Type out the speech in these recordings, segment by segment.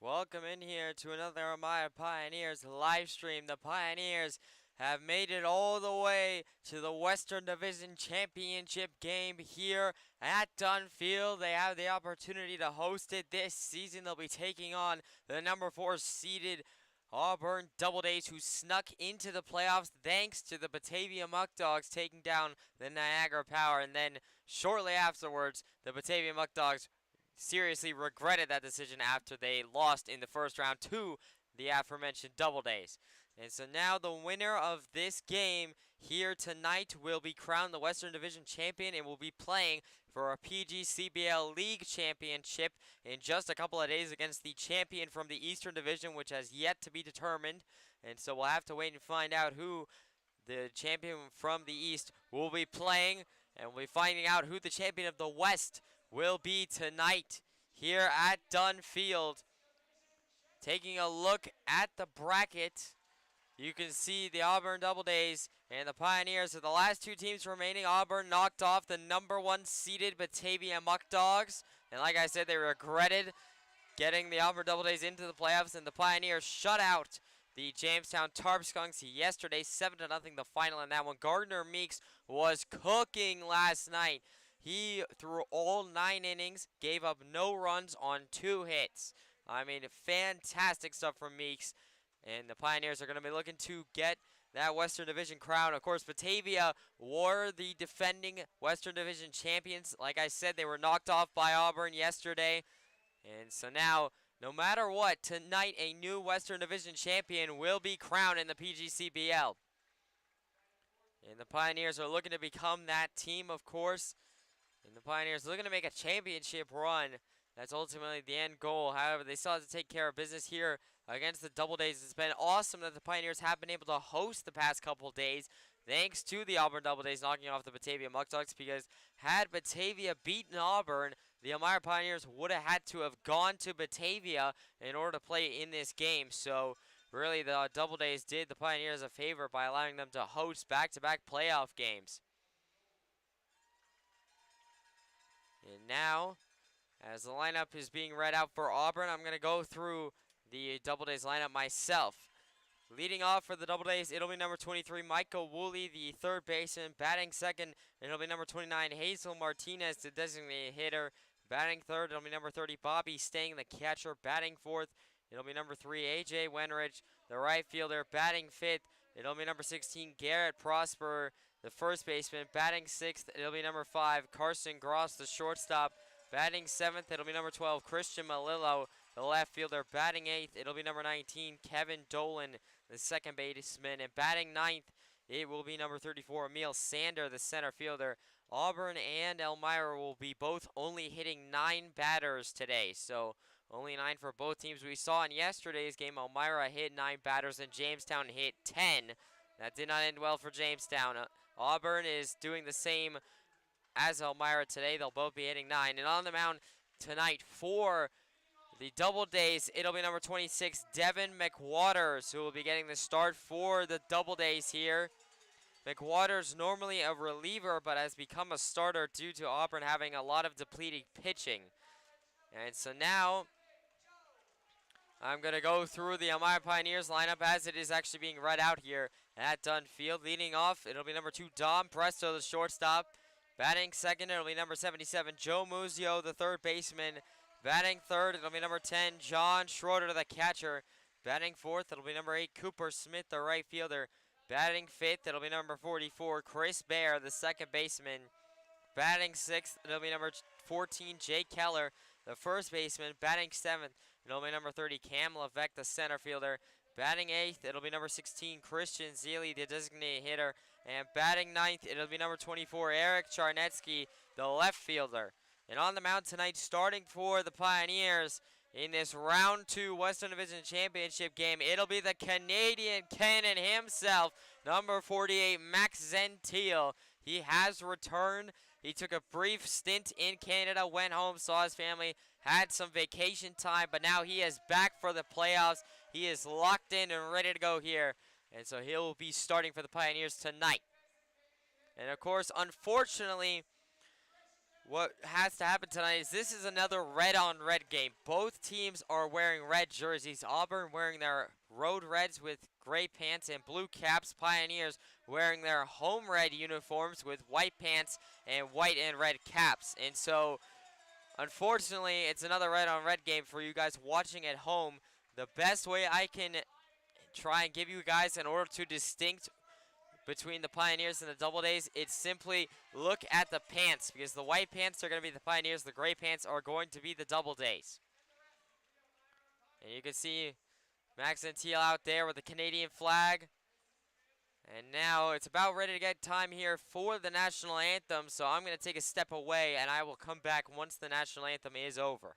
Welcome in here to another Elmira Pioneers live stream. The Pioneers have made it all the way to the Western Division Championship game here at Dunn Field. They have the opportunity to host it this season. They'll be taking on the number 4 seeded Auburn Doubledays, who snuck into the playoffs thanks to the Batavia Muck Dogs taking down the Niagara Power. And then shortly afterwards, the Batavia Muck Dogs seriously regretted that decision after they lost in the first round to the aforementioned Doubledays. And so now the winner of this game here tonight will be crowned the Western Division champion and will be playing for a PGCBL League Championship in just a couple of days against the champion from the Eastern Division, which has yet to be determined. And so we'll have to wait and find out who the champion from the East will be playing, and we'll be finding out who the champion of the West will be tonight here at Dunn Field. Taking a look at the bracket, you can see the Auburn Doubledays and the Pioneers are the last two teams remaining. Auburn knocked off the number 1 seeded Batavia Muck Dogs, and like I said, they regretted getting the Auburn Doubledays into the playoffs, and the Pioneers shut out the Jamestown Tarp Skunks yesterday, 7-0 the final in that one. Gardner Meeks was cooking last night. He threw all 9 innings, gave up no runs on 2 hits. I mean, fantastic stuff from Meeks. And the Pioneers are going to be looking to get that Western Division crown. Of course, Batavia were the defending Western Division champions. Like I said, they were knocked off by Auburn yesterday. And so now, no matter what, tonight a new Western Division champion will be crowned in the PGCBL. And the Pioneers are looking to become that team, of course. And the Pioneers looking to make a championship run. That's ultimately the end goal. However, they still have to take care of business here against the Doubledays. It's been awesome that the Pioneers have been able to host the past couple days, thanks to the Auburn Doubledays knocking off the Batavia Muck Dogs, because had Batavia beaten Auburn, the Elmira Pioneers would have had to have gone to Batavia in order to play in this game. So really, the Doubledays did the Pioneers a favor by allowing them to host back-to-back playoff games. And now, as the lineup is being read out for Auburn, I'm going to go through the Doubledays lineup myself. Leading off for the Doubledays, it'll be number 23, Michael Woolley, the third baseman. Batting second, it'll be number 29, Hazel Martinez, the designated hitter. Batting third, it'll be number 30, Bobby Stang, the catcher. Batting fourth, it'll be number 3, A.J. Wenrich, the right fielder. Batting fifth, it'll be number 16, Garrett Prosper, the first baseman. Batting sixth, it'll be number 5, Carson Gross, the shortstop. Batting seventh, it'll be number 12, Christian Malillo, the left fielder. Batting eighth, it'll be number 19, Kevin Dolan, the second baseman. And batting ninth, it will be number 34, Emil Sander, the center fielder. Auburn and Elmira will be both only hitting 9 batters today, so only 9 for both teams. We saw in yesterday's game, Elmira hit 9 batters and Jamestown hit 10. That did not end well for Jamestown. Auburn is doing the same as Elmira today. They'll both be hitting 9. And on the mound tonight for the Doubledays, it'll be number 26, Devin McWaters, who will be getting the start for the Doubledays here. McWaters, normally a reliever, but has become a starter due to Auburn having a lot of depleting pitching. And so now, I'm going to go through the Elmira Pioneers lineup as it is actually being read out here at Dunn Field. Leading off, it'll be number 2, Dom Presto, the shortstop. Batting second, it'll be number 77, Joe Muzio, the third baseman. Batting third, it'll be number 10, John Schroeder, the catcher. Batting fourth, it'll be number 8, Cooper Smith, the right fielder. Batting fifth, it'll be number 44, Chris Bear, the second baseman. Batting sixth, it'll be number 14, Jake Keller, the first baseman. Batting seventh, it'll be number 30, Cam Levesque, the center fielder. Batting eighth, it'll be number 16, Christian Zeely, the designated hitter. And batting ninth, it'll be number 24, Eric Charnetsky, the left fielder. And on the mound tonight, starting for the Pioneers in this Round 2 Western Division Championship game, it'll be the Canadian cannon himself, number 48, Max Zentiel. He has returned. He took a brief stint in Canada, went home, saw his family, had some vacation time, but now he is back for the playoffs. He is locked in and ready to go here. And so he'll be starting for the Pioneers tonight. And of course, unfortunately, what has to happen tonight is this is another red on red game. Both teams are wearing red jerseys. Auburn wearing their road reds with gray pants and blue caps. Pioneers wearing their home red uniforms with white pants and white and red caps. And so, unfortunately, it's another red on red game for you guys watching at home. The best way I can try and give you guys in order to distinct between the Pioneers and the Doubledays, it's simply look at the pants, because the white pants are going to be the Pioneers, the gray pants are going to be the Doubledays. And you can see Max and Teal out there with the Canadian flag. And now it's about ready to get time here for the national anthem, so I'm going to take a step away and I will come back once the national anthem is over.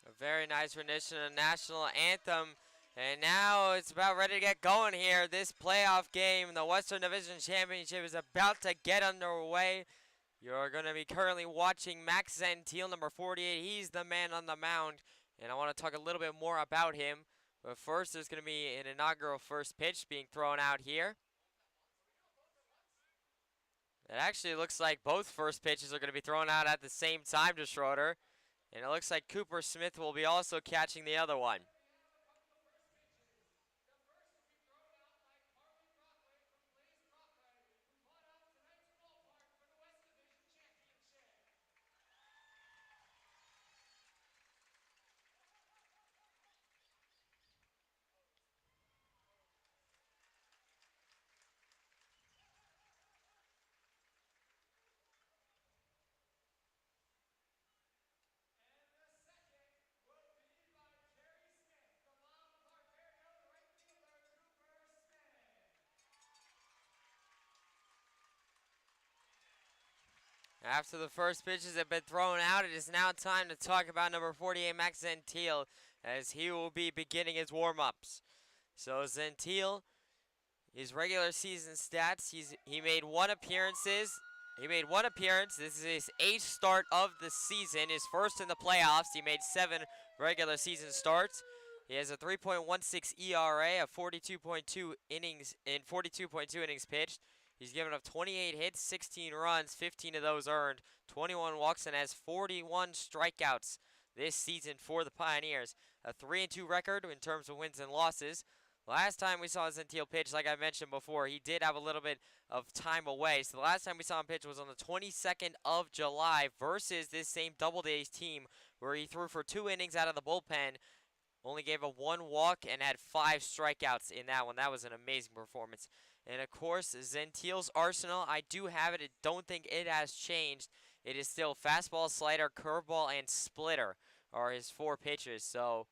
A very nice rendition of the national anthem. And now it's about ready to get going here. This playoff game, the Western Division Championship, is about to get underway. You're going to be currently watching Max Zentiel, number 48. He's the man on the mound, and I want to talk a little bit more about him. But first, there's going to be an inaugural first pitch being thrown out here. It actually looks like both first pitches are going to be thrown out at the same time to Schroeder. And it looks like Cooper Smith will be also catching the other one. After the first pitches have been thrown out, it is now time to talk about number 48, Max Gentile, as he will be beginning his warm-ups. So Gentile, his regular season stats, he made one appearance. This is his 8th start of the season, his first in the playoffs. He made 7 regular season starts. He has a 3.16 ERA of 42.2 innings in 42.2 innings pitched. He's given up 28 hits, 16 runs, 15 of those earned, 21 walks, and has 41 strikeouts this season for the Pioneers. A 3-2 record in terms of wins and losses. Last time we saw Gentile pitch, like I mentioned before, he did have a little bit of time away. So the last time we saw him pitch was on the 22nd of July versus this same Doubledays team, where he threw for 2 innings out of the bullpen, only gave a 1 walk, and had 5 strikeouts in that one. That was an amazing performance. And of course, Gentile's arsenal, I do have it. I don't think it has changed. It is still fastball, slider, curveball, and splitter are his 4 pitches. So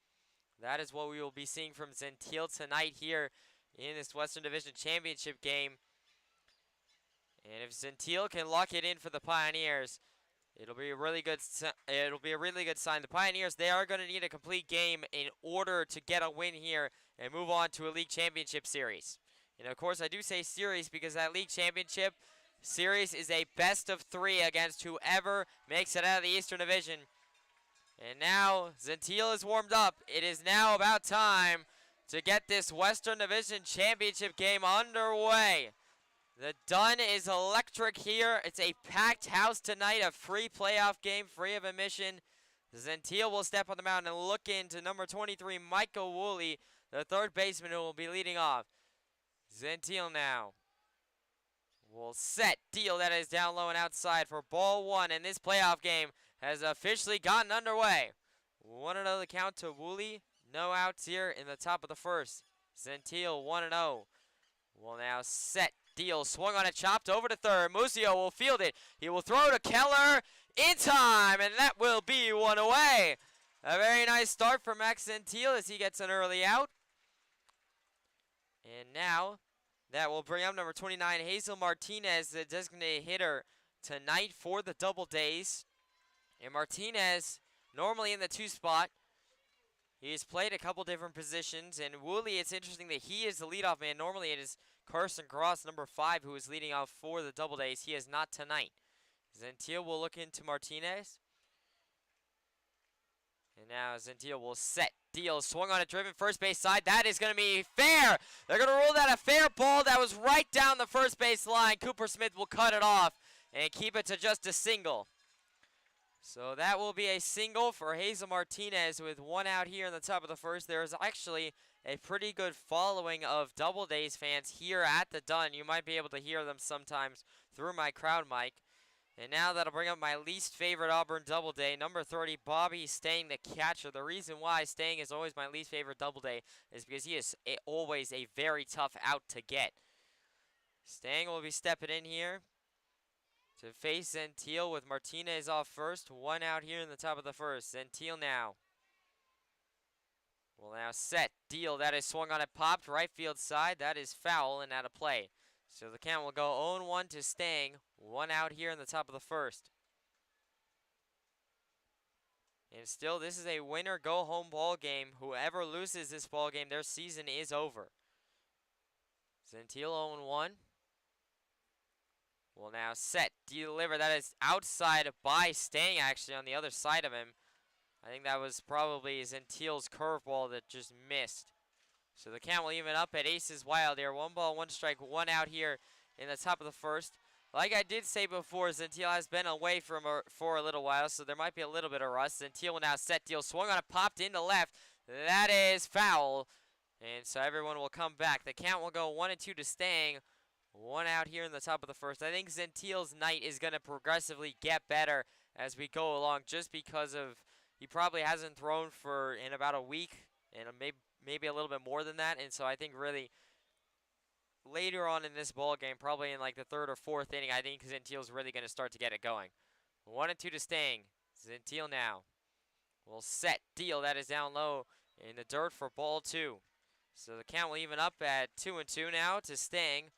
that is what we will be seeing from Gentile tonight here in this Western Division Championship game. And if Gentile can lock it in for the Pioneers, it'll be a really good sign. The Pioneers, they are going to need a complete game in order to get a win here and move on to a league championship series. And of course, I do say series because that league championship series is a best of 3 against whoever makes it out of the Eastern Division. And now Gentile is warmed up. It is now about time to get this Western Division Championship game underway. The Dun is electric here. It's a packed house tonight, a free playoff game, free of admission. Gentile will step on the mound and look into number 23, Michael Woolley, the third baseman who will be leading off. Gentile now will set deal that is down low and outside for ball 1, and this playoff game has officially gotten underway. 1-0 the count to Woolley. No outs here in the top of the first. Gentile 1-0 will now set deal. Swung on it, chopped over to third. Musio will field it. He will throw to Keller in time, and that will be 1 away. A very nice start for Max Gentile as he gets an early out. And now that will bring up number 29, Hazel Martinez, the designated hitter tonight for the Doubledays. And Martinez, normally in the 2 spot, he's played a couple different positions. And Woolley, it's interesting that he is the leadoff man. Normally it is Carson Cross, number 5, who is leading off for the Doubledays. He is not tonight. Gentile will look into Martinez. And now Gentile will set deal. Swung on a driven first base side. That is going to be fair. They're going to rule that a fair ball. That was right down the first base line. Cooper Smith will cut it off and keep it to just a single. So that will be a single for Hazel Martinez with 1 out here in the top of the first. There is actually a pretty good following of Doubledays fans here at the Dun. You might be able to hear them sometimes through my crowd mic. And now that'll bring up my least favorite Auburn Doubleday, number 30, Bobby Stang, the catcher. The reason why Stang is always my least favorite Doubleday is because he is always a very tough out to get. Stang will be stepping in here to face Gentile with Martinez off first. 1 out here in the top of the first. Gentile now will now set deal. That is swung on it, popped right field side. That is foul and out of play. So the count will go 0-1 to Stang. 1 out here in the top of the first. And still, this is a winner go home ball game. Whoever loses this ball game, their season is over. Gentile 0-1. Will now set, deliver. That is outside by Stang, actually, on the other side of him. I think that was probably Gentile's curveball that just missed. So the count will even up at aces wild here. 1 ball, 1 strike, 1 out here in the top of the first. Like I did say before, Gentile has been away for a little while, so there might be a little bit of rust. Gentile will now set deal. Swung on it, popped into left. That is foul. And so everyone will come back. The count will go 1-2 to Stang. 1 out here in the top of the first. I think Gentile's night is going to progressively get better as we go along, just because of he probably hasn't thrown in about a week and maybe a little bit more than that. And so I think really later on in this ball game, probably in like the 3rd or 4th inning, I think Gentile's really going to start to get it going. 1-2 to Stang. Gentile now will set deal. That is down low in the dirt for ball 2. So the count will even up at 2-2 now to Stang.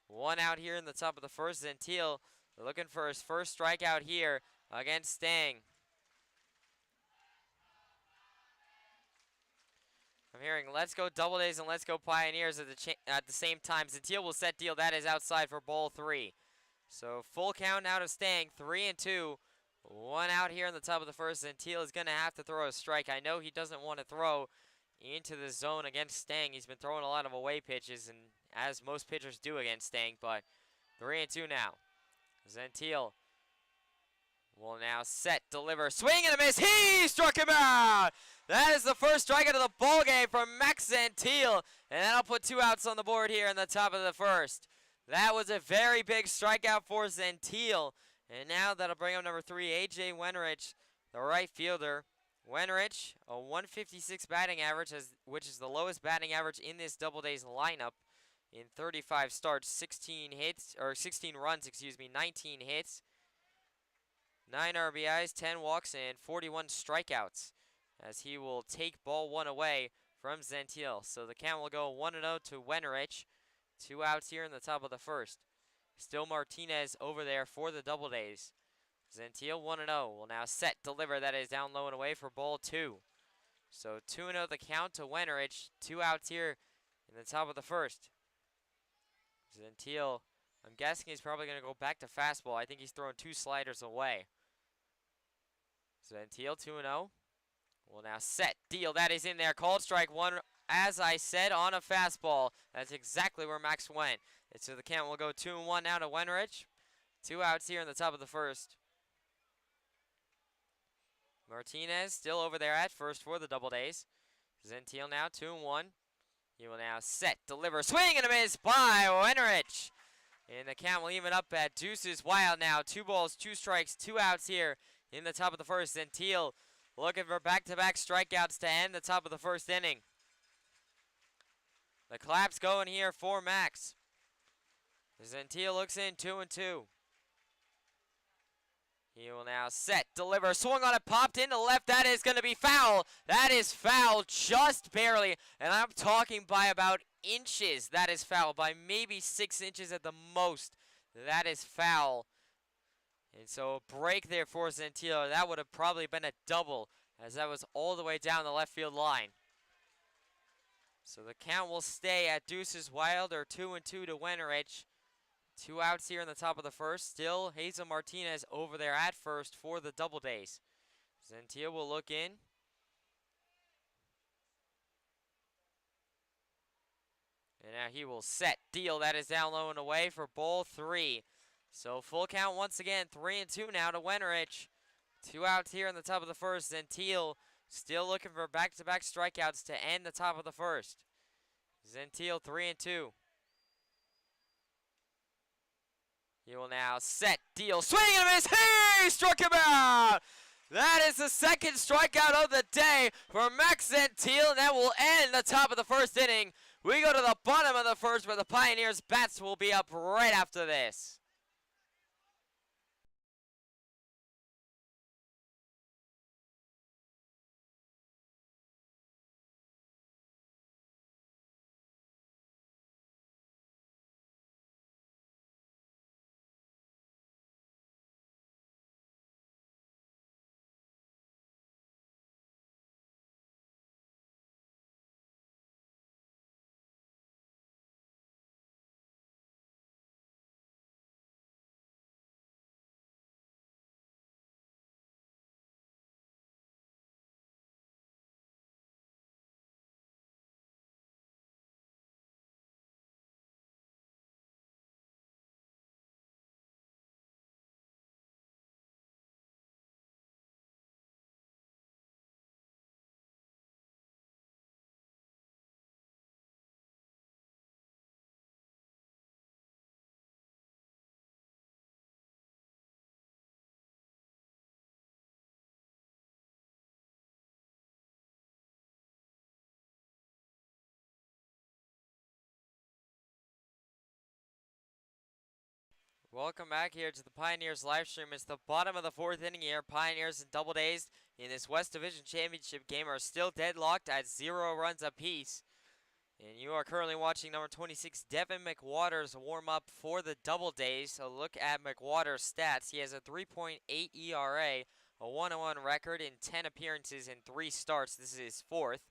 1 out here in the top of the first. Gentile looking for his first strikeout here against Stang. I'm hearing let's go Doubledays and let's go Pioneers at the same time. Gentile will set deal. That is outside for ball 3. So full count out of Stang, 3-2. 1 out here in the top of the first. Gentile is going to have to throw a strike. I know he doesn't want to throw into the zone against Stang. He's been throwing a lot of away pitches, and as most pitchers do against Stang, but 3-2 now. Gentile will now set, deliver, swing and a miss. He struck him out. That is the first strikeout of the ball game from Max Gentile, and that'll put 2 outs on the board here in the top of the first. That was a very big strikeout for Gentile, and now that'll bring up number 3, A.J. Wenrich, the right fielder. Wenrich, a 156 batting average, which is the lowest batting average in this Doubledays lineup in 35 starts, 16 runs, 19 hits, 9 RBIs, 10 walks, and 41 strikeouts, as he will take ball 1 away from Gentile. So the count will go 1-0 to Wenrich. 2 outs here in the top of the first. Still Martinez over there for the Doubledays. Gentile 1-0 will now set, deliver. That is down low and away for ball 2. So 2-0 the count to Wenrich. 2 outs here in the top of the first. Gentile, I'm guessing he's probably going to go back to fastball. I think he's throwing 2 sliders away. Gentile 2-0 will now set, deal. That is in there. Called strike 1, as I said, on a fastball. That's exactly where Max went. And so the count will go 2-1 now to Wenrich. 2 outs here in the top of the first. Martinez still over there at first for the Doubledays. Gentile now 2-1. He will now set, deliver, swing and a miss by Wenrich. And the count will even up at deuces wild now. 2 balls, 2 strikes, 2 outs here in the top of the first. Gentile looking for back-to-back strikeouts to end the top of the first inning. The clap's going here for Max. Gentile looks in 2-2. He will now set, deliver, swung on it, popped into left. That is going to be foul. That is foul just barely. And I'm talking by about inches. That is foul by maybe 6 inches at the most. That is foul. And so a break there for Gentile. That would have probably been a double, as that was all the way down the left field line. So the count will stay at deuces wild, or 2-2 to Wenrich. 2 outs here in the top of the first. Still Hazel Martinez over there at first for the Doubledays. Gentile will look in. And now he will set, deal. That is down low and away for ball 3. So full count once again, 3-2 now to Wenrich. 2 outs here in the top of the first. Gentile still looking for back-to-back strikeouts to end the top of the first. Gentile 3-2. He will now set, deal, swing and a miss. He struck him out. That is the second strikeout of the day for Max Gentile, and that will end the top of the first inning. We go to the bottom of the first, where the Pioneers' bats will be up right after this. Welcome back here to the Pioneers live stream. It's the bottom of the 4th inning here. Pioneers and Doubledays in this West Division Championship game are still deadlocked at 0 runs apiece. And you are currently watching number 26, Devin McWaters, warm up for the Doubledays. So look at McWaters' stats. He has a 3.8 ERA, a 1-1 record in 10 appearances and 3 starts. This is his 4th.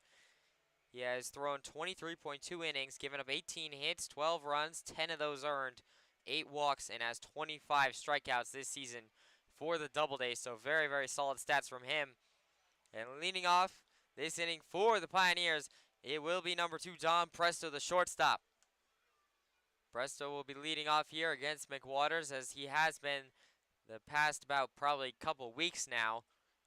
He has thrown 23.2 innings, given up 18 hits, 12 runs, 10 of those earned, 8 walks, and has 25 strikeouts this season for the Doubledays. So very, very solid stats from him. And leading off this inning for the Pioneers, it will be number 2, John Presto, the shortstop. Presto will be leading off here against McWaters, as he has been the past about probably couple weeks now.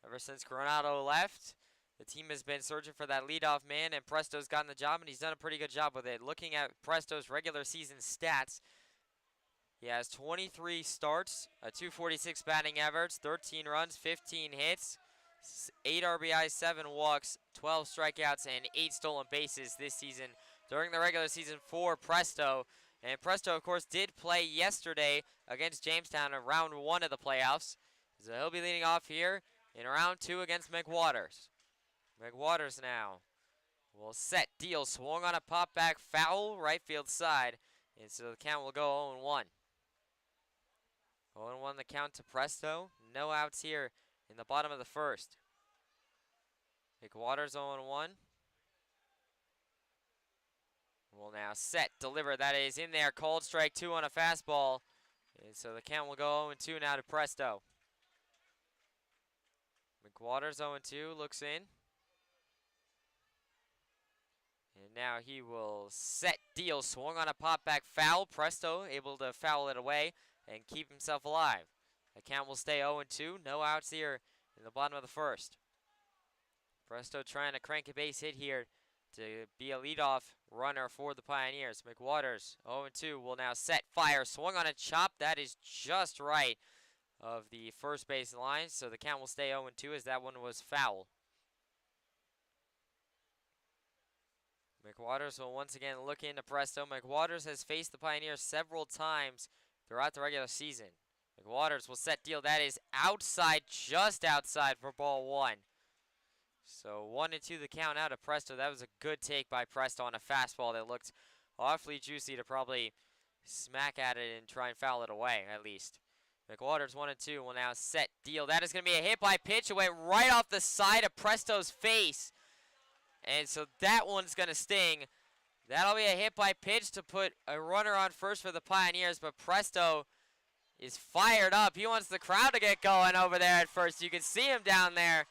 Ever since Coronado left, the team has been searching for that leadoff man, and Presto's gotten the job, and he's done a pretty good job with it. Looking at Presto's regular season stats, he has 23 starts, a 246 batting average, 13 runs, 15 hits, 8 RBIs, 7 walks, 12 strikeouts, and 8 stolen bases this season during the regular season for Presto. And Presto, of course, did play yesterday against Jamestown in round 1 of the playoffs. So he'll be leading off here in round 2 against McWaters. McWaters now will set, deal, swung on a pop back foul, right field side. And so the count will go 0-1. 0-1 the count to Presto. No outs here in the bottom of the first. McWaters 0-1. Will now set, deliver. That is in there. Called strike 2 on a fastball. And so the count will go 0-2 now to Presto. McWaters 0-2, looks in. And now he will set, deal, swung on a pop back foul. Presto able to foul it away and keep himself alive. The count will stay 0-2. No outs here in the bottom of the first. Presto trying to crank a base hit here to be a leadoff runner for the Pioneers. McWaters 0-2 will now set, fire, swung on a chop. That is just right of the first base line. So the count will stay 0-2 as that one was foul. McWaters will once again look into Presto. McWaters has faced the Pioneers several times throughout the regular season. McWaters will set, deal. That is outside, just outside for ball 1. So 1-2 the count out of Presto. That was a good take by Presto on a fastball that looked awfully juicy to probably smack at it and try and foul it away at least. McWaters 1-2 will now set, deal. That is going to be a hit by pitch. It went right off the side of Presto's face. And so that one's going to sting. That'll be a hit by pitch to put a runner on first for the Pioneers, but Presto is fired up. He wants the crowd to get going over there at first. You can see him down there.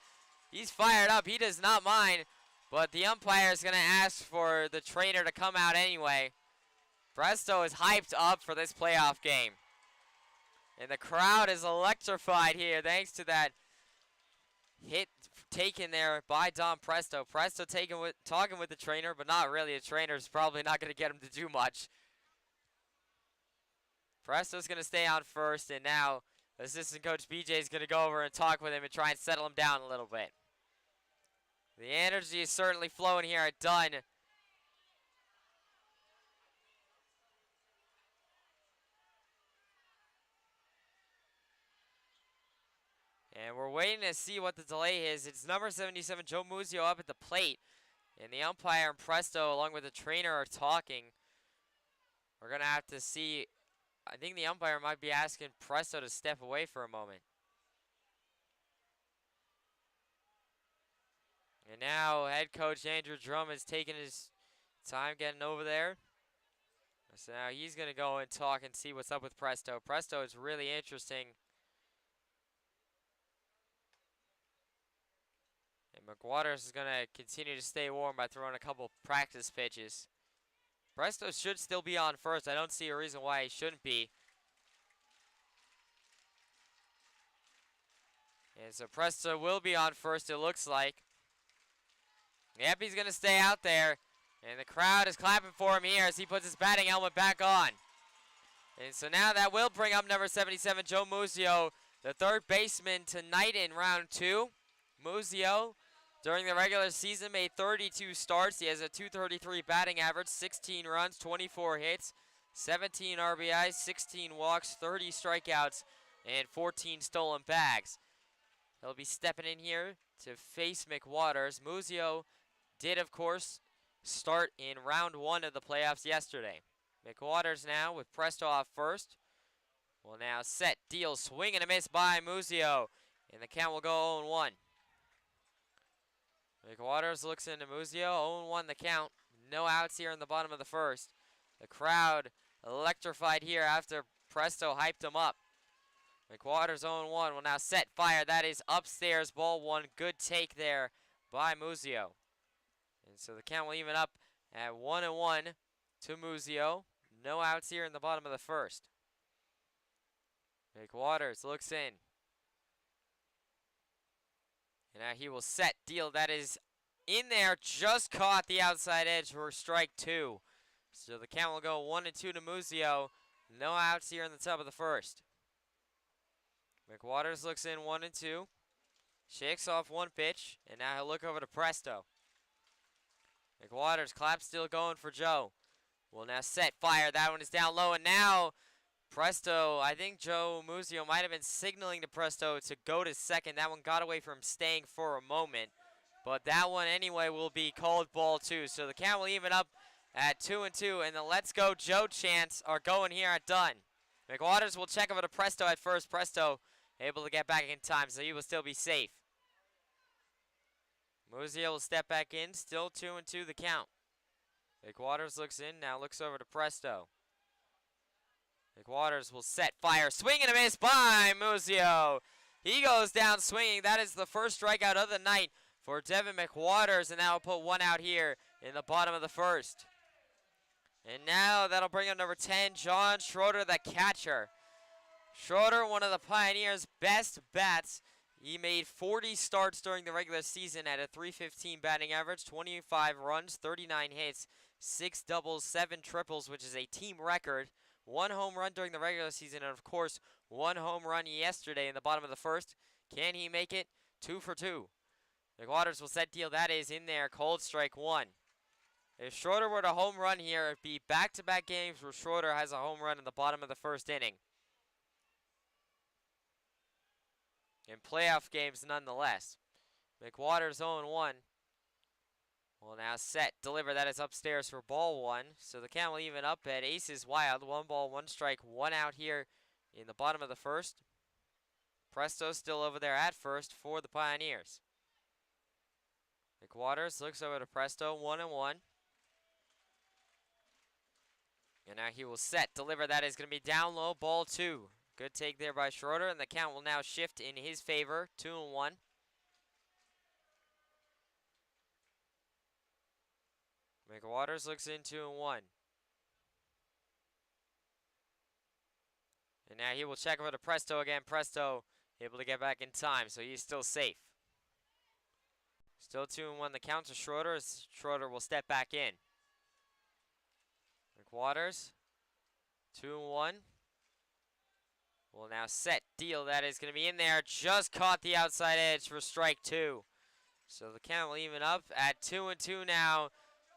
He's fired up. He does not mind, but the umpire is going to ask for the trainer to come out anyway. Presto is hyped up for this playoff game. And the crowd is electrified here thanks to that hit taken there by Don Presto. Presto talking with the trainer, but not really. The trainer's probably not going to get him to do much. Presto's going to stay on first, and now assistant coach BJ is going to go over and talk with him and try and settle him down a little bit. The energy is certainly flowing here at Dunn. And we're waiting to see what the delay is. It's number 77, Joe Muzio, up at the plate. And the umpire and Presto, along with the trainer, are talking. We're going to have to see. I think the umpire might be asking Presto to step away for a moment. And now head coach Andrew Drum is taking his time getting over there. So now he's going to go and talk and see what's up with Presto. Presto is really interesting. And McWaters is going to continue to stay warm by throwing a couple practice pitches. Presto should still be on first. I don't see a reason why he shouldn't be. And so Presto will be on first, it looks like. Yep, he's going to stay out there. And the crowd is clapping for him here as he puts his batting helmet back on. And so now that will bring up number 77, Joe Muzio, the third baseman tonight in round 2. Muzio, during the regular season, made 32 starts. He has a .233 batting average, 16 runs, 24 hits, 17 RBIs, 16 walks, 30 strikeouts, and 14 stolen bags. He'll be stepping in here to face McWaters. Muzio did, of course, start in round 1 of the playoffs yesterday. McWaters now with Presto off first. Will now set, deal, swing and a miss by Muzio. And the count will go 0-1. McWaters looks into Muzio, 0-1 the count. No outs here in the bottom of the first. The crowd electrified here after Presto hyped him up. McWaters 0-1 will now set, fire. That is upstairs, ball 1. Good take there by Muzio. And so the count will even up at 1-1 to Muzio. No outs here in the bottom of the first. McWaters looks in. And now he will set, deal. That is in there, just caught the outside edge for strike 2. So the count will go 1-2 to Muzio. No outs here in the top of the first. McWaters looks in 1-2. Shakes off one pitch, and now he'll look over to Presto. McWaters, clap still going for Joe. Will now set, fire. That one is down low, and now Presto, I think Joe Muzio might have been signaling to Presto to go to second. That one got away from staying for a moment. But that one anyway will be called ball 2. So the count will even up at 2-2. And the Let's Go Joe chants are going here at done. McWaters will check over to Presto at first. Presto able to get back in time, so he will still be safe. Muzio will step back in. Still 2-2 the count. McWaters looks in. Now looks over to Presto. McWaters will set, fire, swing and a miss by Muzio. He goes down swinging. That is the first strikeout of the night for Devin McWaters, and that will put one out here in the bottom of the first. And now that'll bring up number 10, John Schroeder, the catcher. Schroeder, one of the Pioneers' best bats. He made 40 starts during the regular season at a .315 batting average, 25 runs, 39 hits, 6 doubles, 7 triples, which is a team record. 1 home run during the regular season, and of course, 1 home run yesterday in the bottom of the first. Can he make it? 2 for 2. McWaters will set, deal. That is in there. Cold strike 1. If Schroeder were to home run here, it'd be back-to-back games where Schroeder has a home run in the bottom of the first inning. In playoff games nonetheless. McWaters 0-1. Will now set, deliver. That is upstairs for ball 1. So the count will even up at Aces Wild. 1 ball, 1 strike, 1 out here in the bottom of the first. Presto still over there at first for the Pioneers. McWaters looks over to Presto, 1-1. And now he will set, deliver. That is going to be down low, ball 2. Good take there by Schroeder, and the count will now shift in his favor, 2-1. McWaters looks in 2-1. And now he will check over to Presto again. Presto able to get back in time, so he's still safe. Still 2-1 the count to Schroeder as Schroeder will step back in. McWaters, 2-1. Will now set, deal. That is going to be in there. Just caught the outside edge for strike 2. So the count will even up at 2-2 now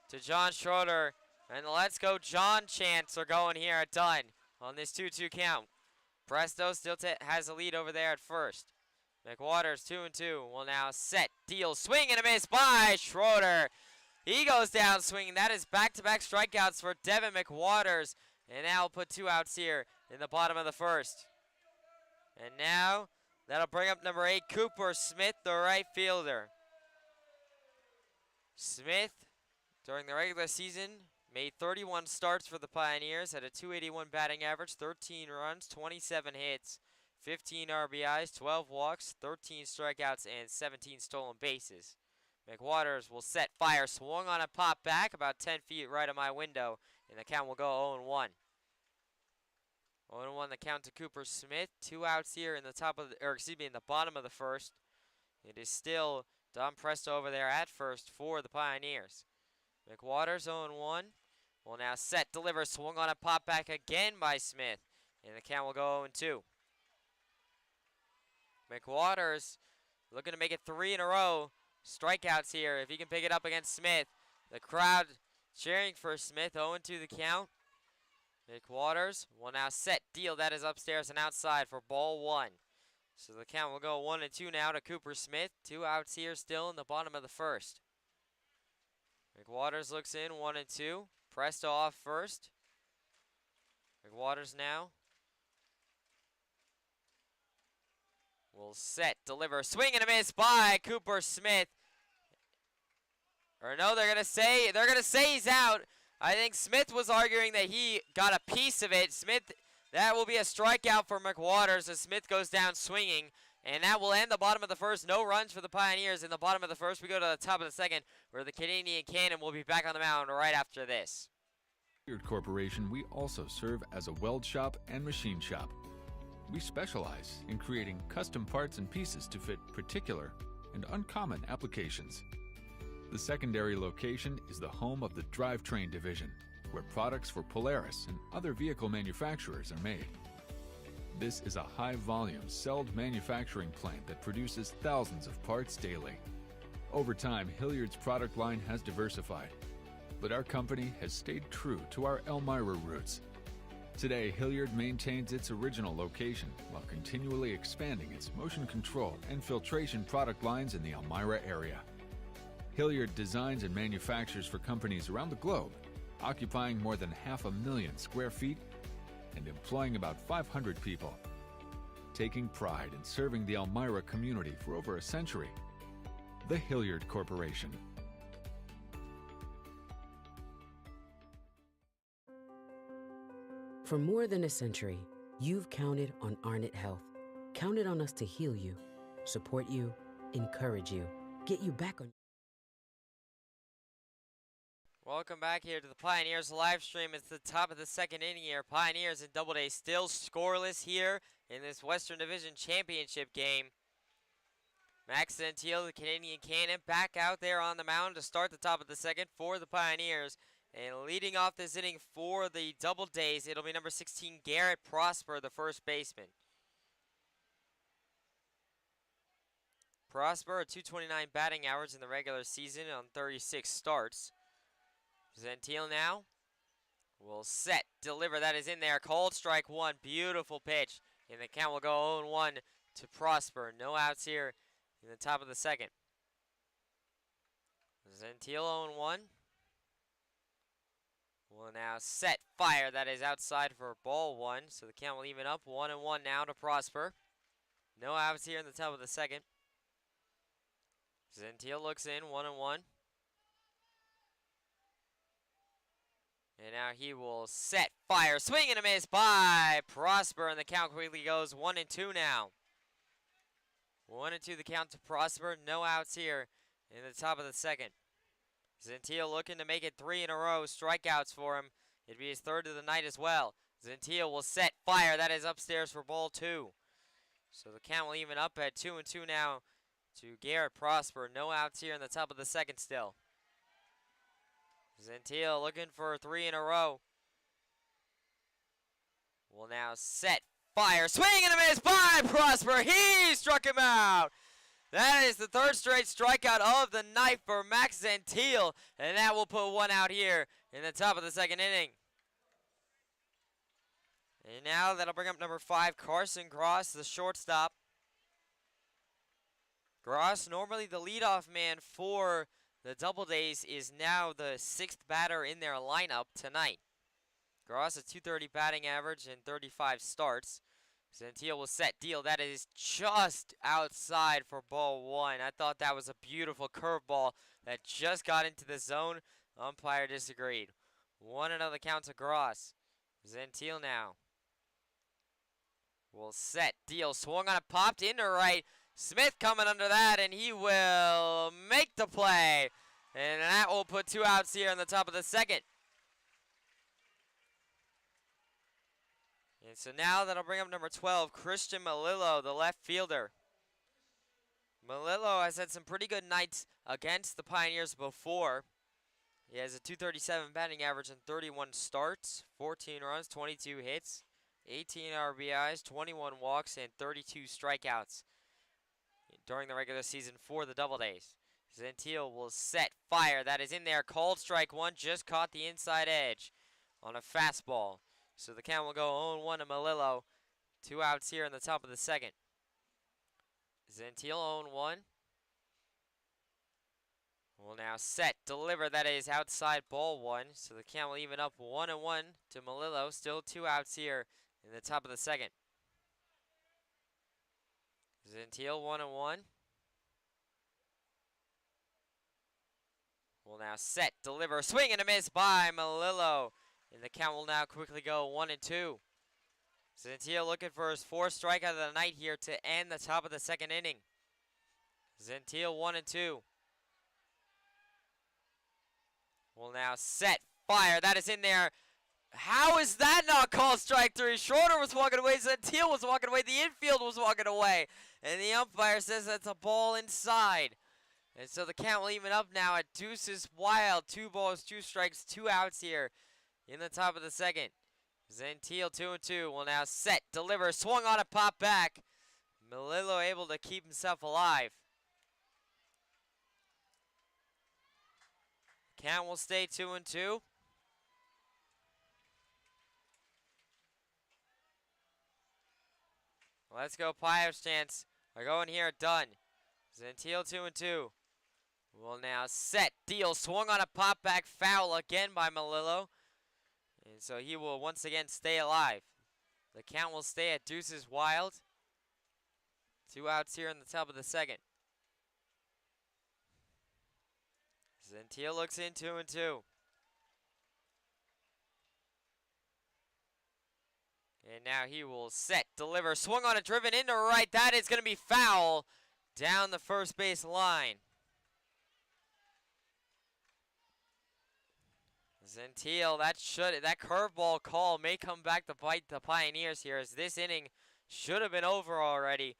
to John Schroeder. And the Let's Go John chants are going here at done on this 2-2 count. Presto still has a lead over there at first. McWaters 2-2 will now set, deal, swing and a miss by Schroeder. He goes down swinging. That is back-to-back strikeouts for Devin McWaters. And now we'll put 2 outs here in the bottom of the first. And now that'll bring up number 8, Cooper Smith, the right fielder. Smith, during the regular season, made 31 starts for the Pioneers at a .281 batting average, 13 runs, 27 hits, 15 RBIs, 12 walks, 13 strikeouts, and 17 stolen bases. McWaters will set, fire, swung on a pop back about 10 feet right of my window, and the count will go 0-1. 0-1 the count to Cooper Smith. 2 outs here in the top of the, in the bottom of the first. It is still Don Presto over there at first for the Pioneers. McWaters 0-1. Will now set, deliver, swung on a pop back again by Smith, and the count will go 0-2. McWaters looking to make it 3 in a row. Strikeouts here if he can pick it up against Smith. The crowd cheering for Smith. 0-2 the count. McWaters will now set, deal. That is upstairs and outside for ball 1. So the count will go 1-2 now to Cooper Smith. 2 outs here still in the bottom of the first. McWaters looks in, 1-2. Presto off first. McWaters now. Will set, deliver, swing and a miss by Cooper Smith. Or no, they're gonna say he's out. I think Smith was arguing that he got a piece of it. Smith, that will be a strikeout for McWaters as Smith goes down swinging. And that will end the bottom of the first. No runs for the Pioneers in the bottom of the first. We go to the top of the second, where the Canadian Cannon will be back on the mound right after this. Hilliard Corporation, we also serve as a weld shop and machine shop. We specialize in creating custom parts and pieces to fit particular and uncommon applications. The secondary location is the home of the drivetrain division, where products for Polaris and other vehicle manufacturers are made. This is a high-volume, celled manufacturing plant that produces thousands of parts daily. Over time, Hilliard's product line has diversified, but our company has stayed true to our Elmira roots. Today, Hilliard maintains its original location while continually expanding its motion control and filtration product lines in the Elmira area. Hilliard designs and manufactures for companies around the globe, occupying more than 500,000 square feet and employing about 500 people. Taking pride in serving the Elmira community for over a century, the Hilliard Corporation. For more than a century, you've counted on Arnett Health. Counted on us to heal you, support you, encourage you, get you back on. Welcome back here to the Pioneers live stream. It's the top of the second inning here. Pioneers and Doubledays still scoreless here in this Western Division Championship game. Max Gentile, the Canadian Cannon, back out there on the mound to start the top of the second for the Pioneers. And leading off this inning for the Doubledays, it'll be number 16, Garrett Prosper, the first baseman. Prosper, a .229 batting average in the regular season on 36 starts. Gentile now will set, deliver, that is in there, called strike one, beautiful pitch, and the count will go 0-1 to Prosper. No outs here in the top of the second. Gentile 0-1. Will now set, fire, that is outside for ball one, so the count will even up, 1-1 now to Prosper. No outs here in the top of the second. Gentile looks in, 1-1. And now he will set, fire, swing and a miss by Prosper, and the count quickly goes 1-2 now. 1-2 the count to Prosper, no outs here in the top of the second. Gentile looking to make it 3 in a row, strikeouts for him. It'd be his third of the night as well. Gentile will set, fire, that is upstairs for ball two. So the count will even up at 2-2 now to Garrett Prosper. No outs here in the top of the second still. Gentile looking for 3 in a row. Will now set, fire, swing and a miss by Prosper. He struck him out. That is the third straight strikeout of the night for Max Gentile, and that will put one out here in the top of the second inning. And now that'll bring up number 5, Carson Gross, the shortstop. Gross, normally the leadoff man for the Doubledays, is now the 6th batter in their lineup tonight. Gross, a .230 batting average and 35 starts. Gentile will set, deal, that is just outside for ball one. I thought that was a beautiful curveball that just got into the zone. Umpire disagreed. 1-0 the count to Gross. Gentile now will set, deal, swung on it, popped into right. Smith coming under that, and he will make the play. And that will put 2 outs here in the top of the second. And so now that'll bring up number 12, Christian Melillo, the left fielder. Melillo has had some pretty good nights against the Pioneers before. He has a .237 batting average and 31 starts, 14 runs, 22 hits, 18 RBIs, 21 walks, and 32 strikeouts during the regular season for the Doubledays. Gentile will set, fire, that is in there, called strike one, just caught the inside edge on a fastball. So the count will go 0-1 to Melillo. 2 outs here in the top of the second. Gentile 0-1. will now set, deliver. That is outside ball one. So the count will even up 1-1 to Melillo. Still 2 outs here in the top of the second. Gentile 1-1. Will now set, deliver, swing and a miss by Melillo. And the count will now quickly go 1-2. Gentile looking for his 4th strikeout of the night here to end the top of the second inning. Gentile 1-2. Will now set, fire. That is in there. How is that not called strike 3? Schroeder was walking away. Gentile was walking away. The infield was walking away. And the umpire says that's a ball inside. And so the count will even up now at deuces wild. 2 balls, 2 strikes, 2 outs here in the top of the second. Gentile 2-2 will now set, deliver, swung on a pop back. Melillo able to keep himself alive. Count will stay 2-2. Let's go Pirates chance. We're going here, done. Gentile 2-2. Will now set, deal, swung on a pop back, foul again by Melillo. And so he will once again stay alive. The count will stay at deuces wild. 2 outs here in the top of the second. Gentile looks in 2-2. And now he will set, deliver, swung on a driven into right. That is going to be foul down the first base line. Gentile, that curveball call may come back to bite the Pioneers here, as this inning should have been over already.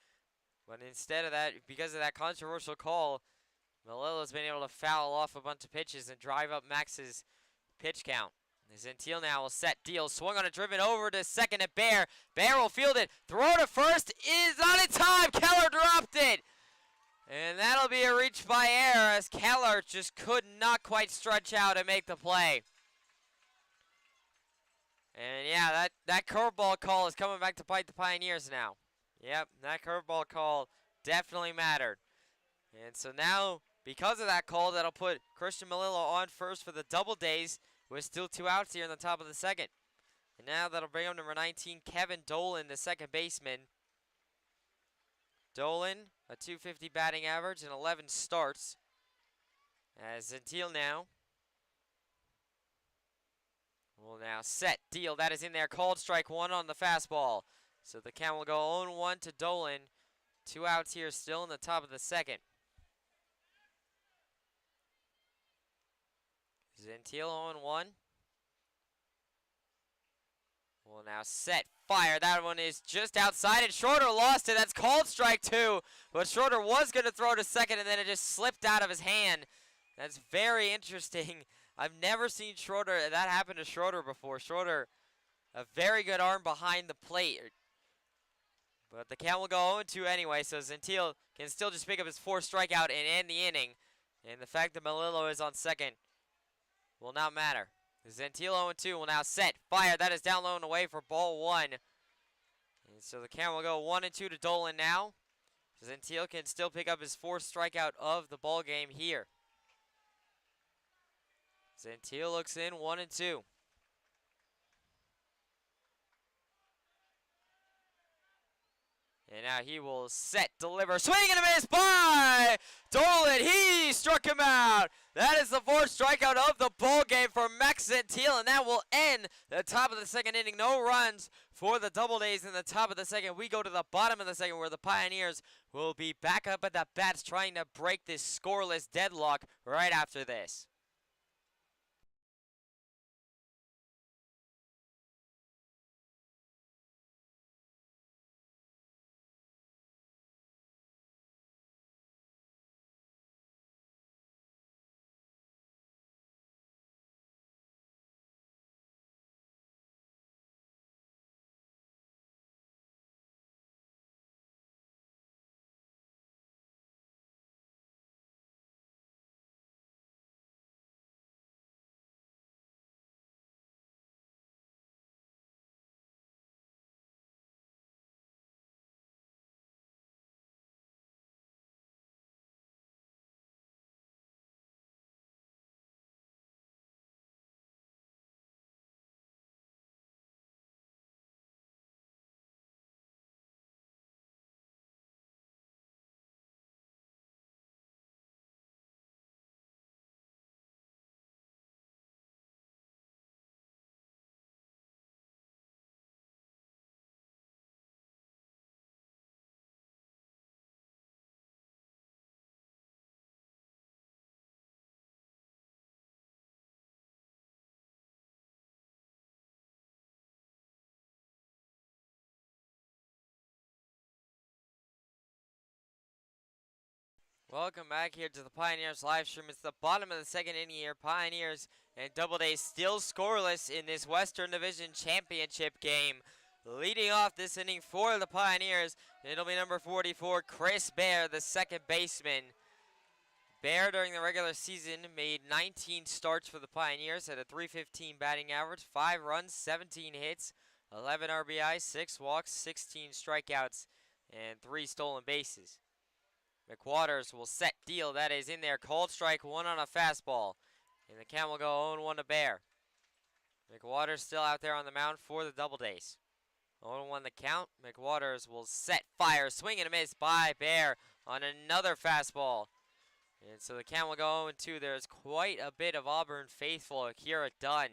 But instead of that, because of that controversial call, Melillo's been able to foul off a bunch of pitches and drive up Max's pitch count. Gentile now will set, deal, swung on a driven over to second at Bear. Bear will field it, throw to first, is on in time. Keller dropped it. And that'll be a reach by air, as Keller just could not quite stretch out and make the play. And yeah, that curveball call is coming back to bite the Pioneers now. Yep, that curveball call definitely mattered. And so now, because of that call, that'll put Christian Melillo on first for the Doubledays, with still 2 outs here in the top of the second. And now that'll bring up number 19, Kevin Dolan, the second baseman. Dolan, a .250 batting average and 11 starts. As Gentile now will now set, deal, that is in there, called strike 1 on the fastball. So the count will go 0-1 to Dolan. 2 outs here still in the top of the second. Gentile 0-1. Will now set, fire. That one is just outside, and Schroeder lost it. That's called strike 2. But Schroeder was going to throw to second, and then it just slipped out of his hand. That's very interesting. I've never seen that happen to Schroeder before. Schroeder, a very good arm behind the plate. But the count will go 0-2 anyway, so Gentile can still just pick up his 4th strikeout and end the inning. And the fact that Melillo is on second will not matter. Gentile 0-2 will now set, fire. That is down low and away for ball 1. And so the count will go 1-2 to Dolan now. Gentile can still pick up his 4th strikeout of the ball game here. Gentile looks in 1-2. And now he will set, deliver, swing and a miss by Dolan. He struck him out. That is the 4th strikeout of the ball game for Max Gentile, and that will end the top of the second inning. No runs for the Doubledays in the top of the second. We go to the bottom of the second, where the Pioneers will be back up at the bats trying to break this scoreless deadlock right after this. Welcome back here to the Pioneers live stream. It's the bottom of the second inning here. Pioneers and Doubledays still scoreless in this Western Division Championship game. Leading off this inning for the Pioneers, it'll be number 44, Chris Bear, the second baseman. Bear during the regular season made 19 starts for the Pioneers, had a .315 batting average, 5 runs, 17 hits, 11 RBI, 6 walks, 16 strikeouts, and 3 stolen bases. McWaters will set deal. That is in there. Cold strike, 1 on a fastball. And the count will go 0-1 to Bear. McWaters still out there on the mound for the Doubledays. 0-1 the count. McWaters will set fire. Swing and a miss by Bear on another fastball. And so the count will go 0-2. There's quite a bit of Auburn faithful. Akira Dunn.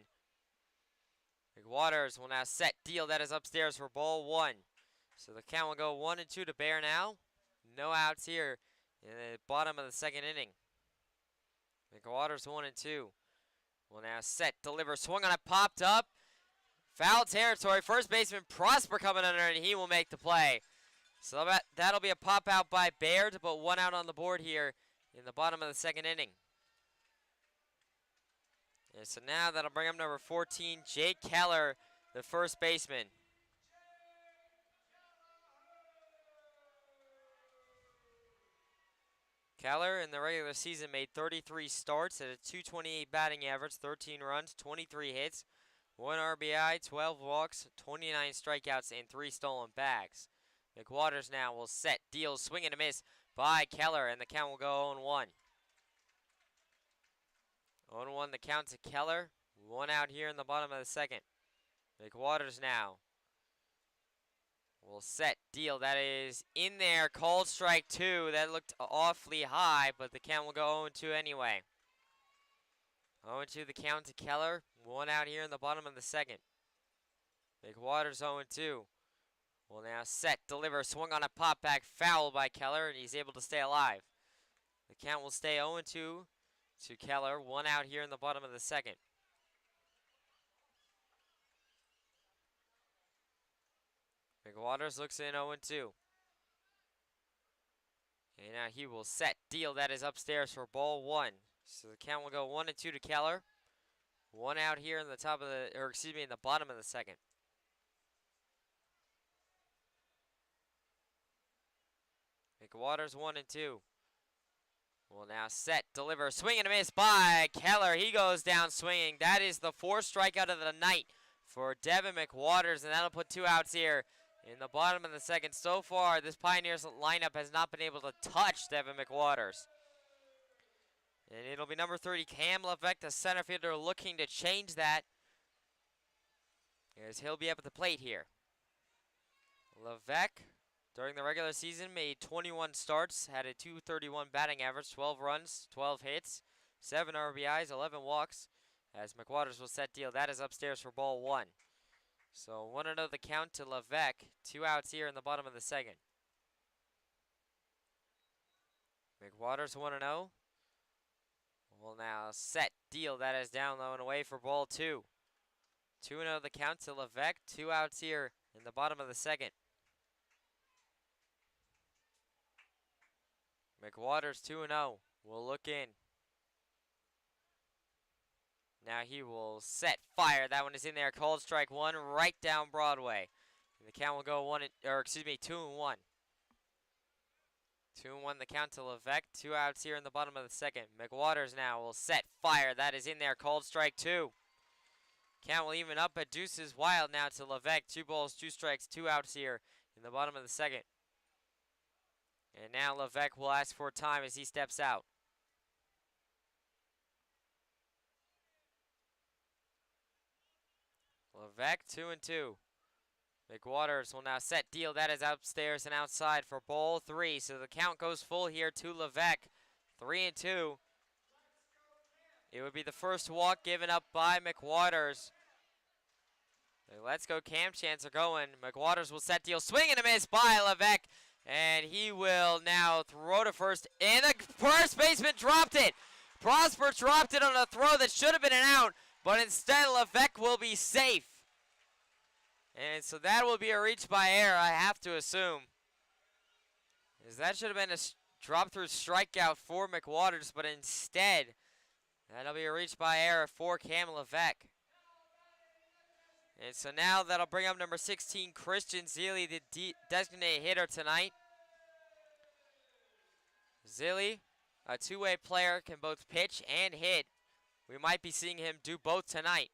McWaters will now set deal. That is upstairs for ball 1. So the count will go 1-2 to Bear now. No outs here in the bottom of the second inning. McWaters 1-2. Will now set, deliver, swung on it, popped up. Foul territory. First baseman Prosper coming under, and he will make the play. So that'll be a pop out by Bear to put 1 out on the board here in the bottom of the second inning. And so now that'll bring up number 14, Jake Keller, the first baseman. Keller in the regular season made 33 starts at a .228 batting average, 13 runs, 23 hits, 1 RBI, 12 walks, 29 strikeouts, and 3 stolen bags. McWaters now will set, deal, swing and a miss by Keller, and the count will go 0-1. 0-1 the count to Keller. 1 out here in the bottom of the second. McWaters now will set, deal. That is in there. Cold strike 2. That looked awfully high, but the count will go 0-2 anyway. 0-2 the count to Keller. 1 out here in the bottom of the second. McWaters 0-2. Will now set, deliver, swung on a pop back, foul by Keller, and he's able to stay alive. The count will stay 0-2 to Keller. 1 out here in the bottom of the second. McWaters looks in 0-2. And now he will set, deal. That is upstairs for ball 1. So the count will go 1-2 to Keller. 1 out here in the top of the, or excuse me, in the bottom of the second. McWaters 1-2. Will now set, deliver, swing and a miss by Keller. He goes down swinging. That is the 4th strikeout of the night for Devin McWaters, and that'll put 2 outs here in the bottom of the second. So far, this Pioneers lineup has not been able to touch Devin McWaters. And it'll be number 30, Cam Levesque, the center fielder, looking to change that, as he'll be up at the plate here. Levesque, during the regular season, made 21 starts, had a .231 batting average, 12 runs, 12 hits, 7 RBIs, 11 walks, as McWaters will set deal. That is upstairs for ball 1. So 1-0 the count to Levesque. 2 outs here in the bottom of the second. McWaters 1-0. Will now set, deal. That is down low and away for ball 2. 2-0 the count to Levesque. 2 outs here in the bottom of the second. McWaters 2-0. Will look in. Now he will set, fire. That one is in there. Cold strike 1 right down Broadway. And the count will go 2-1. 2-1 the count to Levesque. 2 outs here in the bottom of the second. McWaters now will set, fire. That is in there. Cold strike 2. Count will even up at Deuces Wild now to Levesque. 2 balls, 2 strikes, 2 outs here in the bottom of the second. And now Levesque will ask for time as he steps out. Levesque 2-2. McWaters will now set, deal. That is upstairs and outside for ball 3. So the count goes full here to Levesque. 3-2. It would be the first walk given up by McWaters. Let's go Cam chants are going. McWaters will set, deal. Swing and a miss by Levesque. And he will now throw to first. And the first baseman dropped it. Prosper dropped it on a throw that should have been an out. But instead, Levesque will be safe. And so that will be a reach by error, I have to assume. As that should have been a drop through strikeout for McWaters, but instead, that'll be a reach by error for Cam Levesque. And so now that'll bring up number 16, Christian Zealy, the designated hitter tonight. Zealy, a two-way player, can both pitch and hit. We might be seeing him do both tonight.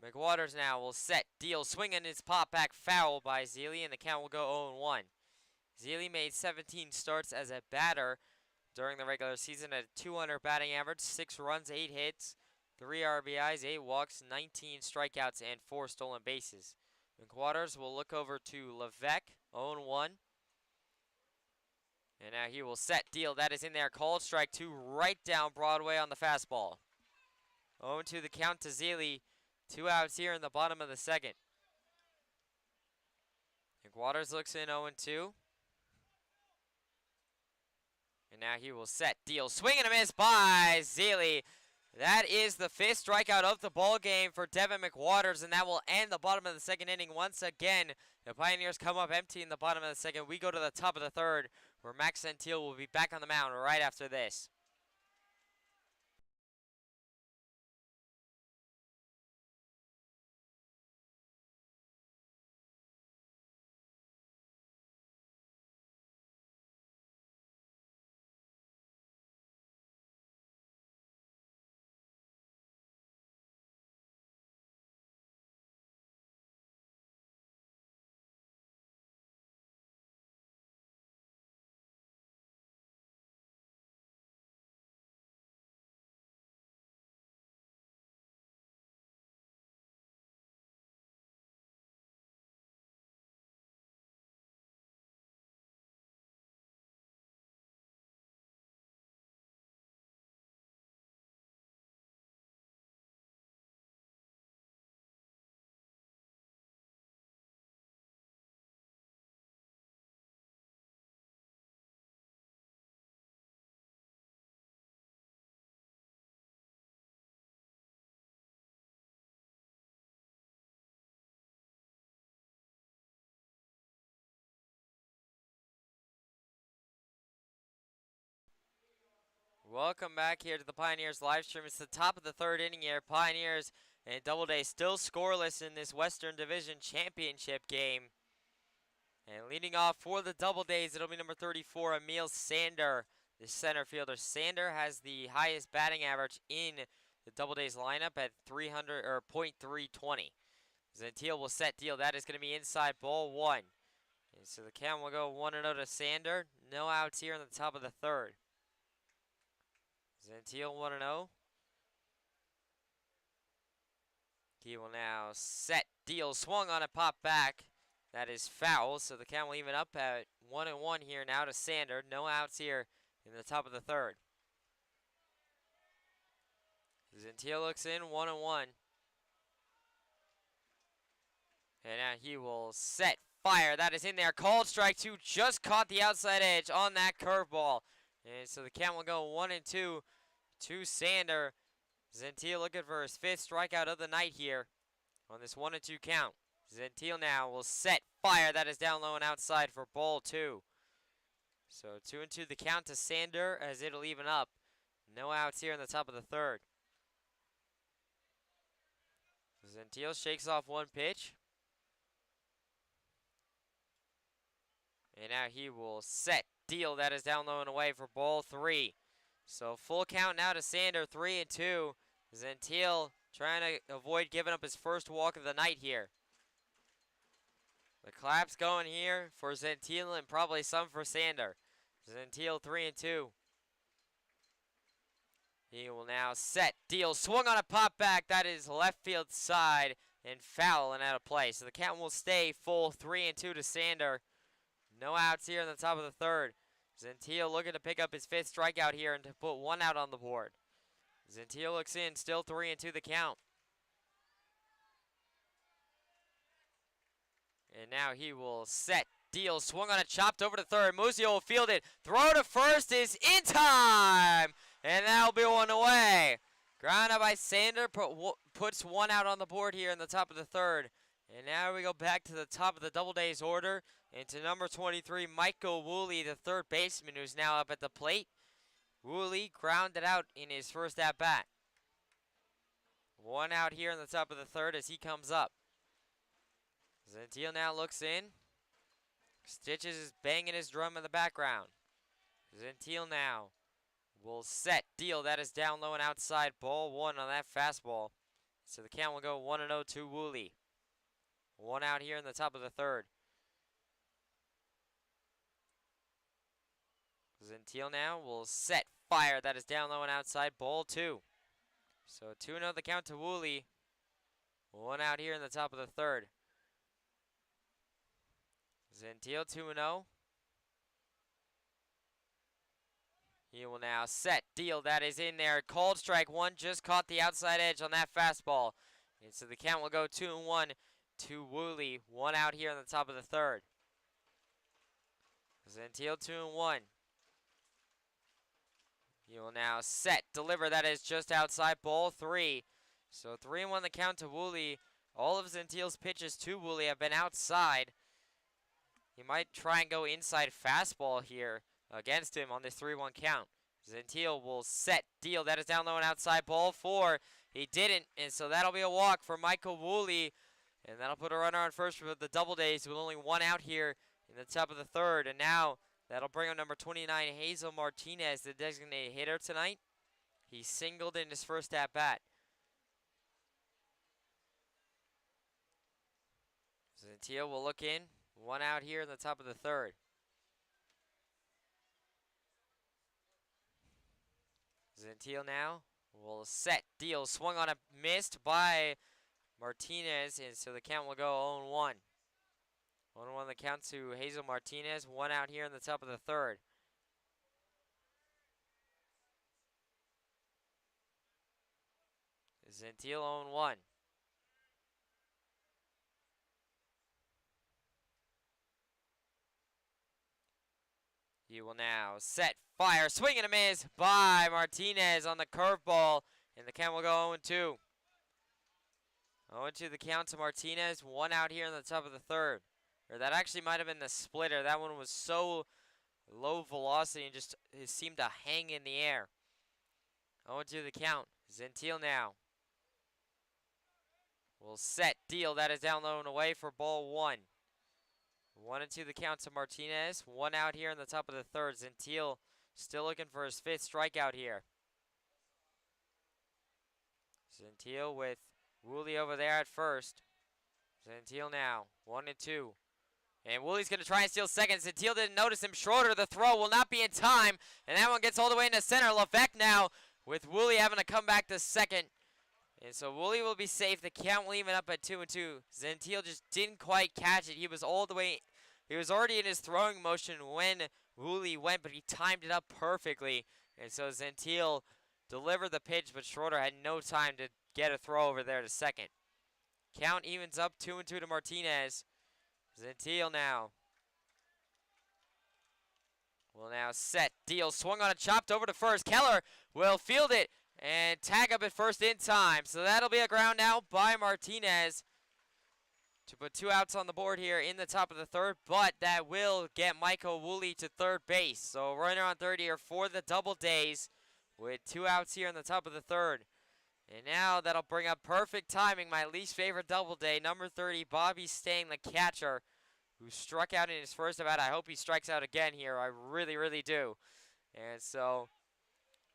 McWaters now will set, deal, swing, and his pop back foul by Zealy, and the count will go 0-1. Zealy made 17 starts as a batter during the regular season at a 200 batting average, 6 runs, 8 hits, 3 RBIs, 8 walks, 19 strikeouts, and 4 stolen bases. McWaters will look over to Levesque, 0-1. And now he will set, deal, that is in there, called strike 2 right down Broadway on the fastball. 0-2 the count to Zealy. 2 outs here in the bottom of the second. McWaters looks in 0-2. And now he will set, deal, swing and a miss by Zealy. That is the 5th strikeout of the ball game for Devin McWaters, and that will end the bottom of the second inning. Once again, the Pioneers come up empty in the bottom of the second. We go to the top of the third, where Max Gentile will be back on the mound right after this. Welcome back here to the Pioneers live stream. It's the top of the third inning here. Pioneers and Doubledays still scoreless in this Western Division Championship game. And leading off for the Doubledays, it'll be number 34, Emil Sander, the center fielder. Sander has the highest batting average in the Doubledays lineup at .320. Gentile will set, deal. That is going to be inside, ball 1. And so the count will go 1-0 to Sander. No outs here in the top of the third. Gentile 1-0. He will now set, deal, swung on a pop back. That is foul, so the count will even up at 1-1 here now to Sander. No outs here in the top of the third. Gentile looks in, 1-1. And now he will set, fire. That is in there. Called strike 2. Just caught the outside edge on that curveball. And so the count will go 1-2 to Sander. Gentile looking for his 5th strikeout of the night here on this 1-2 count. Gentile now will set, fire. That is down low and outside for ball 2. So 2-2 the count to Sander as it'll even up. No outs here in the top of the third. Gentile shakes off one pitch. And now he will set, deal. That is down low and away for ball 3. So full count now to Sander, 3-2. Gentile trying to avoid giving up his first walk of the night here. The claps going here for Gentile and probably some for Sander. Gentile 3-2. He will now set, deal, swung on a pop back. That is left field side and foul and out of play. So the count will stay full, 3-2 to Sander. No outs here in the top of the third. Gentile looking to pick up his 5th strikeout here and to put 1 out on the board. Gentile looks in, still 3-2 the count. And now he will set, deal, swung on it, chopped over to third. Musio will field it. Throw to first is in time. And that'll be 1 away. Ground out by Sander, puts 1 out on the board here in the top of the third. And now we go back to the top of the Doubledays order into number 23, Michael Woolley, the third baseman, who's now up at the plate. Woolley grounded out in his first at-bat. One out here in the top of the third as he comes up. Gentile now looks in. Stitches is banging his drum in the background. Gentile now will set, deal. That is down low and outside. Ball one on that fastball. So the count will go 1-0 to Woolley. One out here in the top of the third. Gentile now will set, fire. That is down low and outside. Ball two. So 2-0 the count to Woolley. One out here in the top of the third. Gentile 2-0. He will now set, deal. That is in there. Called strike one. Just caught the outside edge on that fastball. And so the count will go 2-1 to Woolley. One out here in the top of the third. Gentile 2-1. He will now set, deliver. That is just outside. Ball three. So 3-1 the count to Woolley. All of Gentile's pitches to Woolley have been outside. He might try and go inside fastball here against him on this 3-1 count. Gentile will set, deal. That is down low and outside. Ball four. He didn't, and so that'll be a walk for Michael Woolley. And that'll put a runner on first for the Doubledays with only one out here in the top of the third. And now that'll bring up number 29, Hazel Martinez, the designated hitter tonight. He singled in his first at-bat. Gentile will look in. One out here in the top of the third. Gentile now will set, deal. Swung on a missed by Martinez, and so the count will go 0-1. 1-1 the count to Hazel Martinez. One out here in the top of the third. Gentile 0-1. He will now set, fire, swing and a miss by Martinez on the curveball, and the count will go 0-2. 0-2 the count to Martinez. One out here in the top of the third. Or that actually might have been the splitter. That one was so low velocity and just it seemed to hang in the air. 0-2 the count. Gentile now will set, deal. That is down low and away for ball one. 1-2 the count to Martinez. One out here in the top of the third. Gentile still looking for his fifth strikeout here. Gentile with Woolley over there at first. Gentile now, 1-2. And Woolley's going to try and steal second. Gentile didn't notice him. Schroeder, the throw will not be in time. And that one gets all the way into center. Levesque now with Woolley having to come back to second. And so Woolley will be safe. The count will even up at 2-2. Gentile just didn't quite catch it. He was all the way, he was already in his throwing motion when Woolley went, but he timed it up perfectly. And so Gentile delivered the pitch, but Schroeder had no time to get a throw over there to second. Count evens up 2-2 to Martinez. Gentile now will now set, deal, swung on it, chopped over to first. Keller will field it and tag up at first in time. So that'll be a ground out by Martinez to put two outs on the board here in the top of the third, but that will get Michael Woolley to third base. So runner on third here for the Doubledays with two outs here in the top of the third. And now that'll bring up perfect timing, my least favorite Doubleday, number 30, Bobby Stang, the catcher, who struck out in his first at bat. I hope he strikes out again here. I really, really do. And so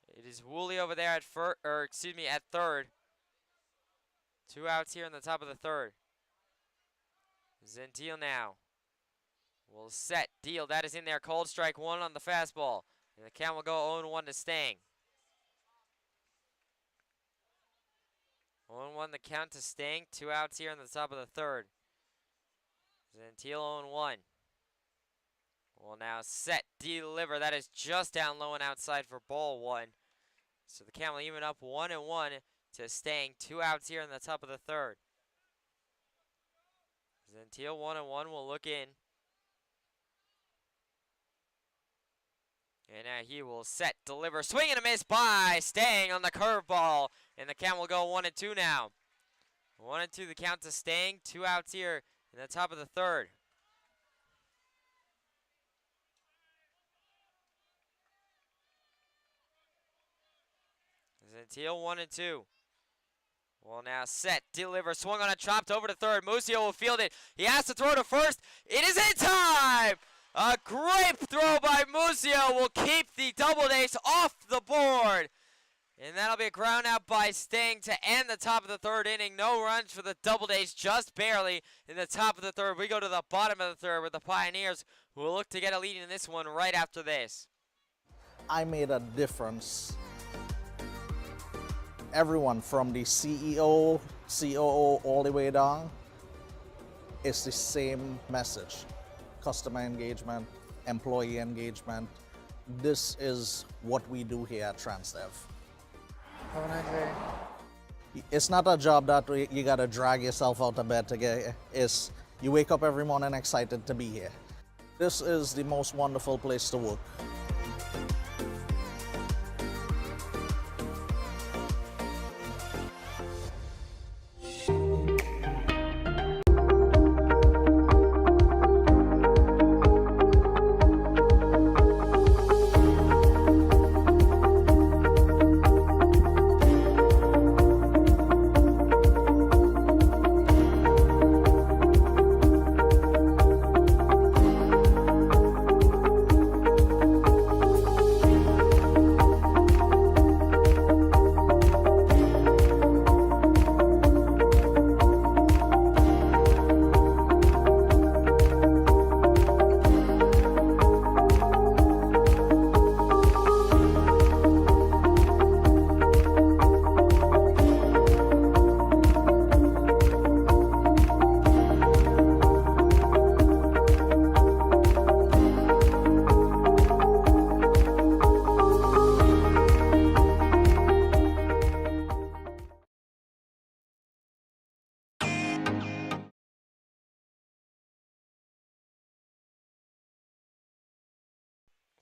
it is Woolley over there at at third. Two outs here in the top of the third. Gentile now will set, deal. That is in there. Cold strike one on the fastball. And the count will go 0-1 to Stang. 0-1 the count to Stang. Two outs here in the top of the third. Gentile 0-1. Will now set, deliver. That is just down low and outside for ball one. So the count will even up 1-1 to Stang. Two outs here in the top of the third. Gentile 1-1 will look in. And now he will set, deliver, swing and a miss by Stang on the curveball. And the count will go 1-2 now. 1-2 the count to Stang. 2 outs here in the top of the third. Gentile 1-2. Well, now set, deliver, swung on a chopped over to third. Musio will field it. He has to throw to first. It is in time! A great throw by Musio will keep the Doubledays off the board. And that'll be a ground out by Sting to end the top of the third inning. No runs for the Doubledays, just barely in the top of the third. We go to the bottom of the third with the Pioneers, who will look to get a lead in this one right after this. I made a difference. Everyone from the CEO, COO, all the way down, it's the same message. Customer engagement, employee engagement. This is what we do here at Transdev. Have a nice day. It's not a job that you gotta drag yourself out of bed to get. It's you wake up every morning excited to be here. This is the most wonderful place to work.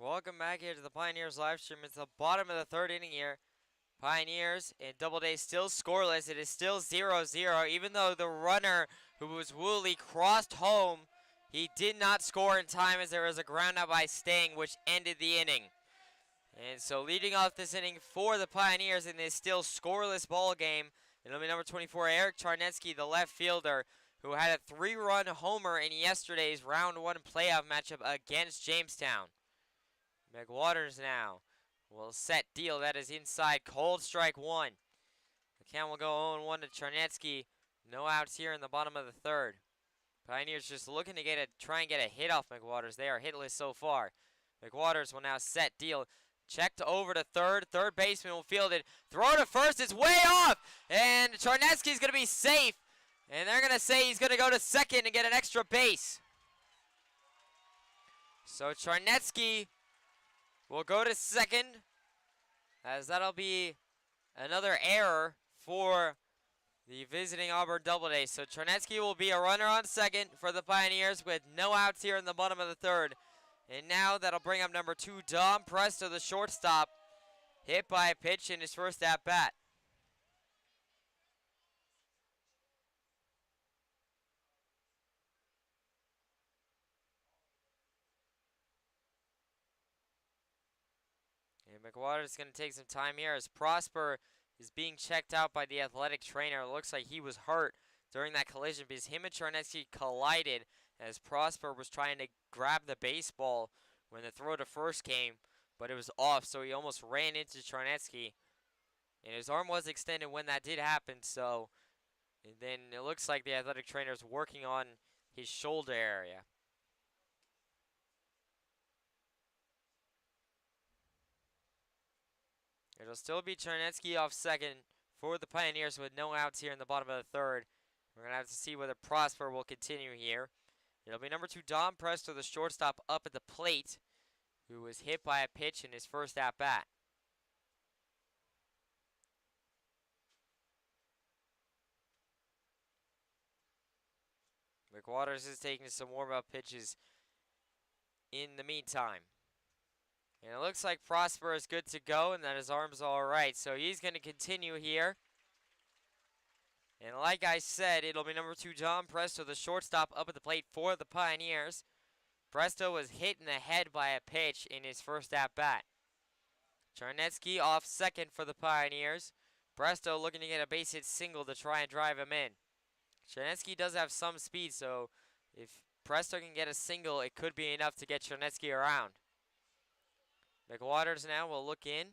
Welcome back here to the Pioneers live stream. It's the bottom of the third inning here. Pioneers and Doubledays still scoreless. It is still 0-0. Even though the runner who was Woolley crossed home, he did not score in time as there was a ground out by Stang, which ended the inning. And so leading off this inning for the Pioneers in this still scoreless ball game, it'll be number 24, Eric Charnetsky, the left fielder, who had a 3-run homer in yesterday's round 1 playoff matchup against Jamestown. McWaters now will set deal. That is inside. Cold strike 1. The count will go 0-1 to Charnetsky. No outs here in the bottom of the third. Pioneers just looking to try and get a hit off McWaters. They are hitless so far. McWaters will now set deal. Checked over to third. Third baseman will field it. Throw to first. It's way off. And Charnetsky's going to be safe. And they're going to say he's going to go to second and get an extra base. So Charnetsky will go to second, as that'll be another error for the visiting Auburn Doubledays. So Charnetsky will be a runner on second for the Pioneers with no outs here in the bottom of the third. And now that'll bring up number 2, Dom Presto, the shortstop, hit by a pitch in his first at-bat. And McWaters is going to take some time here as Prosper is being checked out by the athletic trainer. It looks like he was hurt during that collision because him and Charnetsky collided as Prosper was trying to grab the baseball when the throw to first came, but it was off, so he almost ran into Charnetsky. And his arm was extended when that did happen, so and then it looks like the athletic trainer is working on his shoulder area. It'll still be Charnetsky off second for the Pioneers with no outs here in the bottom of the third. We're going to have to see whether Prosper will continue here. It'll be number 2, Dom Presto, the shortstop, up at the plate, who was hit by a pitch in his first at-bat. McWaters is taking some warm-up pitches in the meantime. And it looks like Prosper is good to go and that his arm's all right. So he's going to continue here. And like I said, it'll be number 2, John Presto, the shortstop, up at the plate for the Pioneers. Presto was hit in the head by a pitch in his first at-bat. Charnetsky off second for the Pioneers. Presto looking to get a base hit single to try and drive him in. Charnetsky does have some speed, so if Presto can get a single, it could be enough to get Charnetsky around. McWaters now will look in.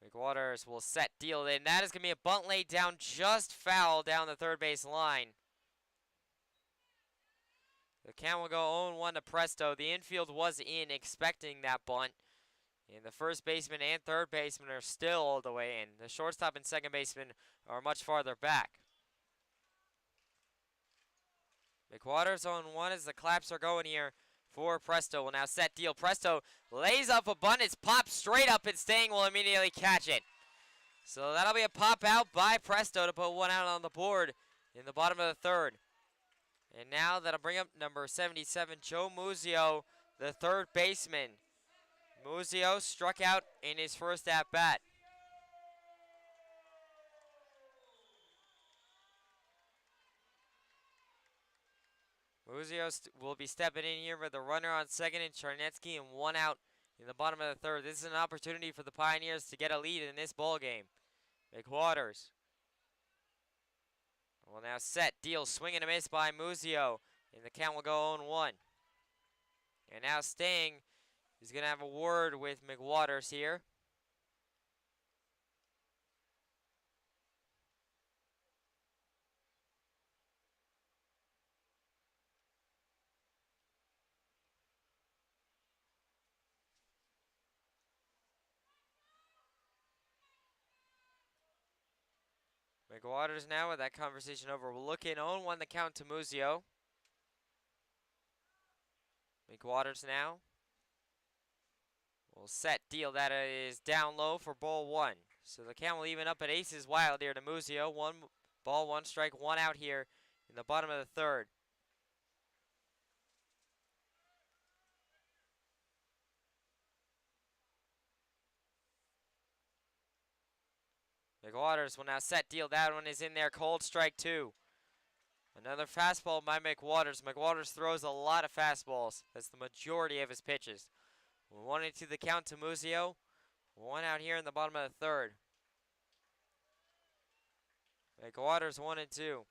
McWaters will set, deal in. That is going to be a bunt laid down, just foul down the third base line. The count will go 0-1 to Presto. The infield was in, expecting that bunt. And the first baseman and third baseman are still all the way in. The shortstop and second baseman are much farther back. McWaters 0-1 as the claps are going here for Presto. Will now set, deal. Presto lays up a bunt. It's popped straight up, and Stang will immediately catch it. So that'll be a pop out by Presto to put one out on the board in the bottom of the third. And now that'll bring up number 77, Joe Muzio, the third baseman. Muzio struck out in his first at-bat. Muzio will be stepping in here with a runner on second and Charnetsky and one out in the bottom of the third. This is an opportunity for the Pioneers to get a lead in this ball game. McWaters will now set, deal, swing and a miss by Muzio, and the count will go 0-1. And now Stang is going to have a word with McWaters here. McWaters now, with that conversation over, will look in 0-1 the count to Muzio. McWaters now will set, deal. That is down low for ball one. So the count will even up at aces wild here to Muzio. 1 ball, 1 strike, 1 out here in the bottom of the third. McWaters will now set, deal. That one is in there. Cold strike 2. Another fastball by McWaters. McWaters throws a lot of fastballs. That's the majority of his pitches. 1-2 the count to Muzio. 1 out here in the bottom of the third. McWaters 1-2.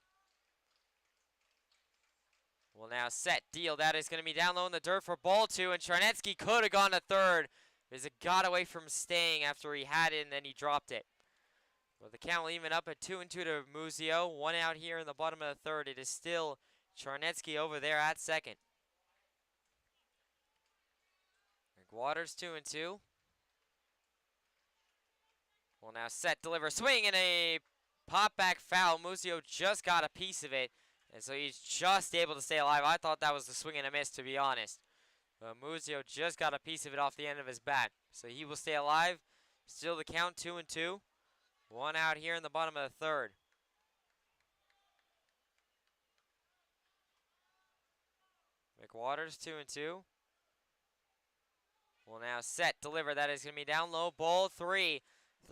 Will now set, deal. That is going to be down low in the dirt for ball 2. And Charnetsky could have gone to third. As it got away from Stang after he had it and then he dropped it. But the count will even up at 2-2 to Muzio. 1 out here in the bottom of the third. It is still Charnetsky over there at second. McWaters 2-2. Will now set, deliver, swing, and a pop back foul. Muzio just got a piece of it, and so he's just able to stay alive. I thought that was the swing and a miss, to be honest. But Muzio just got a piece of it off the end of his bat, so he will stay alive. Still the count 2-2. 1 out here in the bottom of the third. McWaters 2-2. Will now set, deliver. That is going to be down low. Ball 3.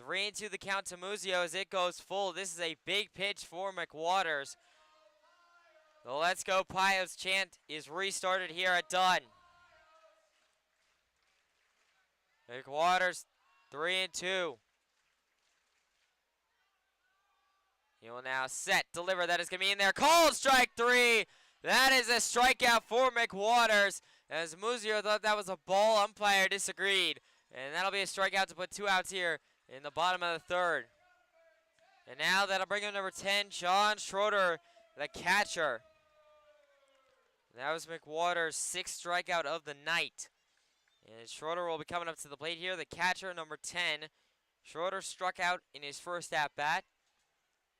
3-2 the count to Muzio as it goes full. This is a big pitch for McWaters. The Let's Go Pios chant is restarted here at Dunn. McWaters 3-2. He will now set, deliver. That is going to be in there. Called strike 3. That is a strikeout for McWaters. As Muzio thought that was a ball, umpire disagreed. And that'll be a strikeout to put 2 outs here in the bottom of the third. And now that'll bring him number 10, John Schroeder, the catcher. That was McWaters' 6th strikeout of the night. And Schroeder will be coming up to the plate here, the catcher, number 10. Schroeder struck out in his first at-bat,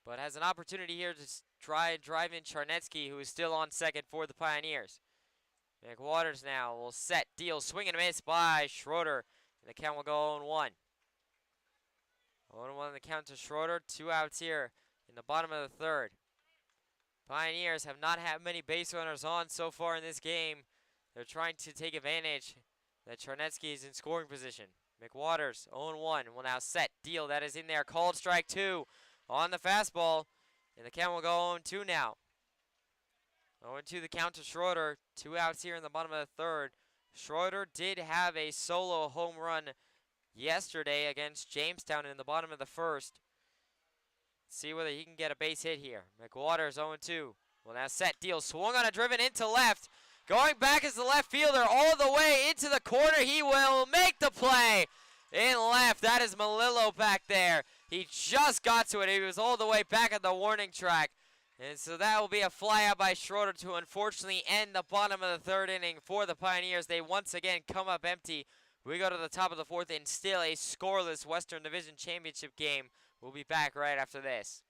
but has an opportunity here to try and drive in Charnetsky, who is still on second for the Pioneers. McWaters now will set, deal, swing and a miss by Schroeder. And the count will go 0-1. 0-1 the count to Schroeder. 2 outs here in the bottom of the third. Pioneers have not had many base runners on so far in this game. They're trying to take advantage that Charnetsky is in scoring position. McWaters, 0-1, will now set, deal, that is in there, called strike 2 on the fastball, and the count will go 0-2 now. 0-2 the count to Schroeder, 2 outs here in the bottom of the third. Schroeder did have a solo home run yesterday against Jamestown in the bottom of the first. See whether he can get a base hit here. McWaters 0-2, will now set, deal, swung on a driven into left. Going back as the left fielder all the way into the corner. He will make the play in left. That is Malillo back there. He just got to it. He was all the way back at the warning track. And so that will be a fly out by Schroeder to unfortunately end the bottom of the third inning for the Pioneers. They once again come up empty. We go to the top of the fourth and still a scoreless Western Division Championship game. We'll be back right after this.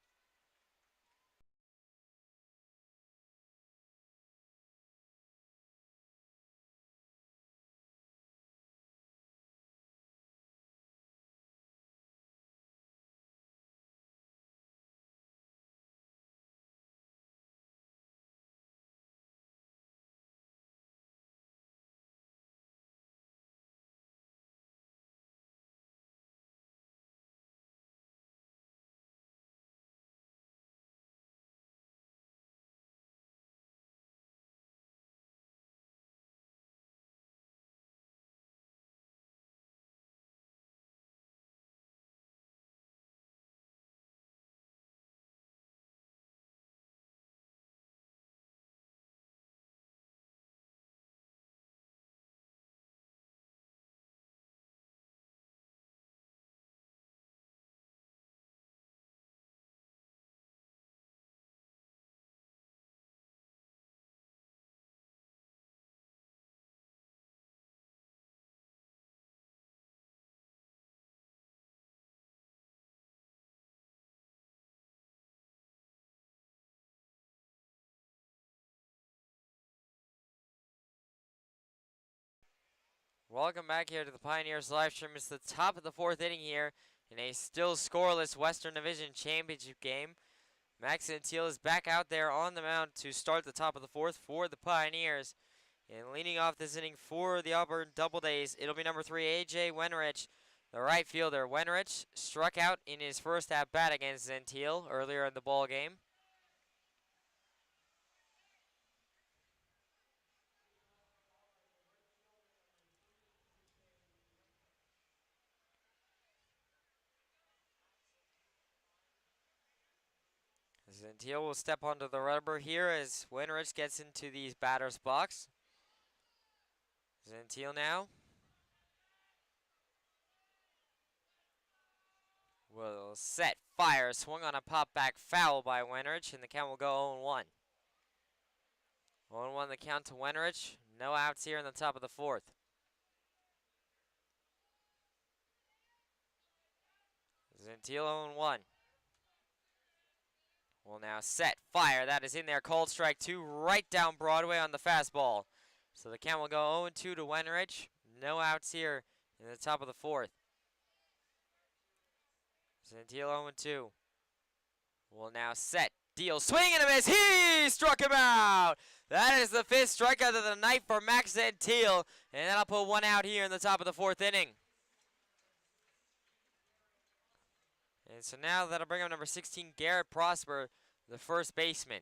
Welcome back here to the Pioneers live stream. It's the top of the fourth inning here in a still scoreless Western Division Championship game. Max Gentile is back out there on the mound to start the top of the fourth for the Pioneers. And leading off this inning for the Auburn Doubledays, it'll be number 3, A.J. Wenrich, the right fielder. Wenrich struck out in his first at-bat against Gentile earlier in the ball game. Gentile will step onto the rubber here as Wenrich gets into the batter's box. Gentile now will set, fire, swung on a pop back foul by Wenrich, and the count will go 0-1. 0-1 the count to Wenrich. No outs here in the top of the fourth. Gentile 0-1. Will now set, fire, that is in there, called strike 2 right down Broadway on the fastball. So the count will go 0-2 to Wenrich. No outs here in the top of the fourth. Gentile 0-2. Will now set, deal, swing and a miss. He struck him out. That is the 5th strikeout of the night for Max Gentile, and that'll put 1 out here in the top of the fourth inning. And so now that'll bring up number 16, Garrett Prosper, the first baseman.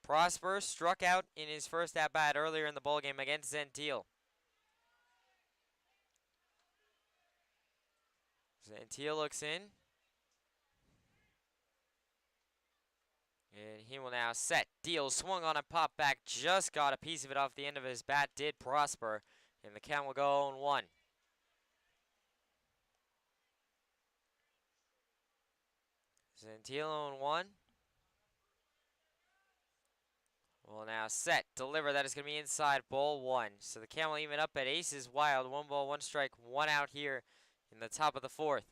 Prosper struck out in his first at-bat earlier in the ballgame against Gentile. Gentile looks in. And he will now set, deal, swung on a pop back, just got a piece of it off the end of his bat, did Prosper. And the count will go 0-1. Gentile 0-1. Will now set, deliver. That is going to be inside, ball 1. So the count will even up at aces wild. 1 ball, 1 strike, 1 out here in the top of the fourth.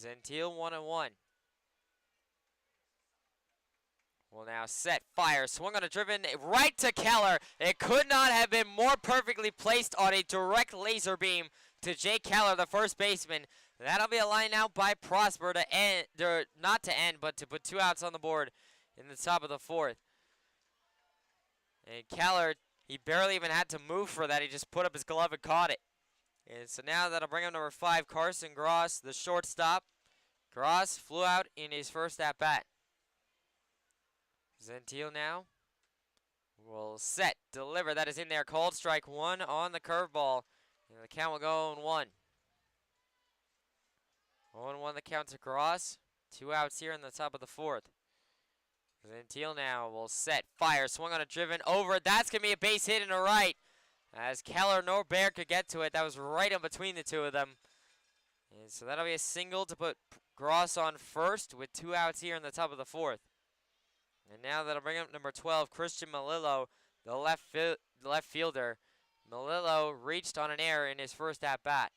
Gentile 1-1. Will now set, fire, swung on a driven right to Keller. It could not have been more perfectly placed on a direct laser beam to Jake Keller, the first baseman. That'll be a line out by Prosper to end, or not to end, but to put 2 outs on the board in the top of the fourth. And Keller He barely even had to move for that. He just put up his glove and caught it. And so now that'll bring him number 5, Carson Gross, the shortstop. Gross flew out in his first at-bat. Gentile now will set, deliver. That is in there. Called strike 1 on the curveball. And the count will go 0-1. 0-1 the count to Gross. 2 outs here in the top of the 4th. Gentile now will set, fire, swung on a driven over. That's going to be a base hit and a right. As Keller nor Bear could get to it. That was right in between the two of them. And so that'll be a single to put Gross on first with 2 outs here in the top of the 4th. And now that'll bring up number 12, Christian Melillo, the left fielder. Melillo reached on an error in his first at-bat.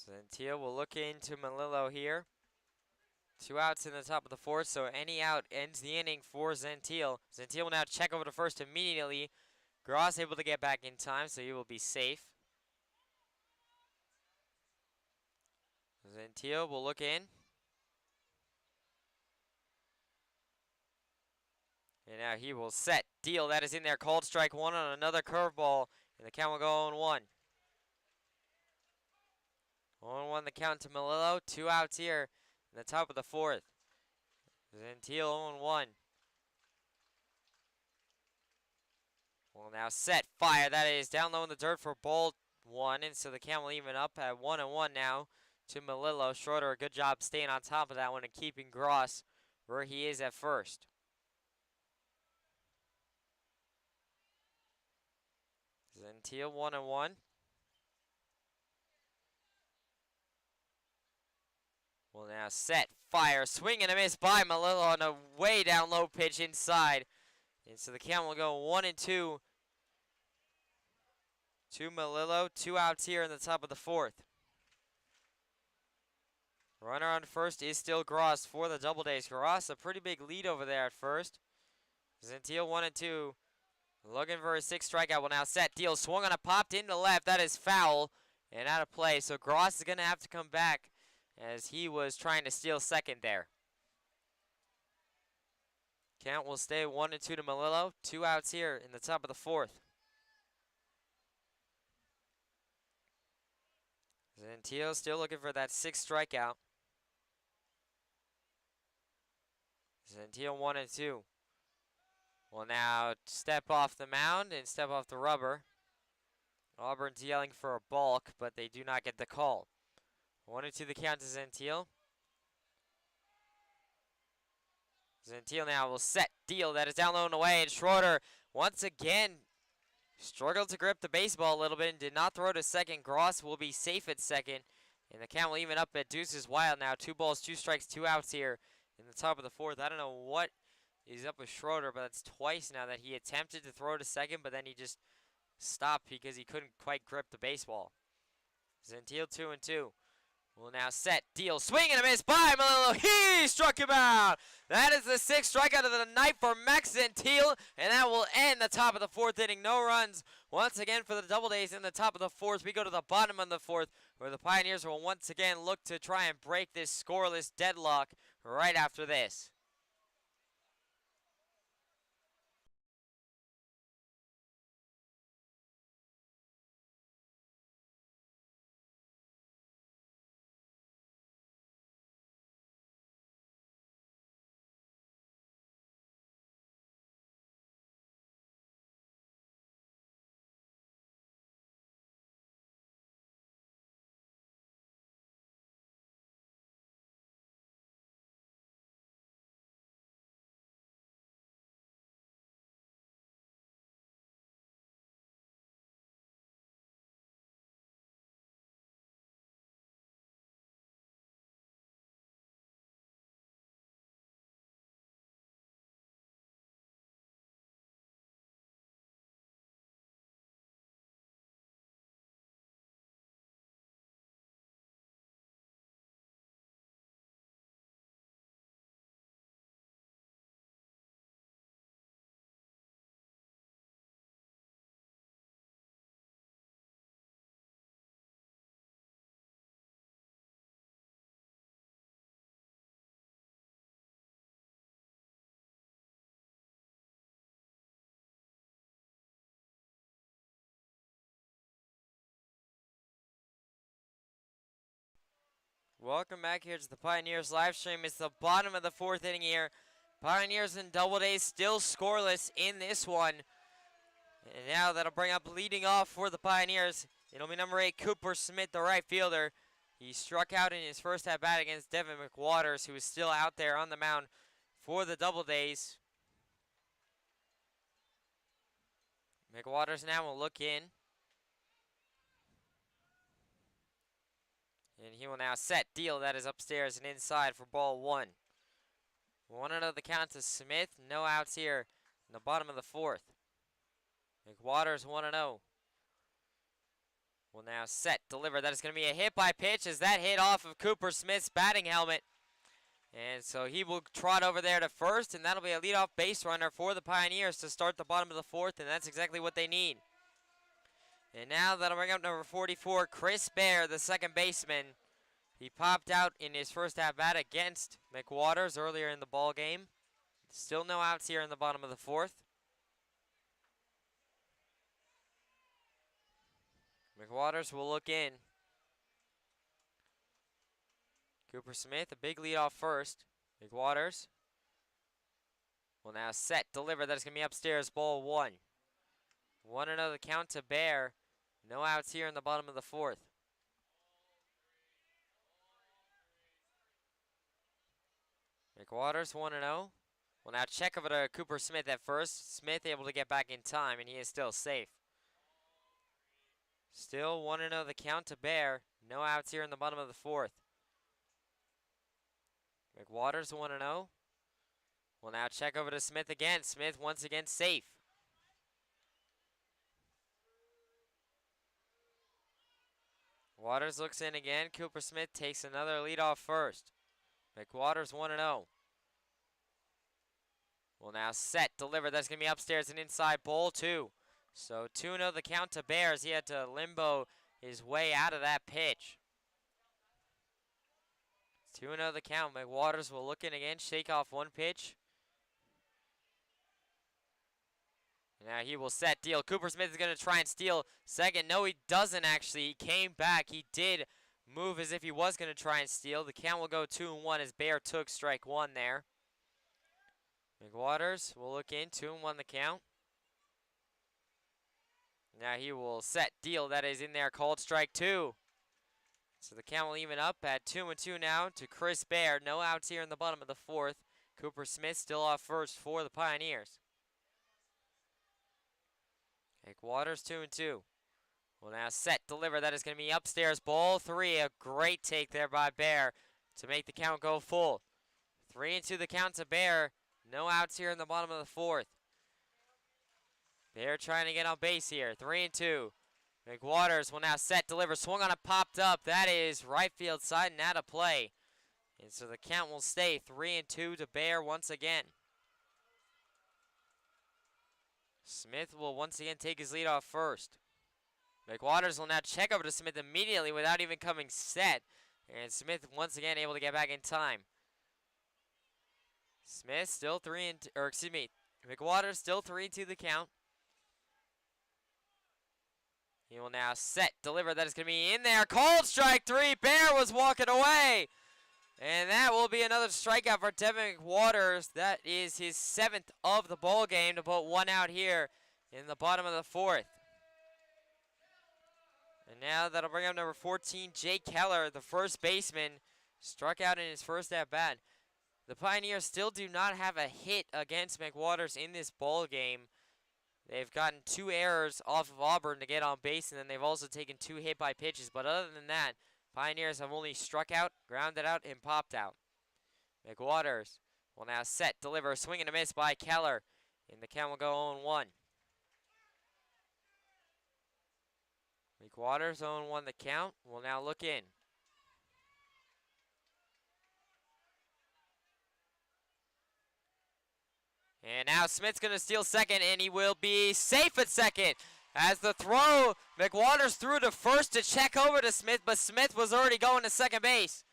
Gentile will look into Melillo here. 2 outs in the top of the 4th, so any out ends the inning for Gentile. Gentile will now check over to first immediately. Gross able to get back in time, so he will be safe. Gentile will look in. And now he will set, deal. That is in there. Called strike 1 on another curveball, and the count will go 0-1. 0-1 the count to Melillo. 2 outs here in the top of the 4th. Gentile 0-1. Will now set, fire. That is down low in the dirt for ball 1, and so the count will even up at 1-1 now to Melillo. Schroeder, a good job staying on top of that one and keeping Gross where he is at first. Gentile 1-1. Will now set, fire, swing and a miss by Melillo on a way down low pitch inside. And so the count will go 1-2 to Melillo. 2 outs here in the top of the 4th. Runner on first is still Gross for the Doubledays. Gross, a pretty big lead over there at first. Gentile 1-2. Looking for his 6th strikeout. Will now set, deal, swung on a popped into left. That is foul and out of play. So Gross is going to have to come back as he was trying to steal second there. Count will stay 1-2 to Melillo. 2 outs here in the top of the 4th. Gentile still looking for that 6th strikeout. Gentile 1-2. Will now step off the mound and step off the rubber. Auburn's yelling for a balk, but they do not get the call. 1-2 the count to Gentile. Gentile now will set, deal. That is down low and away, and Schroeder once again struggled to grip the baseball a little bit and did not throw to second. Gross will be safe at second, and the count will even up at Deuces Wild now. 2 balls, 2 strikes, 2 outs here in the top of the 4th. I don't know what is up with Schroeder, but that's twice now that he attempted to throw to second, but then he just stopped because he couldn't quite grip the baseball. Gentile 2-2. Will now set, deal, swing and a miss by Melillo. He struck him out. That is the 6th strikeout of the night for Max Gentile, and that will end the top of the 4th inning. No runs once again for the Doubledays in the top of the 4th. We go to the bottom of the 4th, where the Pioneers will once again look to try and break this scoreless deadlock right after this. Welcome back here to the Pioneers live stream. It's the bottom of the 4th inning here. Pioneers and Doubledays still scoreless in this one. And now that'll bring up leading off for the Pioneers. It'll be number 8, Cooper Smith, the right fielder. He struck out in his first at-bat against Devin McWaters, who is still out there on the mound for the Doubledays. McWaters now will look in. And he will now set deal. That is upstairs and inside for ball 1. 1-0 the count to Smith. No outs here in the bottom of the 4th. McWaters 1-0. Will now set, deliver. That is going to be a hit by pitch as that hit off of Cooper Smith's batting helmet. And so he will trot over there to first, and that'll be a leadoff base runner for the Pioneers to start the bottom of the 4th, and that's exactly what they need. And now that'll bring up number 44, Chris Bear, the second baseman. He popped out in his first at-bat against McWaters earlier in the ball game. Still no outs here in the bottom of the 4th. McWaters will look in. Cooper Smith, a big lead off first. McWaters will now set, deliver. That is going to be upstairs, ball 1. 1-0 the count to Bear. No outs here in the bottom of the 4th. McWaters 1-0. Will now check over to Cooper Smith at first. Smith able to get back in time, and he is still safe. Still 1-0 the count to Bear. No outs here in the bottom of the 4th. McWaters 1-0. Will now check over to Smith again. Smith once again safe. Waters looks in again. Cooper Smith takes another lead off first. McWaters 1-0. Will now set, deliver. That's going to be upstairs and inside, ball 2. So 2-0 the count to Bears. He had to limbo his way out of that pitch. 2-0 the count. McWaters will look in again, shake off one pitch. Now he will set, deal. Cooper Smith is going to try and steal second. No, he doesn't actually. He came back. He did move as if he was going to try and steal. The count will go 2-1 as Bear took strike 1 there. McWaters will look in, 2-1 the count. Now he will set, deal. That is in there, called strike 2. So the count will even up at 2-2 now to Chris Bear. No outs here in the bottom of the 4th. Cooper Smith still off first for the Pioneers. McWaters 2-2. Will now set, deliver. That is going to be upstairs, ball 3. A great take there by Bear to make the count go full. 3-2 the count to Bear. No outs here in the bottom of the 4th. Bear trying to get on base here. 3-2. McWaters will now set, deliver. Swung on it, popped up. That is right field side and out of play. And so the count will stay 3-2 to Bear once again. Smith will once again take his lead off first. McWaters will now check over to Smith immediately without even coming set. And Smith once again able to get back in time. Smith still McWaters still 3-2 the count. He will now set, deliver. That is going to be in there. Called strike 3. Bear was walking away. And that will be another strikeout for Devin McWaters. That is his 7th of the ball game to put 1 out here in the bottom of the 4th. And now that'll bring up number 14, Jake Keller, the first baseman. Struck out in his first at-bat. The Pioneers still do not have a hit against McWaters in this ball game. They've gotten 2 errors off of Auburn to get on base, and then they've also taken 2 hit by pitches. But other than that, Pioneers have only struck out, grounded out, and popped out. McWaters will now set, deliver, swing and a miss by Keller. And the count will go 0-1. McWaters 0-1 the count. Will now look in. And now Smith's going to steal second, and he will be safe at second. As the throw, McWaters threw to first to check over to Smith, but Smith was already going to second base.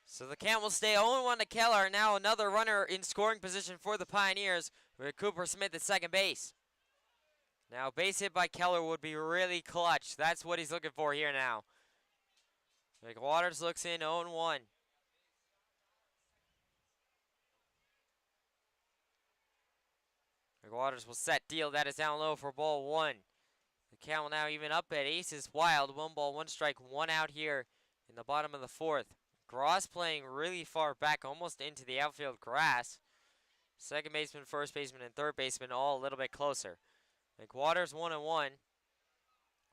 So the count will stay 0-1 to Keller. Now another runner in scoring position for the Pioneers with Cooper Smith at second base. Now base hit by Keller would be really clutch. That's what he's looking for here now. McWaters looks in 0-1. McWaters will set deal. That is down low for ball one. The count will now even up at aces wild. 1 ball, 1 strike, 1 out here in the bottom of the fourth. Gross playing really far back, almost into the outfield grass. Second baseman, first baseman, and third baseman all a little bit closer. McWaters 1-1.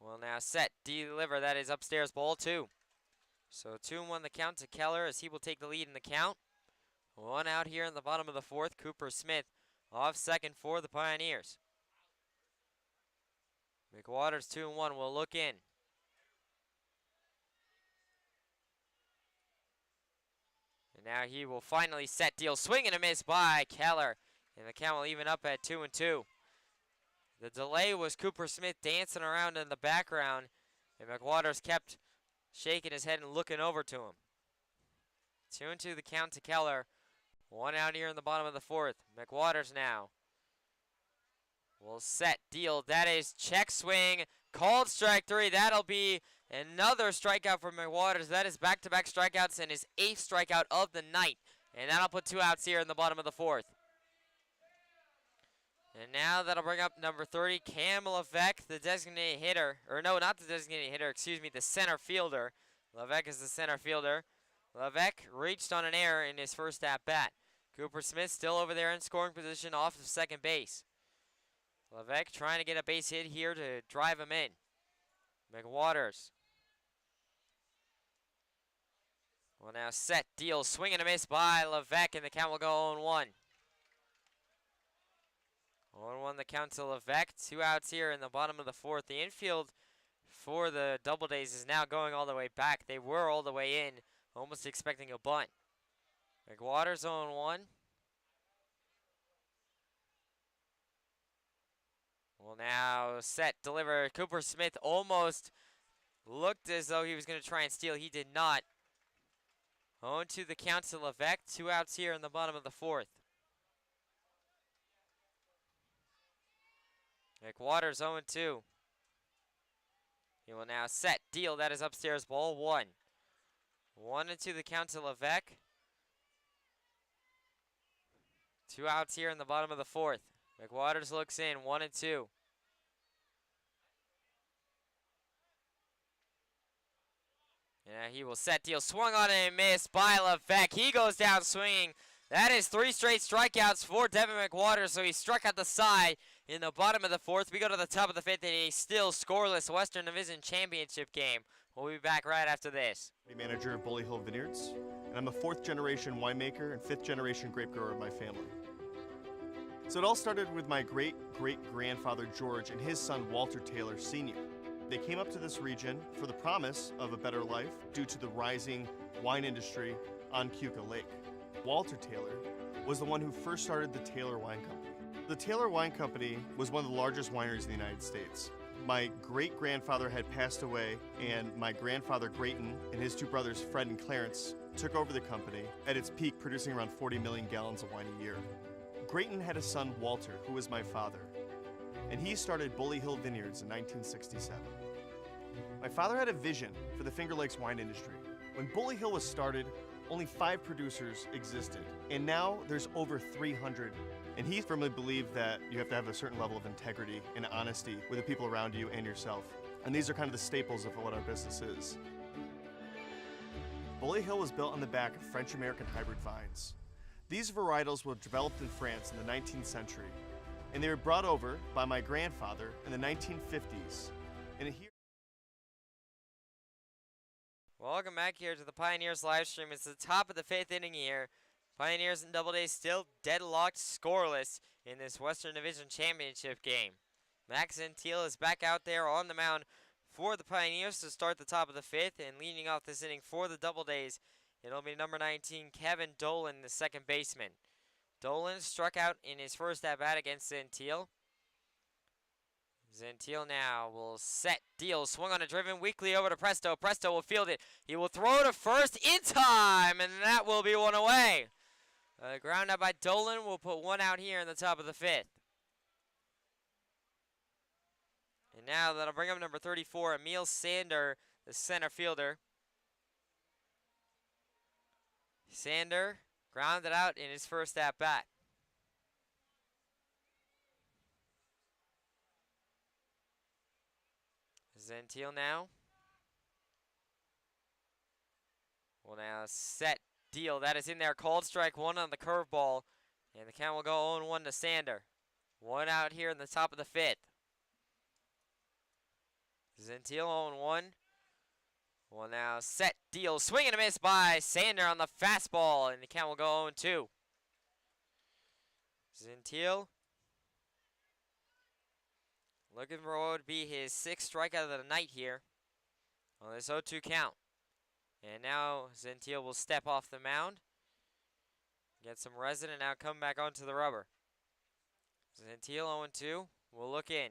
Will now set, deliver. That is upstairs, ball 2. So 2-1 the count to Keller as he will take the lead in the count. 1 out here in the bottom of the fourth. Cooper Smith off second for the Pioneers. McWaters 2-1 will look in. And now he will finally set deal. Swing and a miss by Keller. And the count will even up at 2-2. The delay was Cooper Smith dancing around in the background. And McWaters kept shaking his head and looking over to him. 2-2 the count to Keller. 1 out here in the bottom of the fourth. McWaters now will set, deal. That is check swing. Called strike 3. That'll be another strikeout for McWaters. That is back-to-back strikeouts and his 8th strikeout of the night. And that'll put 2 outs here in the bottom of the fourth. And now that'll bring up number 30, Cam Levesque, the designated hitter. Or no, not the designated hitter, excuse me, the center fielder. Levesque is the center fielder. Levesque reached on an error in his first at-bat. Cooper Smith still over there in scoring position off of second base. Levesque trying to get a base hit here to drive him in. McWaters will now set, deal, swing and a miss by Levesque, and the count will go 0-1. 0-1 the count to Levesque. 2 outs here in the bottom of the fourth. The infield for the Doubledays is now going all the way back. They were all the way in, almost expecting a bunt. McWaters 0-1. Will now set, deliver. Cooper Smith almost looked as though he was going to try and steal. He did not. 0-2 the count to Levesque. 2 outs here in the bottom of the fourth. McWaters 0-2. He will now set, deal. That is upstairs, ball 1. 1-2 the count to Levesque. 2 outs here in the bottom of the fourth. McWaters looks in, 1-2. And he will set, deal. Swung on and missed by Levesque. He goes down swinging. That is 3 straight strikeouts for Devin McWaters, so he struck out the side in the bottom of the fourth. We go to the top of the fifth in a still scoreless Western Division Championship game. We'll be back right after this. I'm manager of Bully Hill Vineyards, and I'm a 4th generation winemaker and 5th generation grape grower of my family. So it all started with my great-great-grandfather George and his son Walter Taylor Sr. They came up to this region for the promise of a better life due to the rising wine industry on Keuka Lake. Walter Taylor was the one who first started the Taylor Wine Company. The Taylor Wine Company was one of the largest wineries in the United States. My great-grandfather had passed away, and my grandfather Grayton and his 2 brothers Fred and Clarence took over the company at its peak, producing around 40 million gallons of wine a year. Grayton had a son, Walter, who was my father, and he started Bully Hill Vineyards in 1967. My father had a vision for the Finger Lakes wine industry. When Bully Hill was started, only 5 producers existed, and now there's over 300. And he firmly believed that you have to have a certain level of integrity and honesty with the people around you and yourself. And these are kind of the staples of what our business is. Bully Hill was built on the back of French-American hybrid vines. These varietals were developed in France in the 19th century, and they were brought over by my grandfather in the 1950s. And here Welcome back here to the Pioneers live stream. It's the top of the 5th inning here. Pioneers and Doubledays still deadlocked scoreless in this Western Division Championship game. Max Gentile is back out there on the mound for the Pioneers to start the top of the 5th, and leading off this inning for the Doubledays, it'll be number 19, Kevin Dolan, the second baseman. Dolan struck out in his first at-bat against Gentile. Gentile now will set, deal, swung on a driven, weakly over to Presto. Presto will field it. He will throw to first in time, and that will be 1 away. Ground out by Dolan will put 1 out here in the top of the 5th. And now that'll bring up number 34, Emil Sander, the center fielder. Sander grounded out in his first at bat. Gentile now. Will now set, deal. That is in there. Called strike one on the curveball. And the count will go 0-1 to Sander. One out here in the top of the fifth. Gentile 0-1. Will now set, deal. Swing and a miss by Sander on the fastball. And the count will go 0-2. Gentile looking for what would be his 6th strikeout of the night here on this 0-2 count. And now Gentile will step off the mound. Get some resin and now come back onto the rubber. Gentile 0-2 will look in.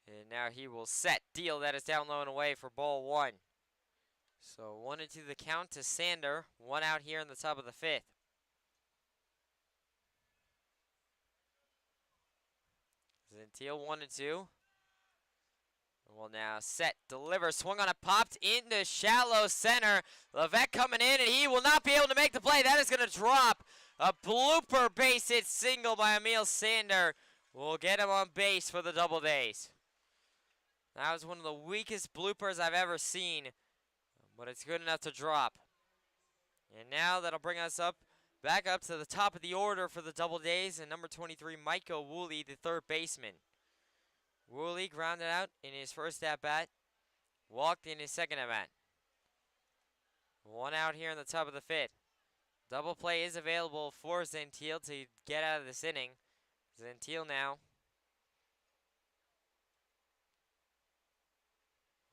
And now he will set, deal. That is down low and away for ball 1. So 1-2 the count to Sander. One out here in the top of the fifth. Gentile 1-2. Will now set, deliver, swung on it, popped into shallow center. Levesque coming in, and he will not be able to make the play. That is going to drop. A blooper base hit single by Emil Sander will get him on base for the Doubledays. That was one of the weakest bloopers I've ever seen, but it's good enough to drop. And now that'll bring us back up to the top of the order for the Doubledays, and number 23, Michael Woolley, the third baseman. Woolley grounded out in his first at-bat, walked in his second at-bat. One out here in the top of the fifth. Double play is available for Gentile to get out of this inning. Gentile now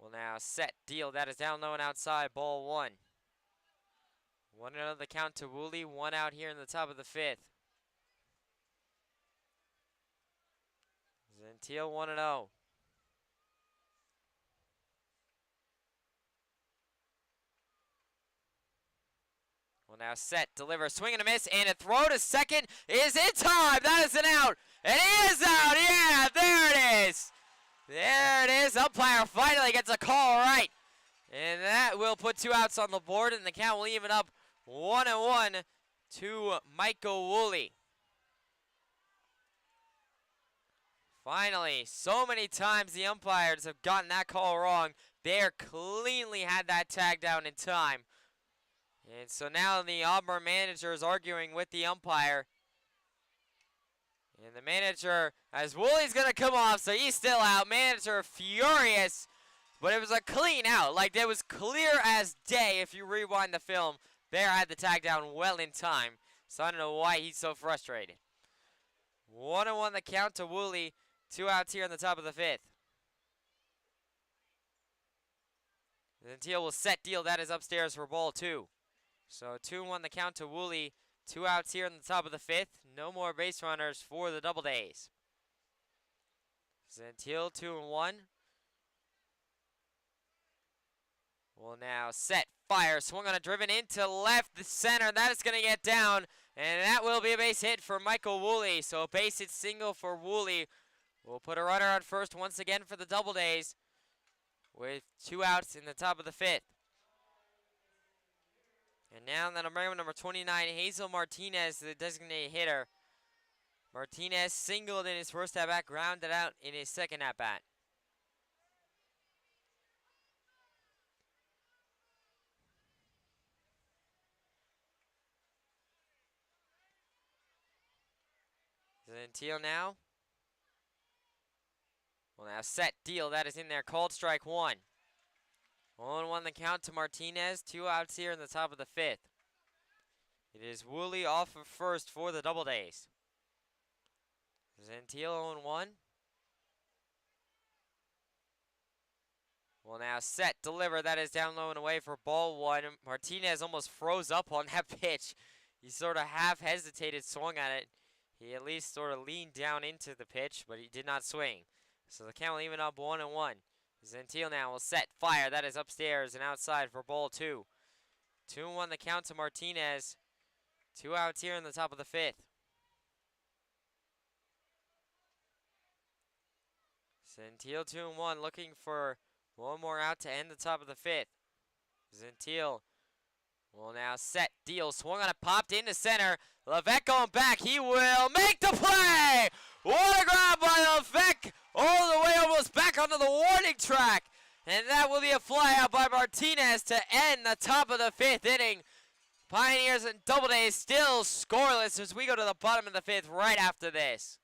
will now set, deal. That is down low and outside, ball 1. 1-0 the count to Woolley, one out here in the top of the fifth. Gentile 1-0. Will now set, deliver, swing and a miss, and a throw to second is in time. That is an out, and he is out. Yeah, there it is. There it is. Umpire finally gets a call right, and that will put 2 outs on the board, and the count will even up 1-1 to Michael Woolley. Finally, so many times the umpires have gotten that call wrong. They cleanly had that tag down in time. And so now the Auburn manager is arguing with the umpire. And the manager, as Woolley's going to come off, so he's still out. Manager furious, but it was a clean out. Like, it was clear as day if you rewind the film. Bear had the tag down well in time. So I don't know why he's so frustrated. 1-1 the count to Woolley. 2 outs here in the top of the fifth. Gentile will set, deal. That is upstairs for ball 2. So 2-1 the count to Woolley. 2 outs here in the top of the fifth. No more base runners for the Doubledays. Gentile 2-1. Will now set, fire, swung on a driven into left, the center. That is going to get down, and that will be a base hit for Michael Woolley. So a base hit single for Woolley. We'll put a runner on first once again for the Doubledays with 2 outs in the top of the fifth. And now that'll bring number 29, Hazel Martinez, the designated hitter. Martinez singled in his first at-bat, grounded out in his second at-bat. Gentile now. Well, now set, deal. That is in there. Called strike 1. 1-1 the count to Martinez. 2 outs here in the top of the fifth. It is Woolley off of first for the Doubledays. Gentile 0-1. Well, now set, deliver. That is down low and away for ball 1. Martinez almost froze up on that pitch. He sort of half hesitated, swung at it. He at least sort of leaned down into the pitch, but he did not swing. So the count will even up 1-1. Gentile now will set, fire. That is upstairs and outside for ball 2. 2-1 the count to Martinez. 2 outs here in the top of the fifth. Gentile 2-1, looking for One more out to end the top of the 5th. Gentile will now set, deal, swung on it, popped into center. Levesque going back, he will make the play! What a grab by Levesque, all the way almost back onto the warning track. And that will be a fly out by Martinez to end the top of the 5th inning. Pioneers and Doubledays still scoreless as we go to the bottom of the 5th right after this.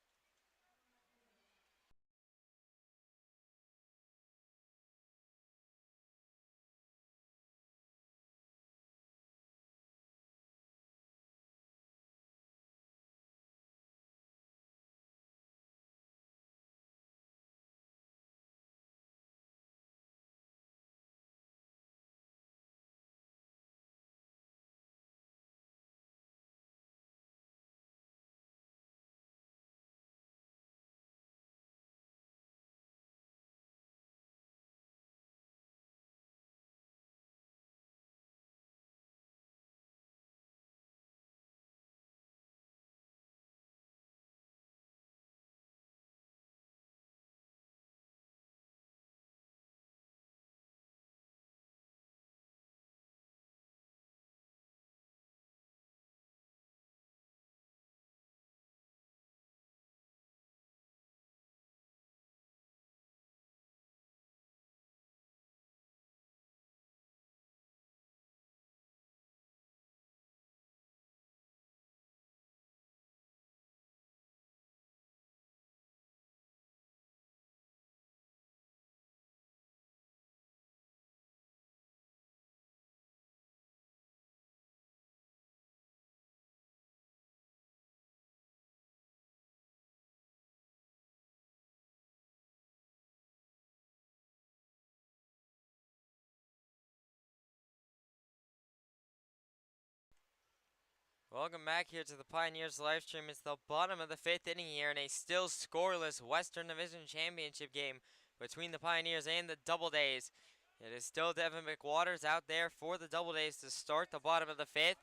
Welcome back here to the Pioneers live stream. It's the bottom of the 5th inning here in a still scoreless Western Division Championship game between the Pioneers and the Doubledays. It is still Devin McWaters out there for the Doubledays to start the bottom of the 5th.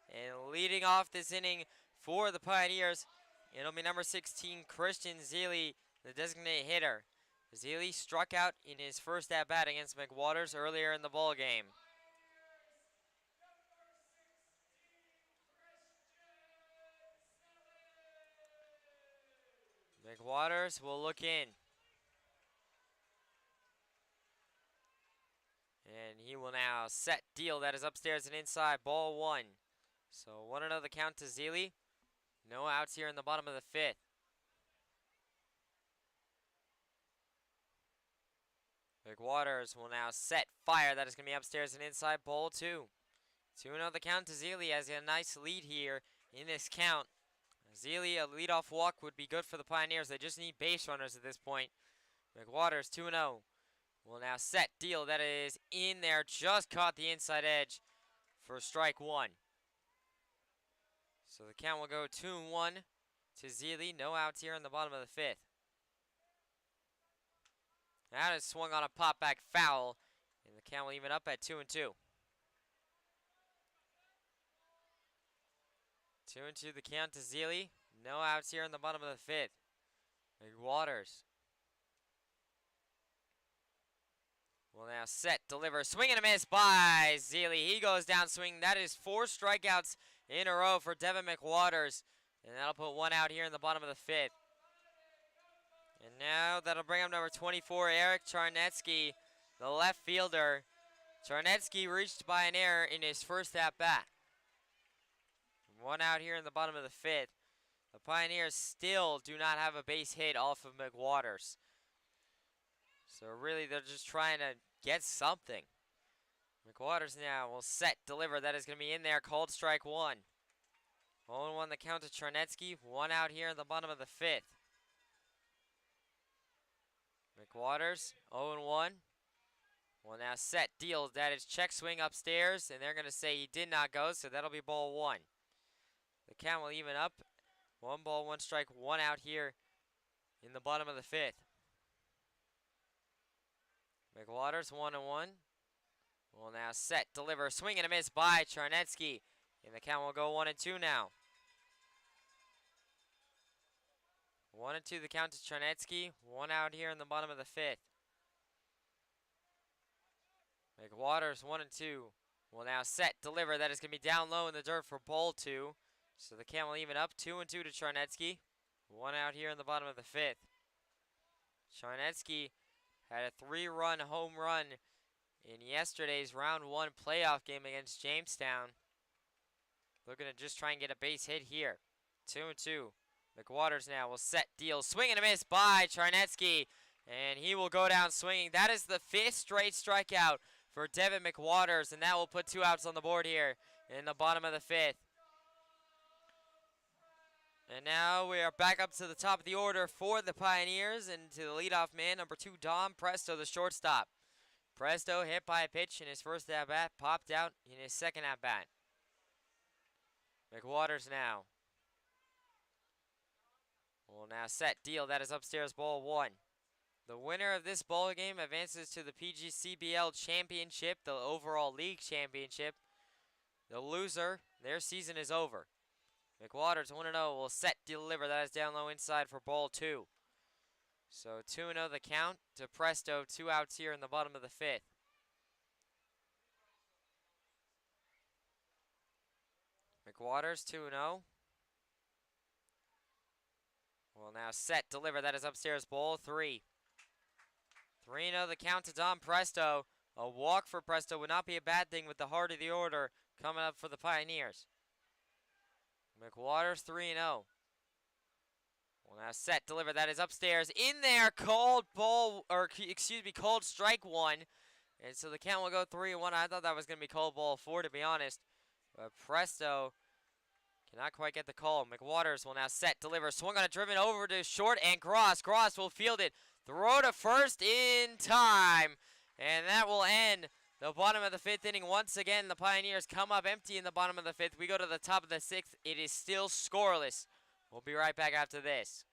And leading off this inning for the Pioneers, it'll be number 16, Christian Zeely, the designated hitter. Zeely struck out in his first at-bat against McWaters earlier in the ball game. McWaters will look in. And he will now set, deal, that is upstairs and inside, ball 1. So 1-0 the count to Zeely. No outs here in the bottom of the 5th. McWaters will now set, fire, that is going to be upstairs and inside, ball 2. 2-0 the count to Zeely as a nice lead here in this count. Zeely, a leadoff walk would be good for the Pioneers. They just need base runners at this point. McWaters, 2-0. Will now set, deal, that is in there. Just caught the inside edge for strike 1. So the count will go 2-1 to Zeely. No outs here in the bottom of the 5th. That is swung on a pop back foul. And the count will even up at 2-2. 2-2 the count to Zeely. No outs here in the bottom of the 5th. McWaters will now set, deliver, swing and a miss by Zeely. He goes down swing. That is 4 strikeouts in a row for Devin McWaters. And that'll put 1 out here in the bottom of the 5th. And now that'll bring up number 24, Eric Charnetsky, the left fielder. Charnetsky reached by an error in his first at-bat. 1 out here in the bottom of the 5th. The Pioneers still do not have a base hit off of McWaters. So really they're just trying to get something. McWaters now will set, deliver. That is going to be in there. Called strike 1. 0-1 the count to Charnetsky. 1 out here in the bottom of the 5th. McWaters 0-1. Will now set, deal. That is check swing upstairs. And they're going to say he did not go. So that'll be ball 1. The count will even up. 1 ball, 1 strike, 1 out here in the bottom of the 5th. McWaters 1-1. Will now set, deliver, swing and a miss by Charnetsky. And the count will go 1-2 now. 1-2 the count to Charnetsky. 1 out here in the bottom of the 5th. McWaters 1-2. Will now set, deliver. That is going to be down low in the dirt for ball 2. So the count will even up 2-2 to Charnetsky. 1 out here in the bottom of the 5th. Charnetsky had a 3-run home run in yesterday's round 1 playoff game against Jamestown. Looking to just try and get a base hit here. 2-2. McWaters now will set, deal, swing and a miss by Charnetsky. And he will go down swinging. That is the 5th straight strikeout for Devin McWaters. And that will put 2 outs on the board here in the bottom of the 5th. And now we are back up to the top of the order for the Pioneers. And to the leadoff man, number 2, Dom Presto, the shortstop. Presto hit by a pitch in his first at-bat, popped out in his second at-bat. McWaters now. Will now set, deal. That is upstairs, ball 1. The winner of this ball game advances to the PGCBL championship, the overall league championship. The loser, their season is over. McWaters 1-0 will set, deliver. That is down low inside for ball 2. So 2-0 the count to Presto. 2 outs here in the bottom of the 5th. McWaters 2-0. Will now set, deliver. That is upstairs, ball 3. 3-0 the count to Dom Presto. A walk for Presto would not be a bad thing with the heart of the order coming up for the Pioneers. McWaters 3-0. Will now set, deliver. That is upstairs, in there, called ball, or excuse me, called strike 1. And so the count will go 3-1. I thought that was going to be called ball 4, to be honest. But Presto cannot quite get the call. McWaters will now set, deliver, swung on a driven over to short and Gross. Gross will field it. Throw to first in time. And that will end the bottom of the 5th inning. Once again, the Pioneers come up empty in the bottom of the 5th. We go to the top of the 6th. It is still scoreless. We'll be right back after this.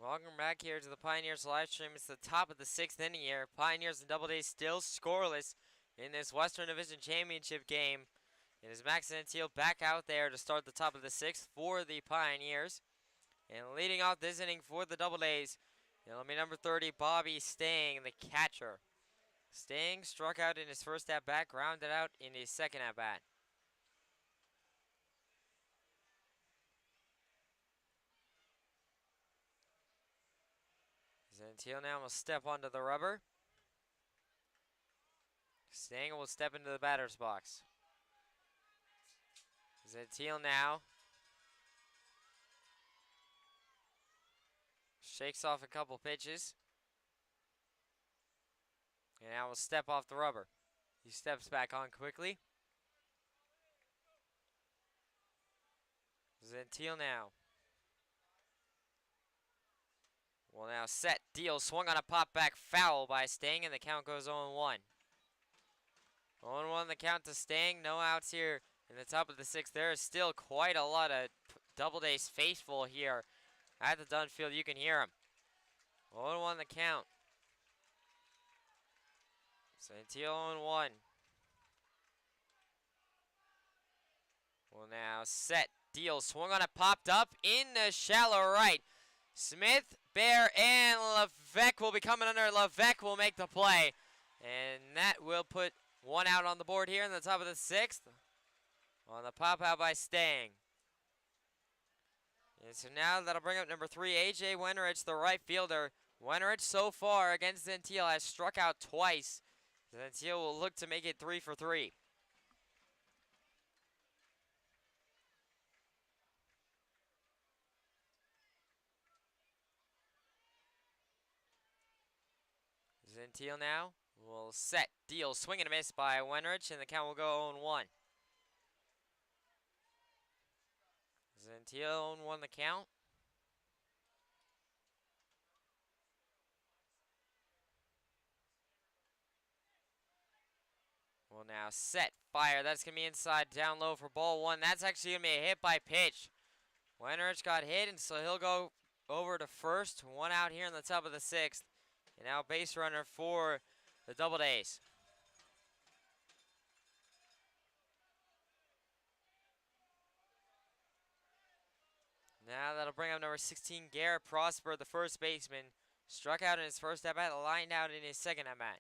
Welcome back here to the Pioneers live stream. It's the top of the 6th inning here. Pioneers and Doubledays still scoreless in this Western Division Championship game. It is Max Antile back out there to start the top of the 6th for the Pioneers. And leading off this inning for the Doubledays, it'll be number 30, Bobby Stang, the catcher. Stang struck out in his first at-bat, grounded out in his second at-bat. Antile now will step onto the rubber. Stang will step into the batter's box. Antile now shakes off a couple pitches. And now will step off the rubber. He steps back on quickly. Antile now. Will now set, deal, swung on a pop back foul by Stang, and the count goes 0-1. 0-1 the count to Stang, no outs here in the top of the 6th. There is still quite a lot of Doubledays faithful here at the Dunfield. You can hear them. 0-1 the count. Gentile 0-1. Will now set. Deal. Swung on it. Popped up in the shallow right. Smith, Bear, and Levesque will be coming under. Levesque will make the play. And that will put one out on the board here in the top of the 6th. On the pop out by Stang. And so now that'll bring up number 3, A.J. Wenrich, the right fielder. Wenrich so far against Gentile has struck out twice. Gentile will look to make it 3 for 3. Gentile now will set. Deal. Swing and a miss by Wenrich, and the count will go 0-1. Gentile 0-1 the count. Will now set. Fire. That's going to be inside, down low for ball 1. That's actually going to be a hit by pitch. Wenrich got hit, and so he'll go over to first. One out here in the top of the 6th. And now base runner for the Doubledays. Now that'll bring up number 16, Garrett Prosper, the first baseman. Struck out in his first at-bat, lined out in his second at-bat.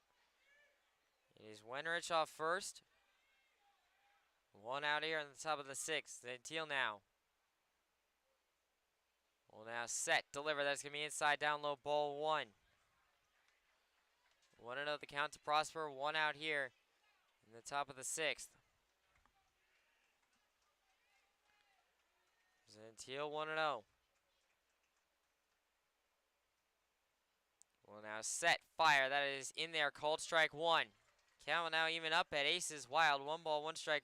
It is Wenrich off first. One out here on the top of the 6th. Gentile now. Will now set, deliver. That's going to be inside, down low, ball 1. 1-0 the count to Prosper. One out here in the top of the 6th. Gentile 1-0. Will now set, fire. That is in there, called strike 1. Count will now even up at aces wild. 1 ball, 1 strike.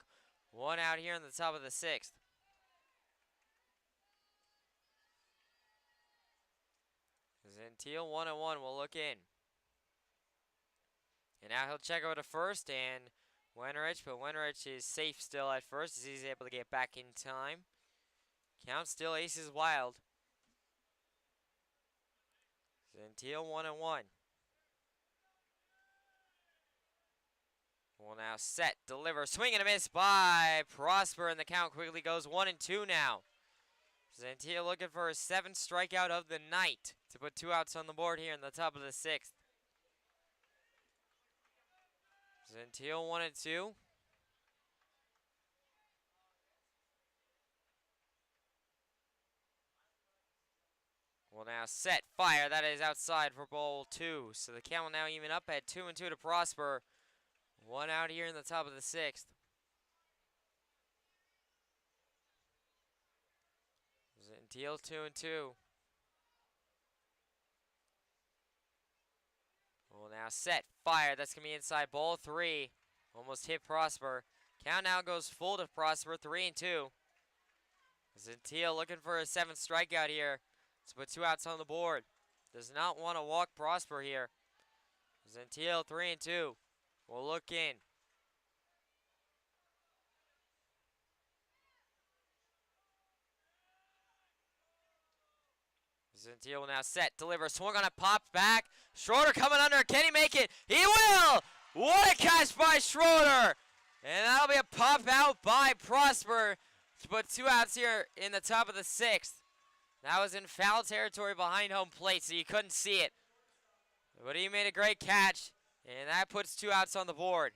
One out here in the top of the 6th. Gentile 1-1 will look in. And now he'll check over to first and Wenrich, but Wenrich is safe still at first as he's able to get back in time. Count still aces wild. Gentile 1-1. Will now set, deliver, swing and a miss by Prosper, and the count quickly goes 1-2 now. Gentile looking for his 7th strikeout of the night to put 2 outs on the board here in the top of the 6th. Gentile 1-2. Will now set, fire. That is outside for ball 2. So the count will now even up at 2-2 to Prosper. One out here in the top of the 6th. Gentile 2-2. Will now set, fire. That's going to be inside, ball 3. Almost hit Prosper. Count now goes full to Prosper, 3-2. Gentile looking for a 7th strikeout here. Let's put 2 outs on the board. Does not want to walk Prosper here. Gentile 3-2. We'll look in. Gentile will now set, deliver, swung on a pop back. Schroeder coming under. Can he make it? He will! What a catch by Schroeder! And that'll be a pop out by Prosper to put 2 outs here in the top of the 6th. That was in foul territory behind home plate, so you couldn't see it. But he made a great catch, and that puts 2 outs on the board.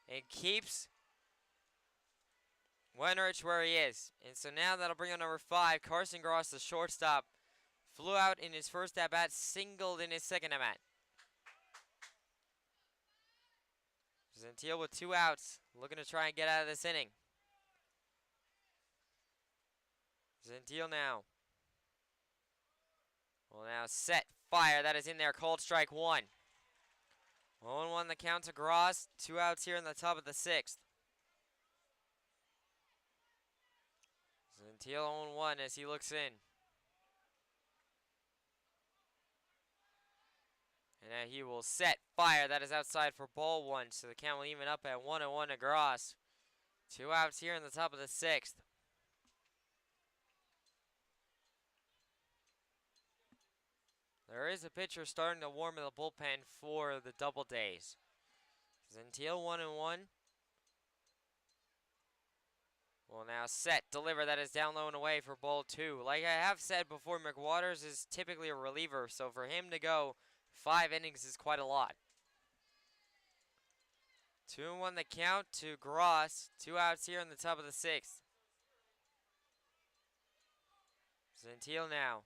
And keeps Wenrich where he is. And so now that'll bring on number 5, Carson Gross, the shortstop. Flew out in his first at-bat, singled in his second at-bat. Gentile with 2 outs, looking to try and get out of this inning. Gentile now. Will now set, fire. That is in there, called strike 1. 0-1 the count to Gross. 2 outs here in the top of the 6th. Gentile 0-1 as he looks in. And now he will set, fire. That is outside for ball 1. So the count will even up at 1-1 to Gross. 2 outs here in the top of the 6th. There is a pitcher starting to warm in the bullpen for the Doubledays. Gentile 1-1. Will now set, deliver. That is down low and away for ball 2. Like I have said before, McWaters is typically a reliever, so for him to go 5 innings is quite a lot. 2-1 the count to Gross. 2 outs here in the top of the 6th. Gentile now.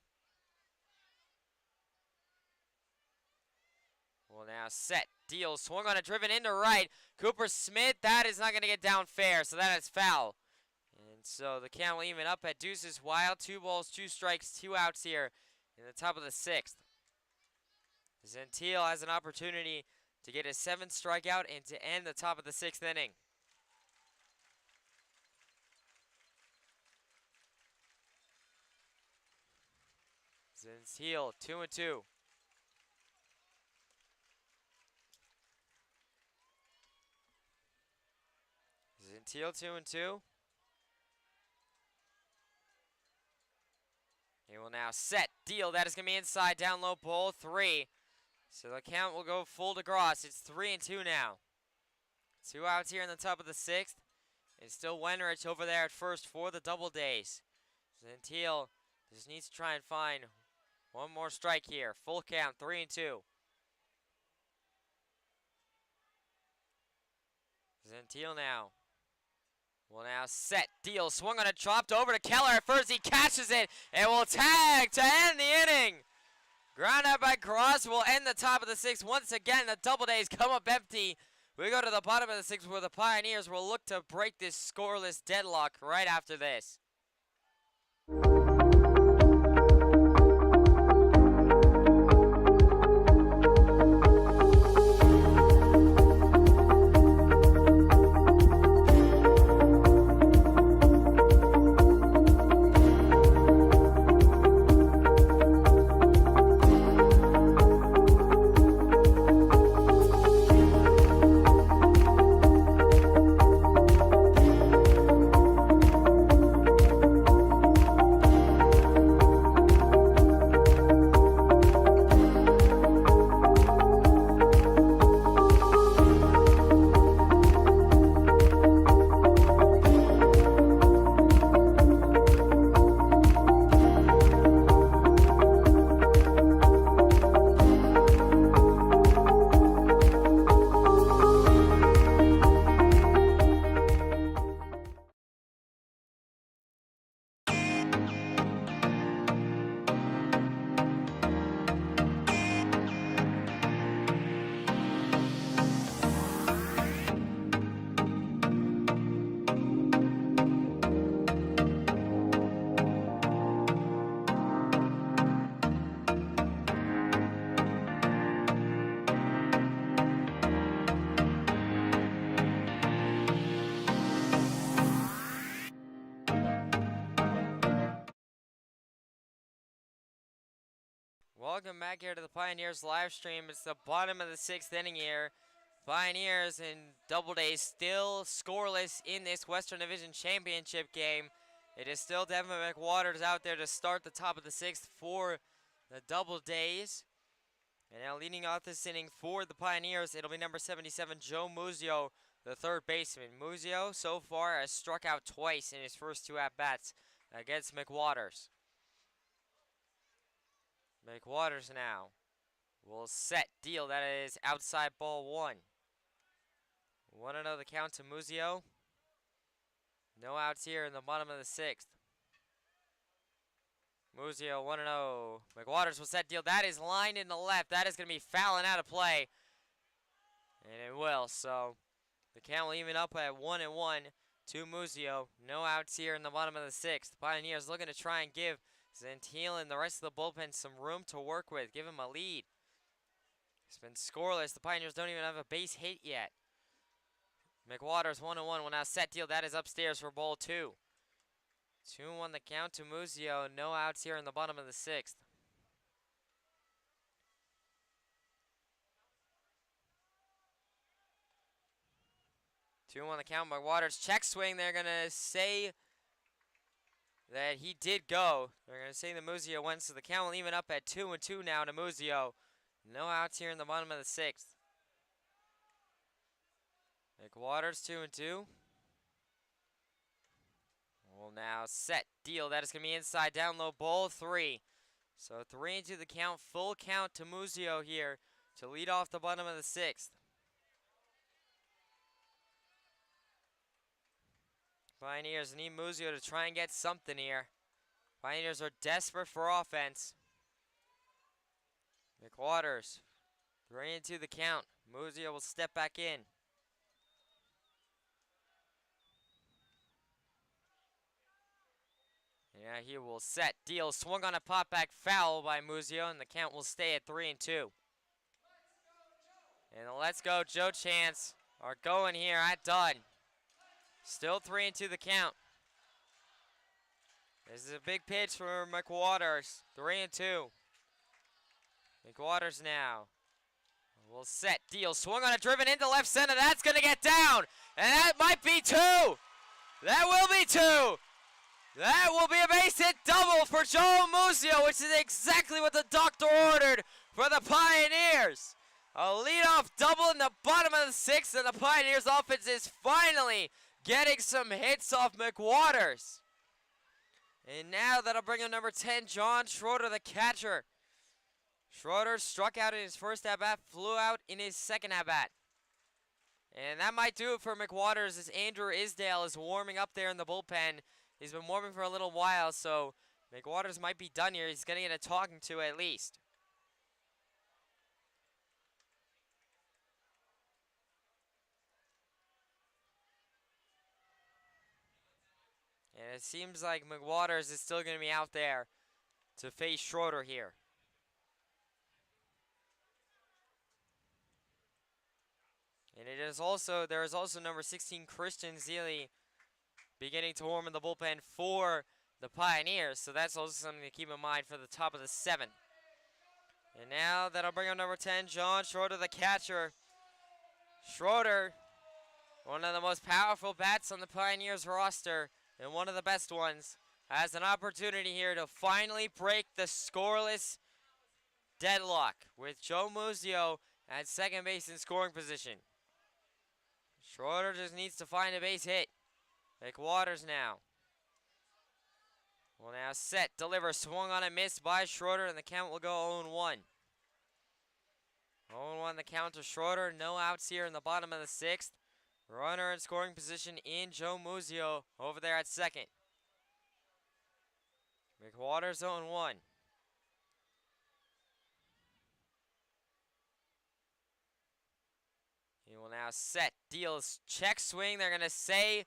Will now set, deal, swung on a driven into right. Cooper Smith, that is not going to get down fair, so that is foul. And so the count will even up at deuces wild. 2 balls, 2 strikes, 2 outs here in the top of the 6th. Gentile has an opportunity to get his 7th strikeout and to end the top of the 6th inning. Gentile 2-2. Gentile 2-2. He will now set, deal. That is going to be inside, down low, ball 3. So the count will go full to Gross. It's 3-2 now. 2 outs here in the top of the 6th. It's still Wenrich over there at first for the Doubledays. Gentile just needs to try and find one more strike here. Full count, 3-2. Gentile now. Will now set, deal, swung on it, dropped over to Keller at first. He catches it and will tag to end the inning. Ground out by Gross will end the top of the 6th. Once again, the Doubledays come up empty. We go to the bottom of the 6th where the Pioneers will look to break this scoreless deadlock right after this. Welcome back here to the Pioneers live stream. It's the bottom of the 6th inning here. Pioneers and Doubledays still scoreless in this Western Division Championship game. It is still Devin McWaters out there to start the top of the 6th for the Doubledays. And now leading off this inning for the Pioneers, it'll be number 77, Joe Muzio, the 3rd baseman. Muzio so far has struck out twice in his first 2 at-bats against McWaters. McWaters now will set, deal. That is outside ball 1. 1-0 the count to Muzio. No outs here in the bottom of the 6th. Muzio 1-0. McWaters will set, deal. That is lined in the left. That is going to be fouling out of play. And it will. So the count will even up at 1-1 to Muzio. No outs here in the bottom of the 6th. Pioneers looking to try and give Gentile and the rest of the bullpen some room to work with. Give him a lead. It's been scoreless. The Pioneers don't even have a base hit yet. McWaters 1-1 will now set, deal. That is upstairs for ball 2. 2-1 the count to Muzio. No outs here in the bottom of the 6th. 2-1 the count. McWaters check swing. They're going to say that he did go. They're going to say that Muzio went, so the count will even up at 2-2 now to Muzio. No outs here in the bottom of the 6th. McWaters 2-2. Well, now set, deal. That is going to be inside, down low, ball 3. So 3-2 the count, full count to Muzio here to lead off the bottom of the 6th. Pioneers need Muzio to try and get something here. Pioneers are desperate for offense. McWaters, 3-2 the count. Muzio will step back in. Yeah, he will set, deal, swung on a pop back foul by Muzio, and the count will stay at 3-2. And the Let's Go Joe chants are going here at done. Still 3-2 the count. This is a big pitch for McWaters. 3-2. McWaters now will set, deal, swung on a driven into left center. That's going to get down, and that might be 2. That will be 2. That will be a base hit double for Joe Muzio, which is exactly what the doctor ordered for the Pioneers. A leadoff double in the bottom of the 6th, and the Pioneers offense is finally getting some hits off McWaters. And now that'll bring him number 10, John Schroeder, the catcher. Schroeder struck out in his first at-bat, flew out in his second at-bat. And that might do it for McWaters as Andrew Isdale is warming up there in the bullpen. He's been warming for a little while, so McWaters might be done here. He's going to get a talking to at least. And it seems like McWaters is still going to be out there to face Schroeder here. And there is also number 16, Christian Zeely, beginning to warm in the bullpen for the Pioneers. So that's also something to keep in mind for the top of the 7th. And now that'll bring up number 10, John Schroeder, the catcher. Schroeder, one of the most powerful bats on the Pioneers roster, and one of the best ones, has an opportunity here to finally break the scoreless deadlock with Joe Muzio at second base in scoring position. Schroeder just needs to find a base hit. McWaters now. Will now set, deliver, swung on a miss by Schroeder, and the count will go 0-1. 0-1 the count to Schroeder. No outs here in the bottom of the 6th. Runner in scoring position in Joe Muzio over there at second. McWaters 0-1. He will now set, deals, check swing. They're going to say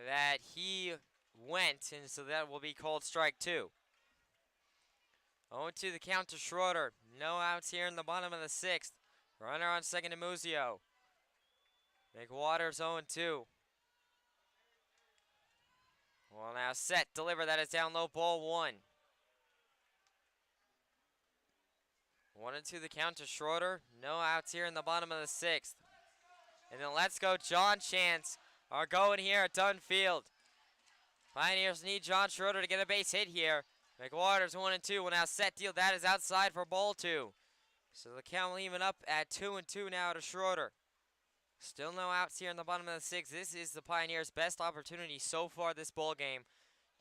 that he went, and so that will be called strike 2. 0-2 the count to Schroeder. No outs here in the bottom of the 6th. Runner on second to Muzio. McWaters 0-2. Well, now set, deliver. That is down low, ball 1. 1-2 the count to Schroeder. No outs here in the bottom of the 6th. And then Let's Go John chants are going here at Dunn Field. Pioneers need John Schroeder to get a base hit here. McWaters 1-2 will now set, deal. That is outside for ball 2. So the count will even up at 2-2 now to Schroeder. Still no outs here in the bottom of the 6th. This is the Pioneers' best opportunity so far this ball game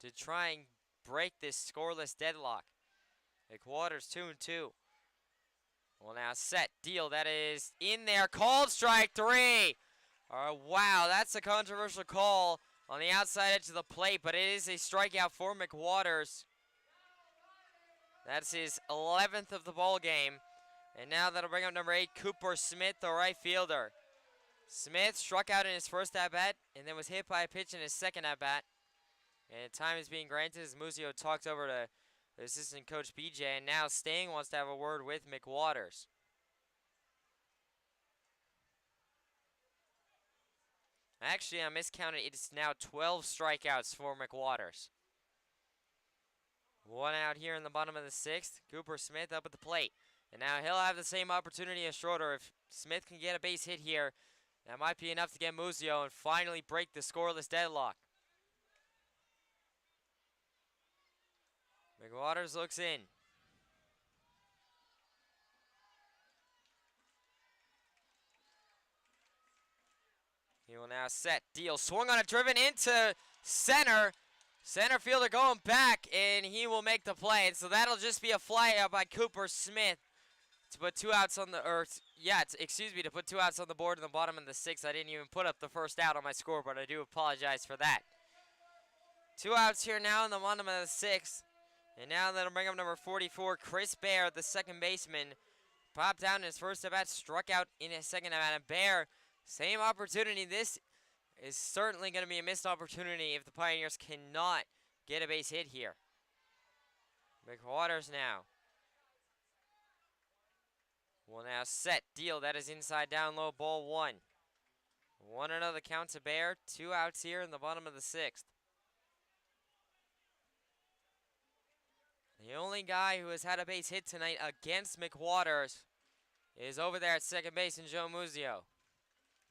to try and break this scoreless deadlock. McWaters 2-2. Well, now set, deal. That is in there. Called strike 3. Wow, that's a controversial call on the outside edge of the plate, but it is a strikeout for McWaters. That's his 11th of the ball game. And now that'll bring up number 8, Cooper Smith, the right fielder. Smith struck out in his first at-bat and then was hit by a pitch in his second at-bat. And time is being granted as Muzio talks over to the assistant coach BJ. And now Stang wants to have a word with McWaters. Actually, I miscounted. It's now 12 strikeouts for McWaters. 1 out here in the bottom of the 6th. Cooper Smith up at the plate. And now he'll have the same opportunity as Schroeder. If Smith can get a base hit here, That might be enough to get Muzio and finally break the scoreless deadlock. McWaters looks in. He will now set. Deal. Swung on a driven into center. Center fielder going back, and he will make the play. And so that'll just be a fly out by Cooper Smith to put 2 outs on the, to put 2 outs on the board in the bottom of the 6th. I didn't even put up the first out on my scoreboard. I do apologize for that. 2 outs here now in the bottom of the 6th. And now that'll bring up number 44, Chris Bear, the second baseman. Popped down in his first at-bat, struck out in his second at-bat. And Bear, same opportunity. This is certainly going to be a missed opportunity if the Pioneers cannot get a base hit here. McWaters now. Will now set. Deal. That is inside down low, ball 1. 1-0 the count to Bear. 2 outs here in the bottom of the 6th. The only guy who has had a base hit tonight against McWaters is over there at second base in Joe Muzio.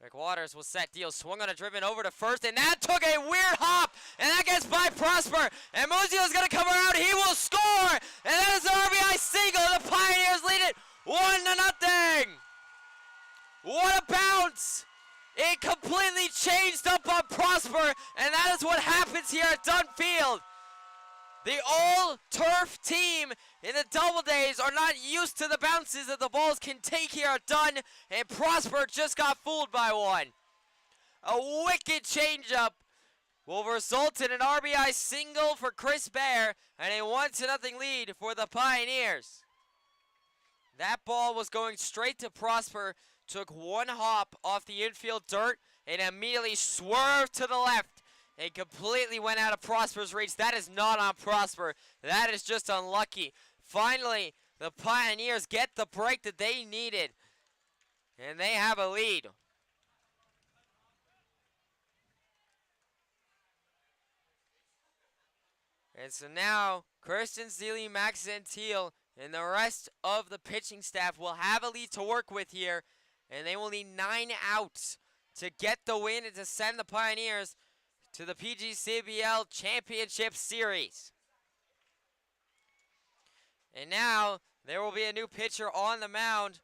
McWaters will set. Deal. Swung on a driven over to first, and that took a weird hop, and that gets by Prosper. And Muzio's going to come around. He will score, and that is an RBI single. The Pioneers lead it 1-0. What a bounce. It completely changed up on Prosper, and that is what happens here at Dunn Field. The all-turf team in the Doubledays are not used to the bounces that the balls can take here at Dunn, and Prosper just got fooled by one. A wicked changeup will result in an RBI single for Chris Bear and a 1-0 lead for the Pioneers. That ball was going straight to Prosper, took one hop off the infield dirt, and immediately swerved to the left. It completely went out of Prosper's reach. That is not on Prosper. That is just unlucky. Finally, the Pioneers get the break that they needed, and they have a lead. And so now, Kirsten Seeley, Max Gentile, and the rest of the pitching staff will have a lead to work with here, and they will need 9 outs to get the win and to send the Pioneers to the PGCBL Championship Series. And now there will be a new pitcher on the mound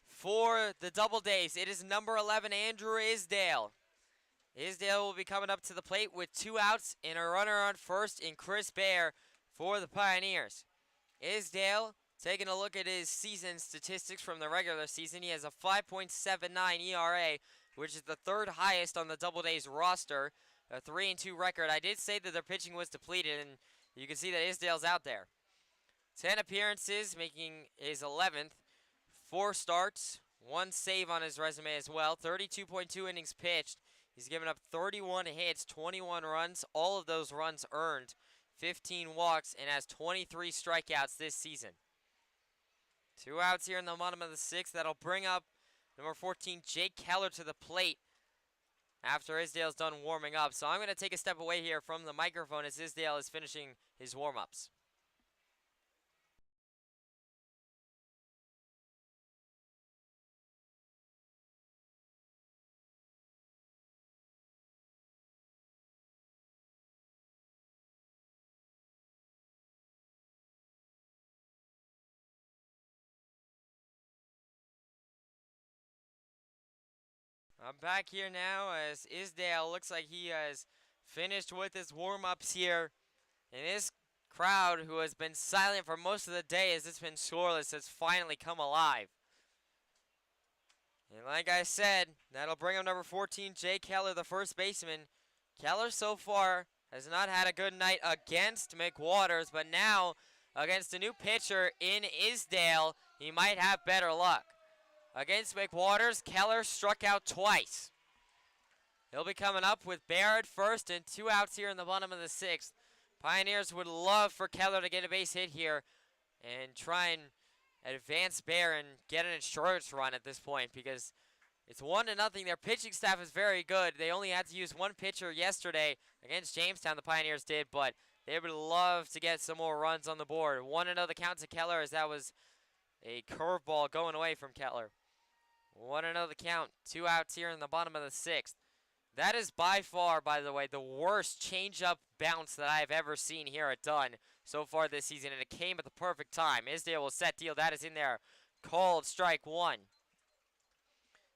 for the Doubledays. It is number 11, Andrew Isdale. Isdale will be coming up to the plate with 2 outs and a runner on first in Chris Bear for the Pioneers. Isdale, taking a look at his season statistics from the regular season, he has a 5.79 ERA, which is the 3rd highest on the Doubledays roster. A 3-2 record. I did say that their pitching was depleted, and you can see that Isdale's out there. 10 appearances, making his 11th. 4 starts, 1 save on his resume as well. 32.2 innings pitched. He's given up 31 hits, 21 runs, all of those runs earned. 15 walks, and has 23 strikeouts this season. 2 outs here in the bottom of the 6th. That'll bring up number 14, Jake Keller, to the plate after Isdale's done warming up. So I'm going to take a step away here from the microphone as Isdale is finishing his warm-ups. I'm back here now as Isdale looks like he has finished with his warm-ups here. And this crowd, who has been silent for most of the day as it's been scoreless, has finally come alive. And like I said, that'll bring up number 14, Jay Keller, the first baseman. Keller so far has not had a good night against McWaters, but now against a new pitcher in Isdale, he might have better luck. Against McWaters, Keller struck out twice. He'll be coming up with Bear at first and 2 outs here in the bottom of the 6th. Pioneers would love for Keller to get a base hit here and try and advance Bear and get an insurance run at this point, because it's 1-0. Their pitching staff is very good. They only had to use 1 pitcher yesterday against Jamestown, the Pioneers did, but they would love to get some more runs on the board. 1-0 the count to Keller, as that was a curveball going away from Keller. 1-0 the count. 2 outs here in the bottom of the 6th. That is by far, by the way, the worst changeup bounce that I've ever seen here at Dunn so far this season, and it came at the perfect time. Isdale will set deal. That is in there. Called strike 1.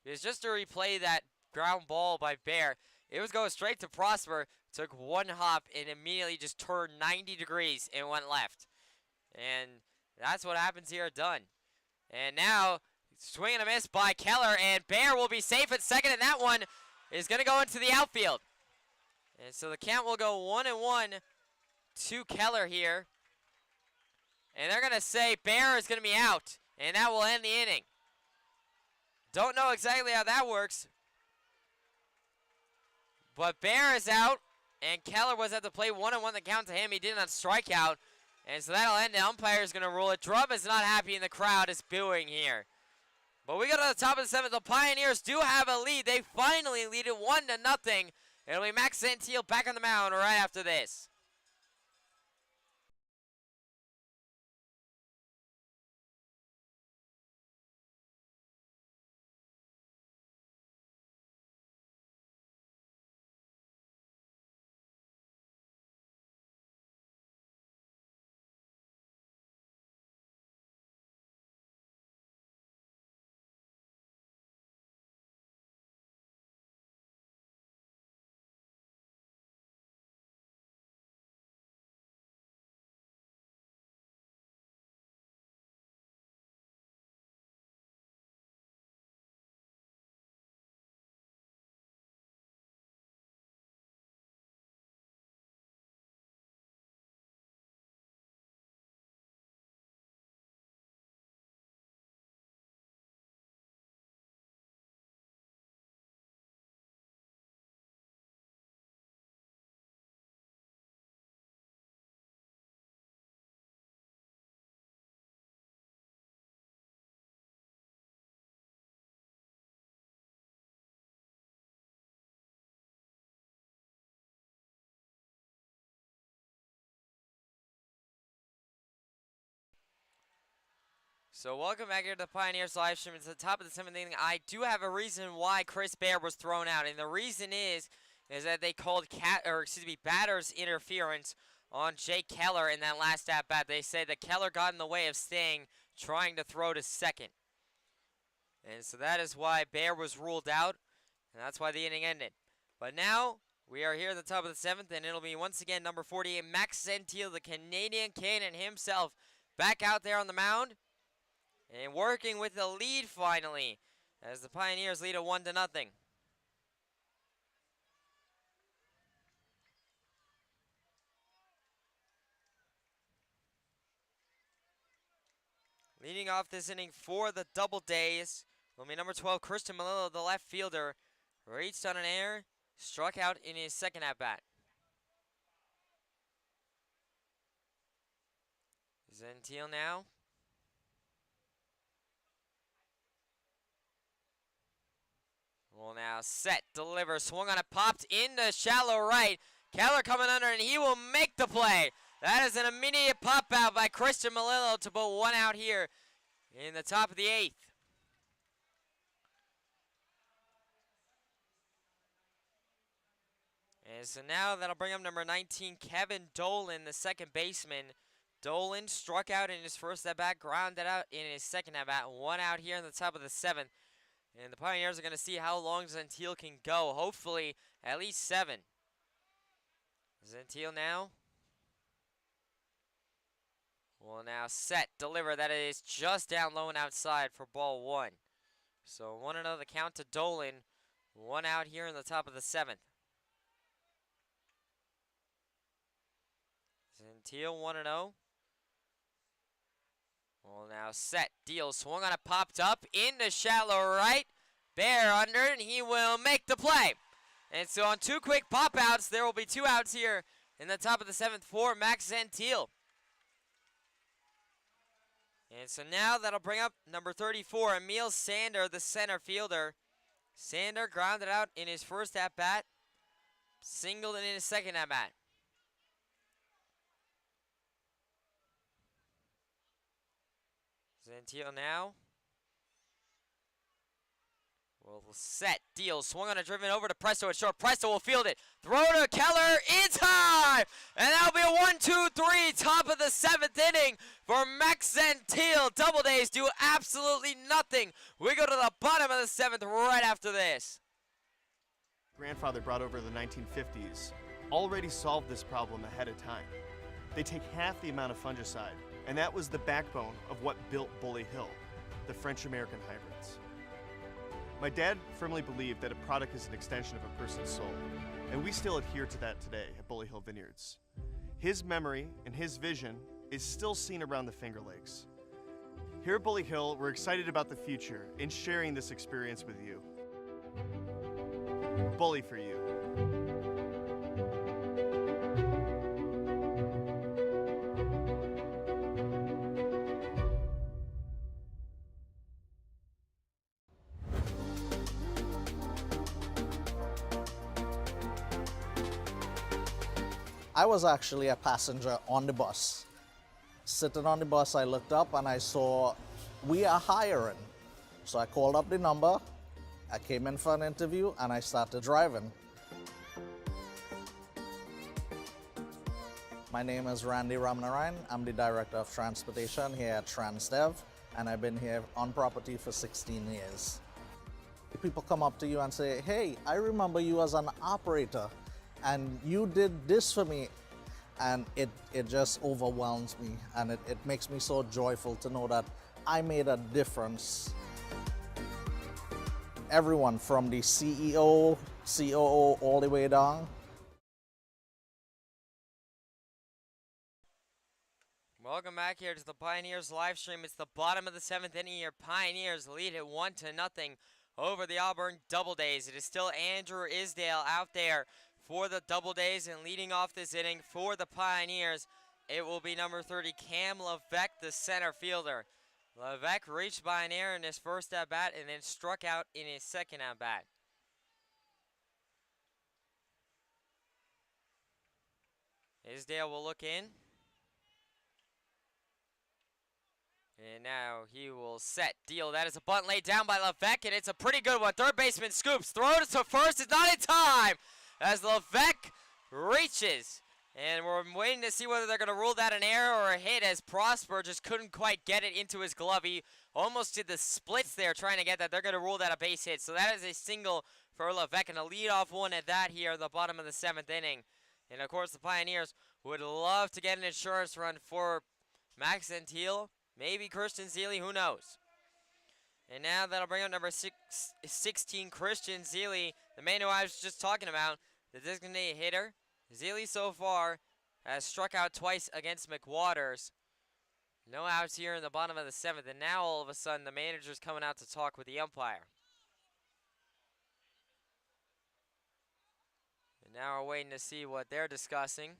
It's just to replay that ground ball by Bear. It was going straight to Prosper. Took one hop and immediately just turned 90 degrees and went left. And that's what happens here at Dunn. And now, swing and a miss by Keller, and Bear will be safe at second, and that one is going to go into the outfield. And so the count will go 1-1 to Keller here. And they're going to say Bear is going to be out, and that will end the inning. Don't know exactly how that works. But Bear is out, and Keller was at the plate. 1-1 the count to him. He did not strike out. And so that'll end. The umpire is going to rule it. Drum is not happy, and the crowd is booing here. But we go to the top of the 7th. The Pioneers do have a lead. They finally lead it 1-0. It'll be Max Santil back on the mound right after this. So welcome back here to the Pioneers live stream. It's the top of the 7th inning. I do have a reason why Chris Bear was thrown out, and the reason is that they called batter's interference on Jake Keller in that last at bat. They said that Keller got in the way of trying to throw to second, and so that is why Bear was ruled out, and that's why the inning ended. But now we are here at the top of the 7th, and it'll be once again number 48, Max Santil, the Canadian Cannon himself, back out there on the mound. And working with the lead finally, as the Pioneers lead it 1-0. Leading off this inning for the Doubledays will be number 12, Christian Malillo, the left fielder. Reached on an error, struck out in his second at-bat. Santil now. Will now set, deliver, swung on it, popped into shallow right. Keller coming under, and he will make the play. That is an immediate pop out by Christian Malillo to put one out here in the top of the 8th. And so now that'll bring up number 19, Kevin Dolan, the second baseman. Dolan struck out in his first at-bat, grounded out in his second at-bat. One out here in the top of the 7th. And the Pioneers are going to see how long Santil can go. Hopefully, at least 7. Santil now. Will now set, deliver. That is just down low and outside for ball 1. So 1-0 the count to Dolan. One out here in the top of the 7th. Santil 1-0. Well, now set, deal, swung on it, popped up into shallow right. Bear under, and he will make the play. And so on 2 quick pop outs, there will be 2 outs here in the top of the 7th for Max Santil. And so now that'll bring up number 34, Emil Sander, the center fielder. Sander grounded out in his first at-bat, singled in his second at-bat. Santil now. will set, deal, swung on a driven over to Presto at short. Presto will field it. Throw to Keller in time! And that'll be a 1-2-3, top of the 7th inning for Max Gentile. Doubledays do absolutely nothing. We go to the bottom of the 7th right after this. Grandfather brought over the 1950s already solved this problem ahead of time. They take half the amount of fungicide, and that was the backbone of what built Bully Hill, the French-American hybrids. My dad firmly believed that a product is an extension of a person's soul, and we still adhere to that today at Bully Hill Vineyards. His memory and his vision is still seen around the Finger Lakes. Here at Bully Hill, we're excited about the future and sharing this experience with you. Bully for you. I was actually a passenger on the bus. Sitting on the bus, I looked up and I saw we are hiring. So I called up the number, I came in for an interview, and I started driving. My name is Randy Ramnarayan. I'm the Director of Transportation here at TransDev, and I've been here on property for 16 years. People come up to you and say, hey, I remember you as an operator, and you did this for me. And it just overwhelms me, and it makes me so joyful to know that I made a difference. Everyone from the CEO, COO, all the way down. Welcome back here to the Pioneers live stream. It's the bottom of the 7th inning. Your Pioneers lead it 1-0 over the Auburn Doubledays. It is still Andrew Isdale out there for the Doubledays, and leading off this inning for the Pioneers, it will be number 30, Cam Levesque, the center fielder. Levesque reached by an error in his first at-bat and then struck out in his second at-bat. Isdale will look in. And now he will set, deal. That is a bunt laid down by Levesque, and it's a pretty good one. Third baseman scoops, throw to first, it's not in time, as Levesque reaches. And we're waiting to see whether they're going to rule that an error or a hit, as Prosper just couldn't quite get it into his glove. He almost did the splits there trying to get that. They're going to rule that a base hit. So that is a single for Levesque, and a leadoff one at that here at the bottom of the 7th inning. And, of course, the Pioneers would love to get an insurance run for Max Gentile, maybe Christian Zeely, who knows. And now that'll bring up number 16, Christian Zeely, the man who I was just talking about, the designated hitter. Zeely so far has struck out twice against McWaters. No outs here in the bottom of the 7th, and now all of a sudden the manager's coming out to talk with the umpire. And now we're waiting to see what they're discussing.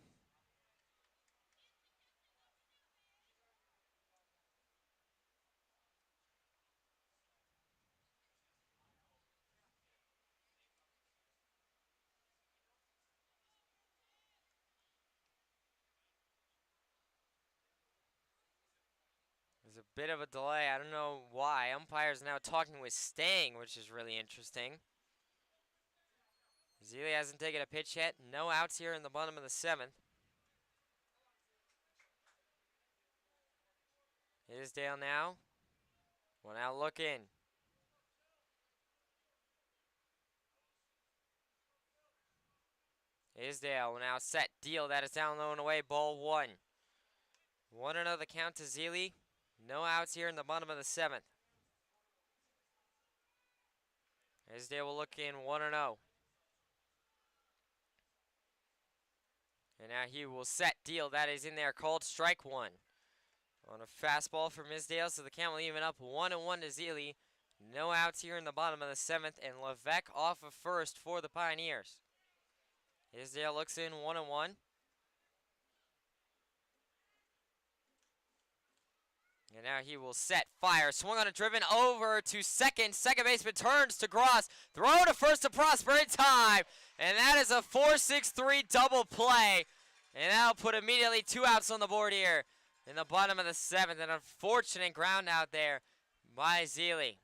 There's a bit of a delay. I don't know why. Umpire's now talking with Stang, which is really interesting. Zeely hasn't taken a pitch yet. No outs here in the bottom of the 7th. Isdale now. One out, look in. Isdale now set, deal. That is down low and away. Ball 1. 1-0 the count to Zeely. No outs here in the bottom of the 7th. Isdale will look in 1-0. And now he will set, deal. That is in there, called strike 1. On a fastball from Isdale, so the count will even up 1-1 to Zeely. No outs here in the bottom of the 7th, and Levesque off of first for the Pioneers. Isdale looks in 1-1. And now he will set, fire, swung on a driven over to second. Second baseman turns to Gross. Throw to first to Prosper in time. And that is a 4-6-3 double play. And that'll put immediately 2 outs on the board here in the bottom of the 7th. An unfortunate ground out there by Zeely.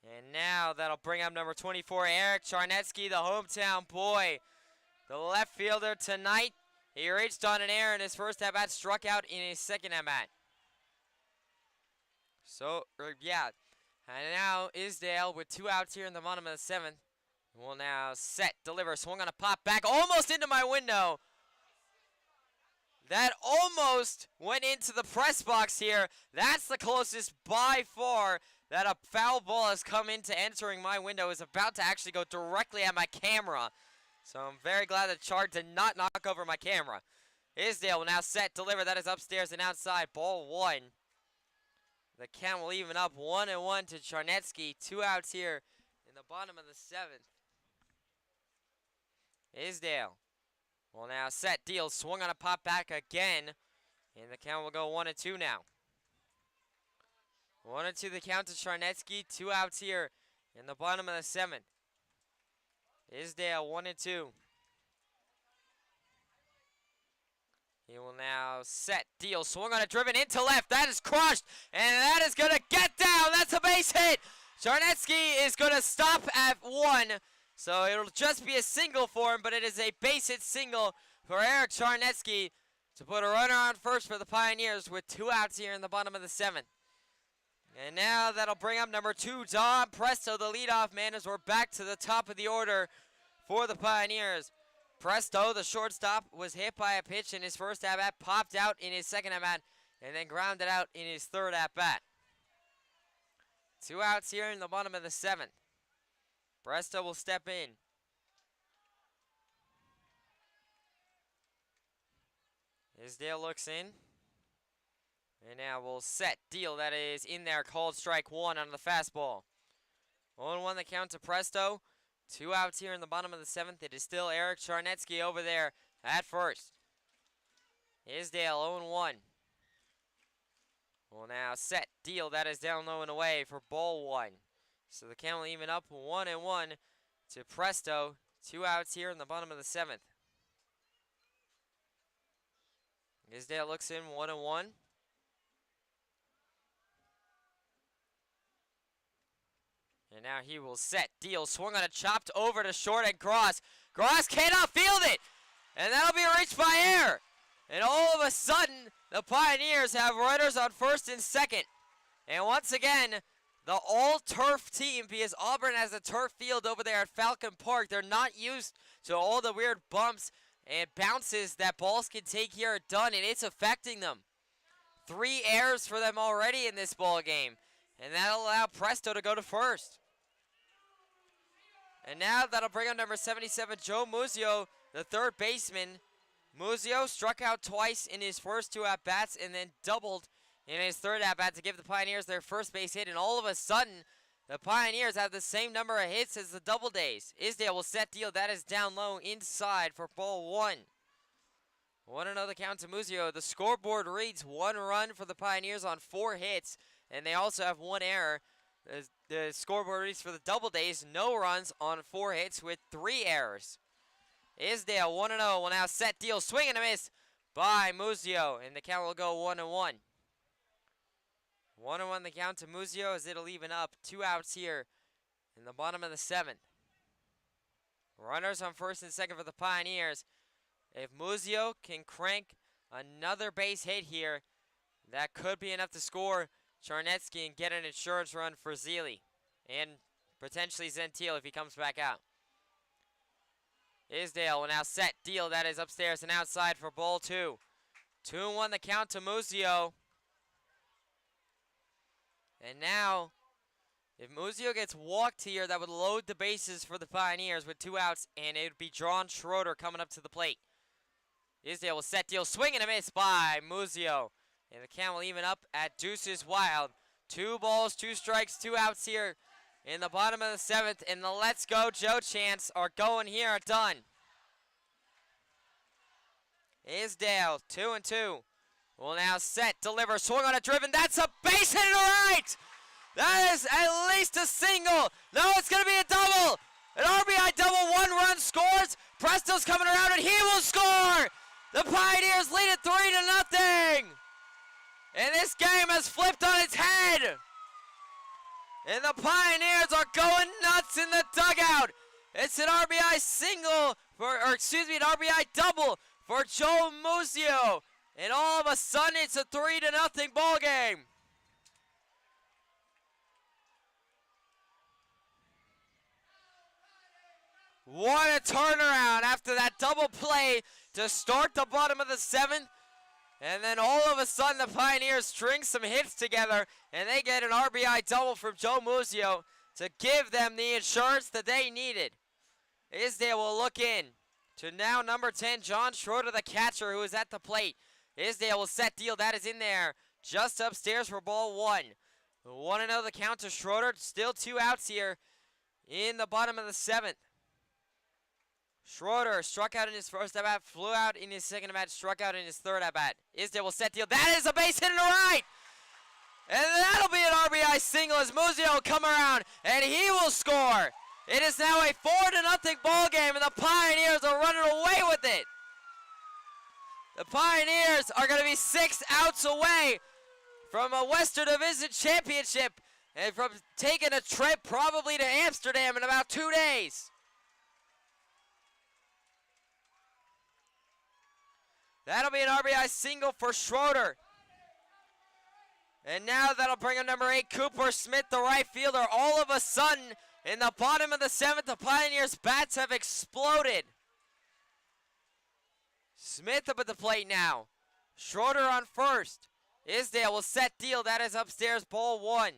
And now that'll bring up number 24, Eric Charnetsky, the hometown boy. The left fielder tonight. He reached on an error in his first at-bat, struck out in his second at-bat. So, yeah. And now Isdale with 2 outs here in the bottom of the 7th. Will now set, deliver, swung on a pop back, almost into my window. That almost went into the press box here. That's the closest by far that a foul ball has come into entering my window. Is about to actually go directly at my camera. So I'm very glad the Chart did not knock over my camera. Isdale will now set, deliver. That is upstairs and outside. Ball 1. The count will even up 1-1 to Charnetsky. 2 outs here in the bottom of the 7th. Isdale will now set, deal, swung on a pop back again. And the count will go 1-2 now. 1-2 the count to Charnetsky. 2 outs here in the bottom of the 7th. Isdale 1-2. He will now set, deal, swung on a driven into left. That is crushed, and that is going to get down. That's a base hit. Charnetsky is going to stop at 1. So it'll just be a single for him, but it is a base hit single for Eric Charnetsky to put a runner on first for the Pioneers with 2 outs here in the bottom of the 7th. And now that'll bring up number 2, Don Presto, the leadoff man, as we're back to the top of the order for the Pioneers. Presto, the shortstop, was hit by a pitch in his first at-bat, popped out in his second at-bat, and then grounded out in his third at-bat. 2 outs here in the bottom of the 7th. Presto will step in. Isdale looks in. And now we'll set, deal, that is in there, called strike 1 on the fastball. 0-1 the count to Presto. 2 outs here in the bottom of the 7th. It is still Eric Charnetsky over there at first. Isdale 0-1. Will now set, deal, that is down low and away for ball 1. So the count will even up 1-1 to Presto. 2 outs here in the bottom of the 7th. Isdale looks in 1-1. And now he will set, deal, swung on a chopped over to short and Gross. Gross cannot field it, and that'll be reached by air. And all of a sudden, the Pioneers have runners on first and second. And once again, the all-turf team, because Auburn has a turf field over there at Falcon Park. They're not used to all the weird bumps and bounces that balls can take here are done, and it's affecting them. 3 errors for them already in this ball game. And that'll allow Presto to go to first. And now that'll bring up number 77, Joe Muzio, the third baseman. Muzio struck out twice in his first 2 at-bats and then doubled in his third at-bat to give the Pioneers their first base hit. And all of a sudden, the Pioneers have the same number of hits as the Doubledays. Isdale will set, deal. That is down low inside for ball 1. 1-0 the count to Muzio. The scoreboard reads 1 run for the Pioneers on 4 hits. And they also have 1 error. The scoreboard reads for the Doubledays, no runs on 4 hits with 3 errors. Isdale 1-0 will now set, deal, swing and a miss by Muzio. And the count will go 1-1. 1-1 the count to Muzio as it'll even up. 2 outs here in the bottom of the 7th. Runners on first and second for the Pioneers. If Muzio can crank another base hit here, that could be enough to score Charnetsky and get an insurance run for Zealy. And potentially Zentiel if he comes back out. Isdale will now set, deal, that is upstairs and outside for ball 2. 2-1 the count to Muzio. And now, if Muzio gets walked here, that would load the bases for the Pioneers with 2 outs, and it would be John Schroeder coming up to the plate. Isdale will set, deal, swing and a miss by Muzio. And the count will even up at Deuces Wild. 2 balls, 2 strikes, 2 outs here in the bottom of the 7th. And the Let's Go Joe chants are going here, are done. Isdale, 2-2. Will now set, deliver, swung on a driven. That's a base hit to right! That is at least a single. No, it's going to be a double. An RBI double, 1 run scores. Presto's coming around and he will score! The Pioneers lead it 3-0. And this game has flipped on its head. And the Pioneers are going nuts in the dugout. It's an RBI single, an RBI double for Joe Musio. And all of a sudden, it's a 3-0 ball game. What a turnaround after that double play to start the bottom of the 7th. And then all of a sudden, the Pioneers string some hits together, and they get an RBI double from Joe Musio to give them the insurance that they needed. Isdale will look in to now number 10, John Schroeder, the catcher, who is at the plate. Isdale will set deal. That is in there just upstairs for ball 1. 1-0 the count to Schroeder. Still 2 outs here in the bottom of the 7th. Schroeder struck out in his first at-bat, flew out in his second at-bat, struck out in his third at-bat. Isdale will set deal. That is a base hit to right! And that'll be an RBI single as Musio will come around, and he will score. It is now a 4-0 ball game, and the Pioneers are running away with it. The Pioneers are going to be 6 outs away from a Western Division championship and from taking a trip probably to Amsterdam in about 2 days. That'll be an RBI single for Schroeder. And now that'll bring up number 8, Cooper Smith, the right fielder. All of a sudden, in the bottom of the 7th, the Pioneers' bats have exploded. Smith up at the plate now. Schroeder on first. Isdale will set deal. That is upstairs, ball 1.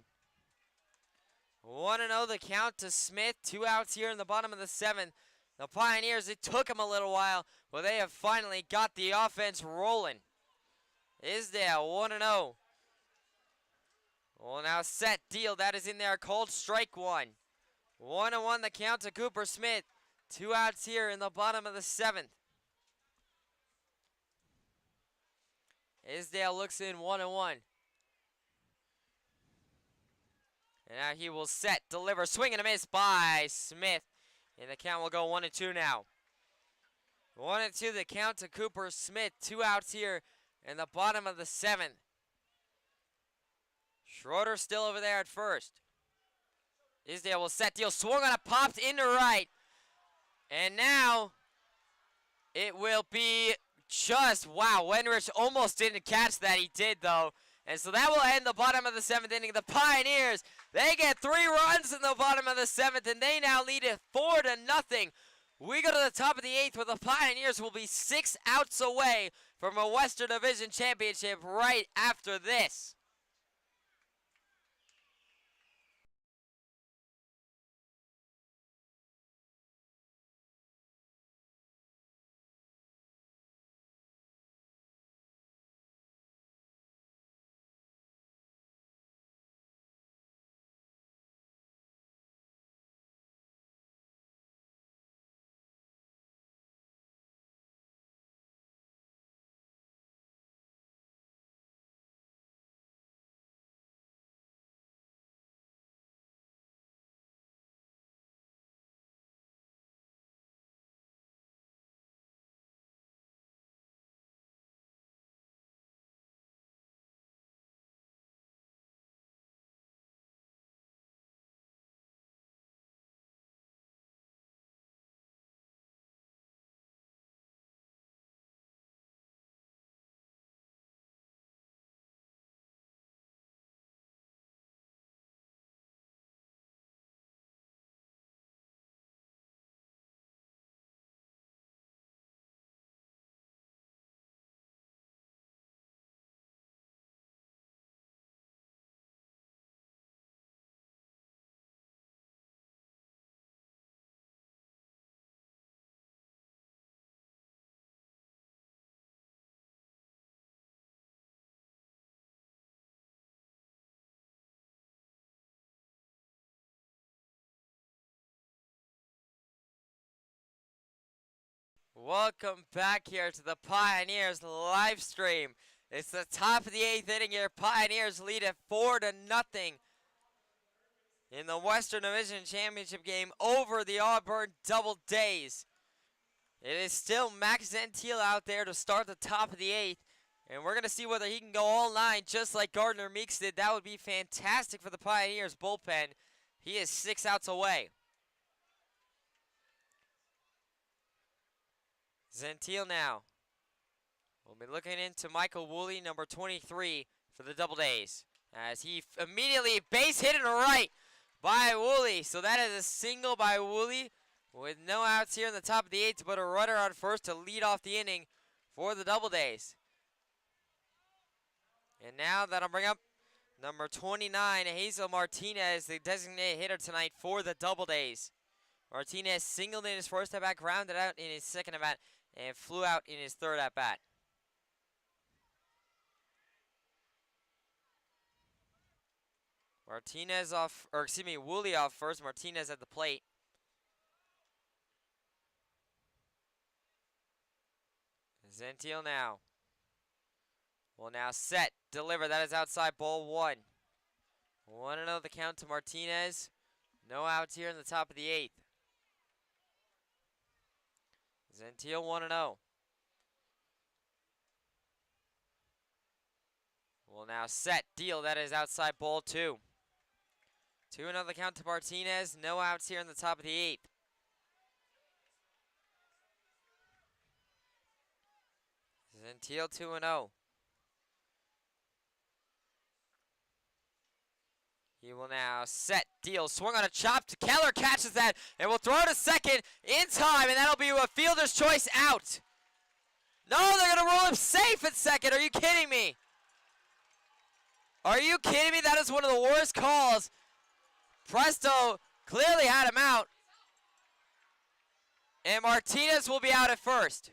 1-0 the count to Smith. 2 outs here in the bottom of the 7th. The Pioneers, it took them a little while, but they have finally got the offense rolling. Isdale, 1-0. Well, now set deal. That is in there. Called strike 1. 1-1 the count to Cooper Smith. 2 outs here in the bottom of the 7th. Isdale looks in 1-1. And now he will set, deliver, swing and a miss by Smith. And the count will go 1-2 now. 1-2 the count to Cooper Smith. 2 outs here in the bottom of the 7th. Schroeder still over there at first. Isdale will set deal. Swung on it, popped into right. And now it will be just, wow, Wenrich almost didn't catch that. He did, though. And so that will end the bottom of the 7th inning. The Pioneers, they get 3 runs in the bottom of the 7th, and they now lead it 4-0. We go to the top of the 8th, where the Pioneers will be 6 outs away from a Western Division championship right after this. Welcome back here to the Pioneers live stream. It's the top of the 8th inning here. Pioneers lead at 4-0 in the Western Division Championship game over the Auburn Doubledays. It is still Max Gentile out there to start the top of the 8th. And we're going to see whether he can go all 9 just like Gardner Meeks did. That would be fantastic for the Pioneers bullpen. He is 6 outs away. Gentile now. We'll be looking into Michael Woolley, number 23 for the Doubledays. As he immediately base hit to right by Woolley. So that is a single by Woolley with no outs here in the top of the 8th, but a runner on first to lead off the inning for the Doubledays. And now that'll bring up number 29, Hazel Martinez, the designated hitter tonight for the Doubledays. Martinez singled in his first at-bat, grounded out in his second at-bat, and flew out in his third at-bat. Woolley off first, Martinez at the plate. Gentile now. Will now set, deliver. That is outside, ball 1. 1-0 the count to Martinez. No outs here in the top of the 8th. Gentile 1-0. Will now set, deal. That is outside, ball 2. 2-0 the count to Martinez. No outs here in the top of the 8th. Gentile 2-0. He will now set, deal, swung on a chop. Keller catches that and will throw to second in time, and that'll be a fielder's choice out. No, they're going to roll him safe at second. Are you kidding me? Are you kidding me? That is one of the worst calls. Presto clearly had him out. And Martinez will be out at first.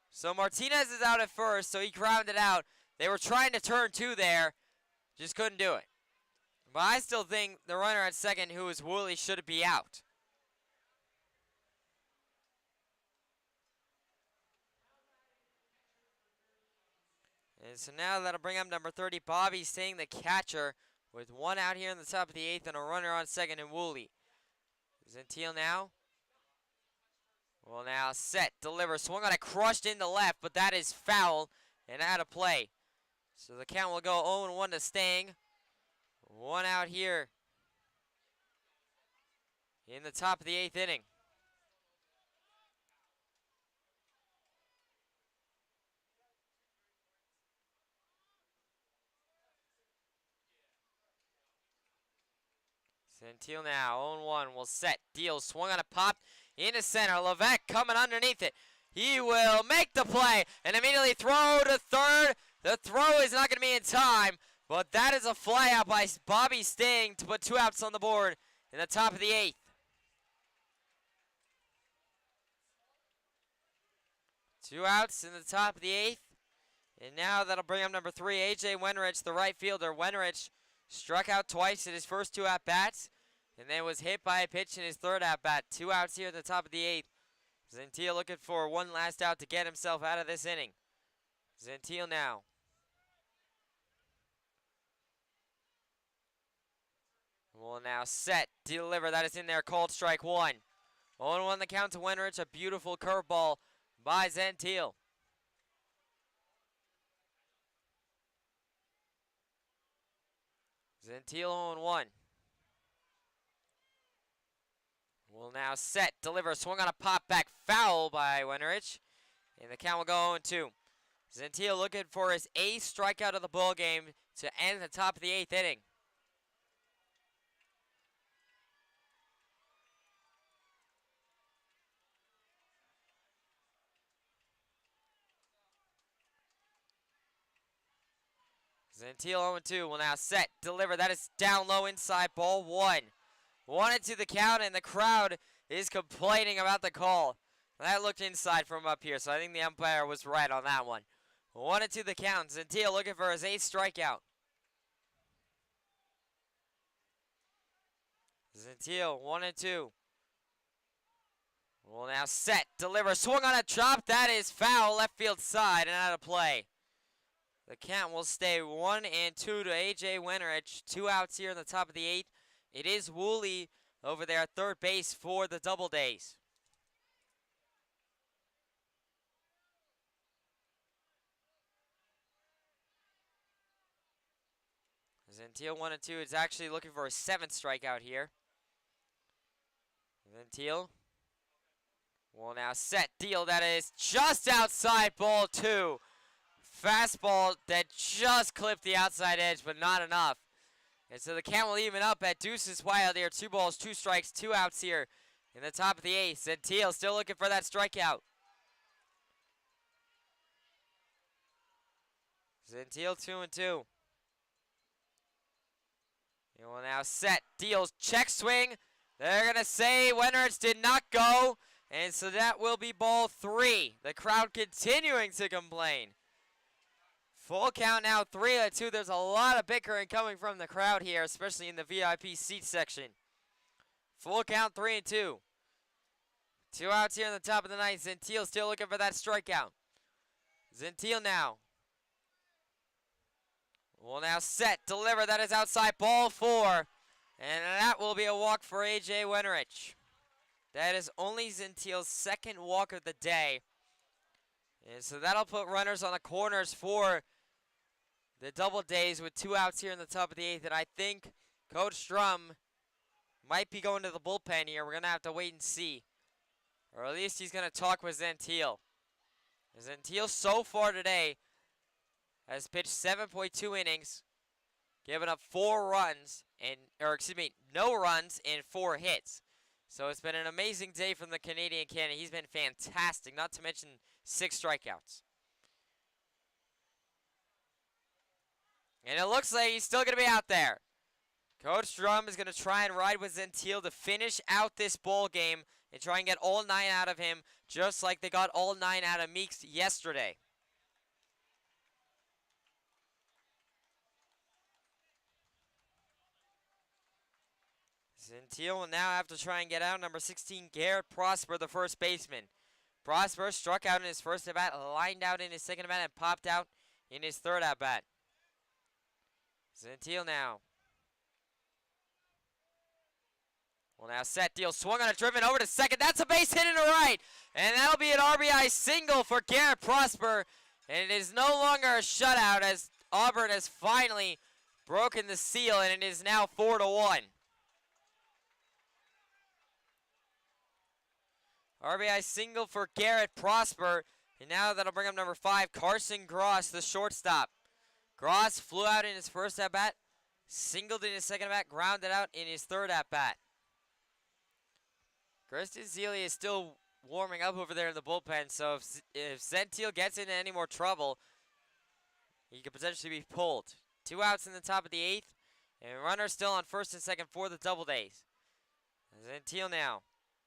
So Martinez is out at first, so he grounded out. They were trying to turn 2 there. Just couldn't do it. But I still think the runner at second, who is Woolley, should be out. And so now that'll bring up number 30, Bobby Sting, the catcher, with 1 out here in the top of the 8th and a runner on second in Woolley. Gentile now. Will now set, deliver, swung on it, crushed into left, but that is foul and out of play. So the count will go 0-1 to Sting. 1 out here in the top of the 8th inning. Gentile now, 0-1, will set, deal, swung on a pop into center. Levesque coming underneath it. He will make the play and immediately throw to third. The throw is not going to be in time, but that is a fly out by Bobby Sting to put 2 outs on the board in the top of the 8th. Two outs in the top of the 8th. And now that'll bring up number 3, A.J. Wenrich, the right fielder. Wenrich struck out twice in his first 2 at-bats, and then was hit by a pitch in his third at-bat. 2 outs here at the top of the 8th. Gentile looking for one last out to get himself out of this inning. Gentile now. Will now set, deliver. That is in there, called strike 1. 0-1 the count to Wenrich. A beautiful curveball by Gentile. Gentile 0-1. Will now set, deliver, swung on a pop back, foul by Wenrich. And the count will go 0-2. Gentile looking for his 8th strikeout of the ball game to end the top of the 8th inning. Gentile 0-2 will now set, deliver. That is down low inside, ball 1. 1-2 the count, and the crowd is complaining about the call. That looked inside from up here, so I think the umpire was right on that one. 1-2 the count. Gentile looking for his 8th strikeout. Gentile 1-2. Will now set, deliver, swung on a chop. That is foul, left field side, and out of play. The count will stay 1-2 to A.J. Wenrich. 2 outs here in the top of the 8th. It is Woolley over there at third base for the Doubledays. Zentiel 1-2 is actually looking for a 7th strikeout here. Zentiel will now set, deal, that is just outside, ball 2. Fastball that just clipped the outside edge, but not enough. And so the count will even up at deuces wild here. 2 balls, 2 strikes, 2 outs here in the top of the 8th. Zentiel still looking for that strikeout. Zentiel 2-2. He will now set, deals, check swing. They're going to say Wenrich did not go. And so that will be ball 3. The crowd continuing to complain. Full count now, 3-2. There's a lot of bickering coming from the crowd here, especially in the VIP seat section. Full count, 3-2. 2 outs here in the top of the 9th. Zentiel still looking for that strikeout. Zentiel now. Will now set, deliver. That is outside, ball 4. And that will be a walk for A.J. Wenrich. That is only Zentiel's 2nd walk of the day. And so that'll put runners on the corners for the Doubledays with 2 outs here in the top of the 8th. And I think Coach Strum might be going to the bullpen here. We're going to have to wait and see. Or at least he's going to talk with Zentiel. Zentiel so far today has pitched 7.2 innings, given up 4 runs, no runs and 4 hits. So it's been an amazing day from the Canadian candidate. He's been fantastic, not to mention 6 strikeouts. And it looks like he's still going to be out there. Coach Strum is going to try and ride with Zentiel to finish out this ball game and try and get all 9 out of him, just like they got all 9 out of Meeks yesterday. Zentiel will now have to try and get out. Number 16, Garrett Prosper, the first baseman. Prosper struck out in his first at-bat, lined out in his second at-bat, and popped out in his third at-bat. Zentiel now. Will now set, deal, swung on a driven over to second. That's a base hit into right. And that'll be an RBI single for Garrett Prosper. And it is no longer a shutout as Auburn has finally broken the seal, and it is now 4-1. RBI single for Garrett Prosper. And now that'll bring up number 5, Carson Gross, the shortstop. Gross flew out in his first at-bat, singled in his second at-bat, grounded out in his third at-bat. Kristen Zealy is still warming up over there in the bullpen, so if Zentiel gets into any more trouble, he could potentially be pulled. 2 outs in the top of the 8th, and runners still on first and second for the Doubledays. Zentiel now.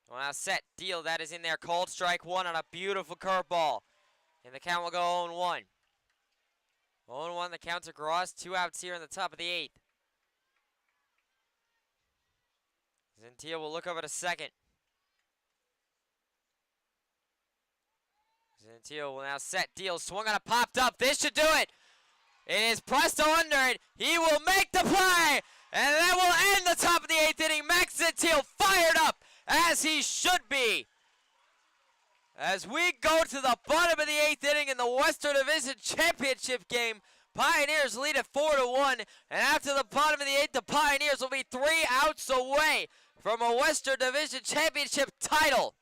Well, now set, deal, that is in there. Called strike 1 on a beautiful curveball. And the count will go 0-1. 0-1, the count to Gross. 2 outs here in the top of the 8th. Zentiel will look over to second. Zentiel will now set, deal, swung on a popped up. This should do it. It is Presto under it. He will make the play. And that will end the top of the 8th inning. Max Zentiel fired up, as he should be. As we go to the bottom of the 8th inning in the Western Division Championship game, Pioneers lead at 4-1. And after the bottom of the 8th, the Pioneers will be 3 outs away from a Western Division Championship title.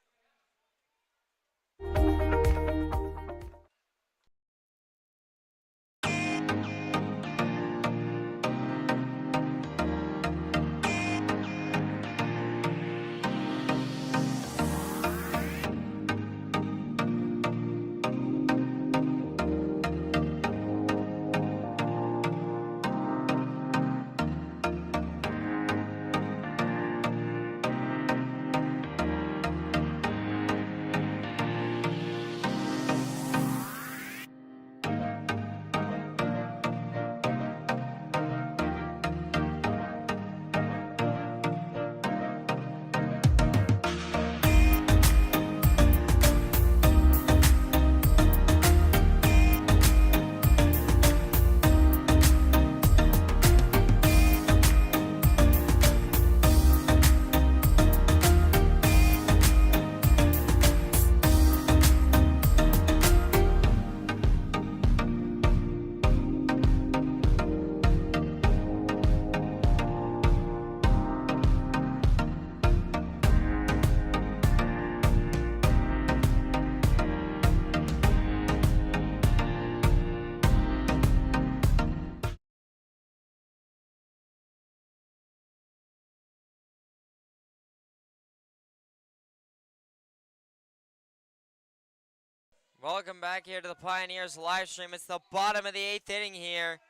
Welcome back here to the Pioneers live stream. It's the bottom of the 8th inning here.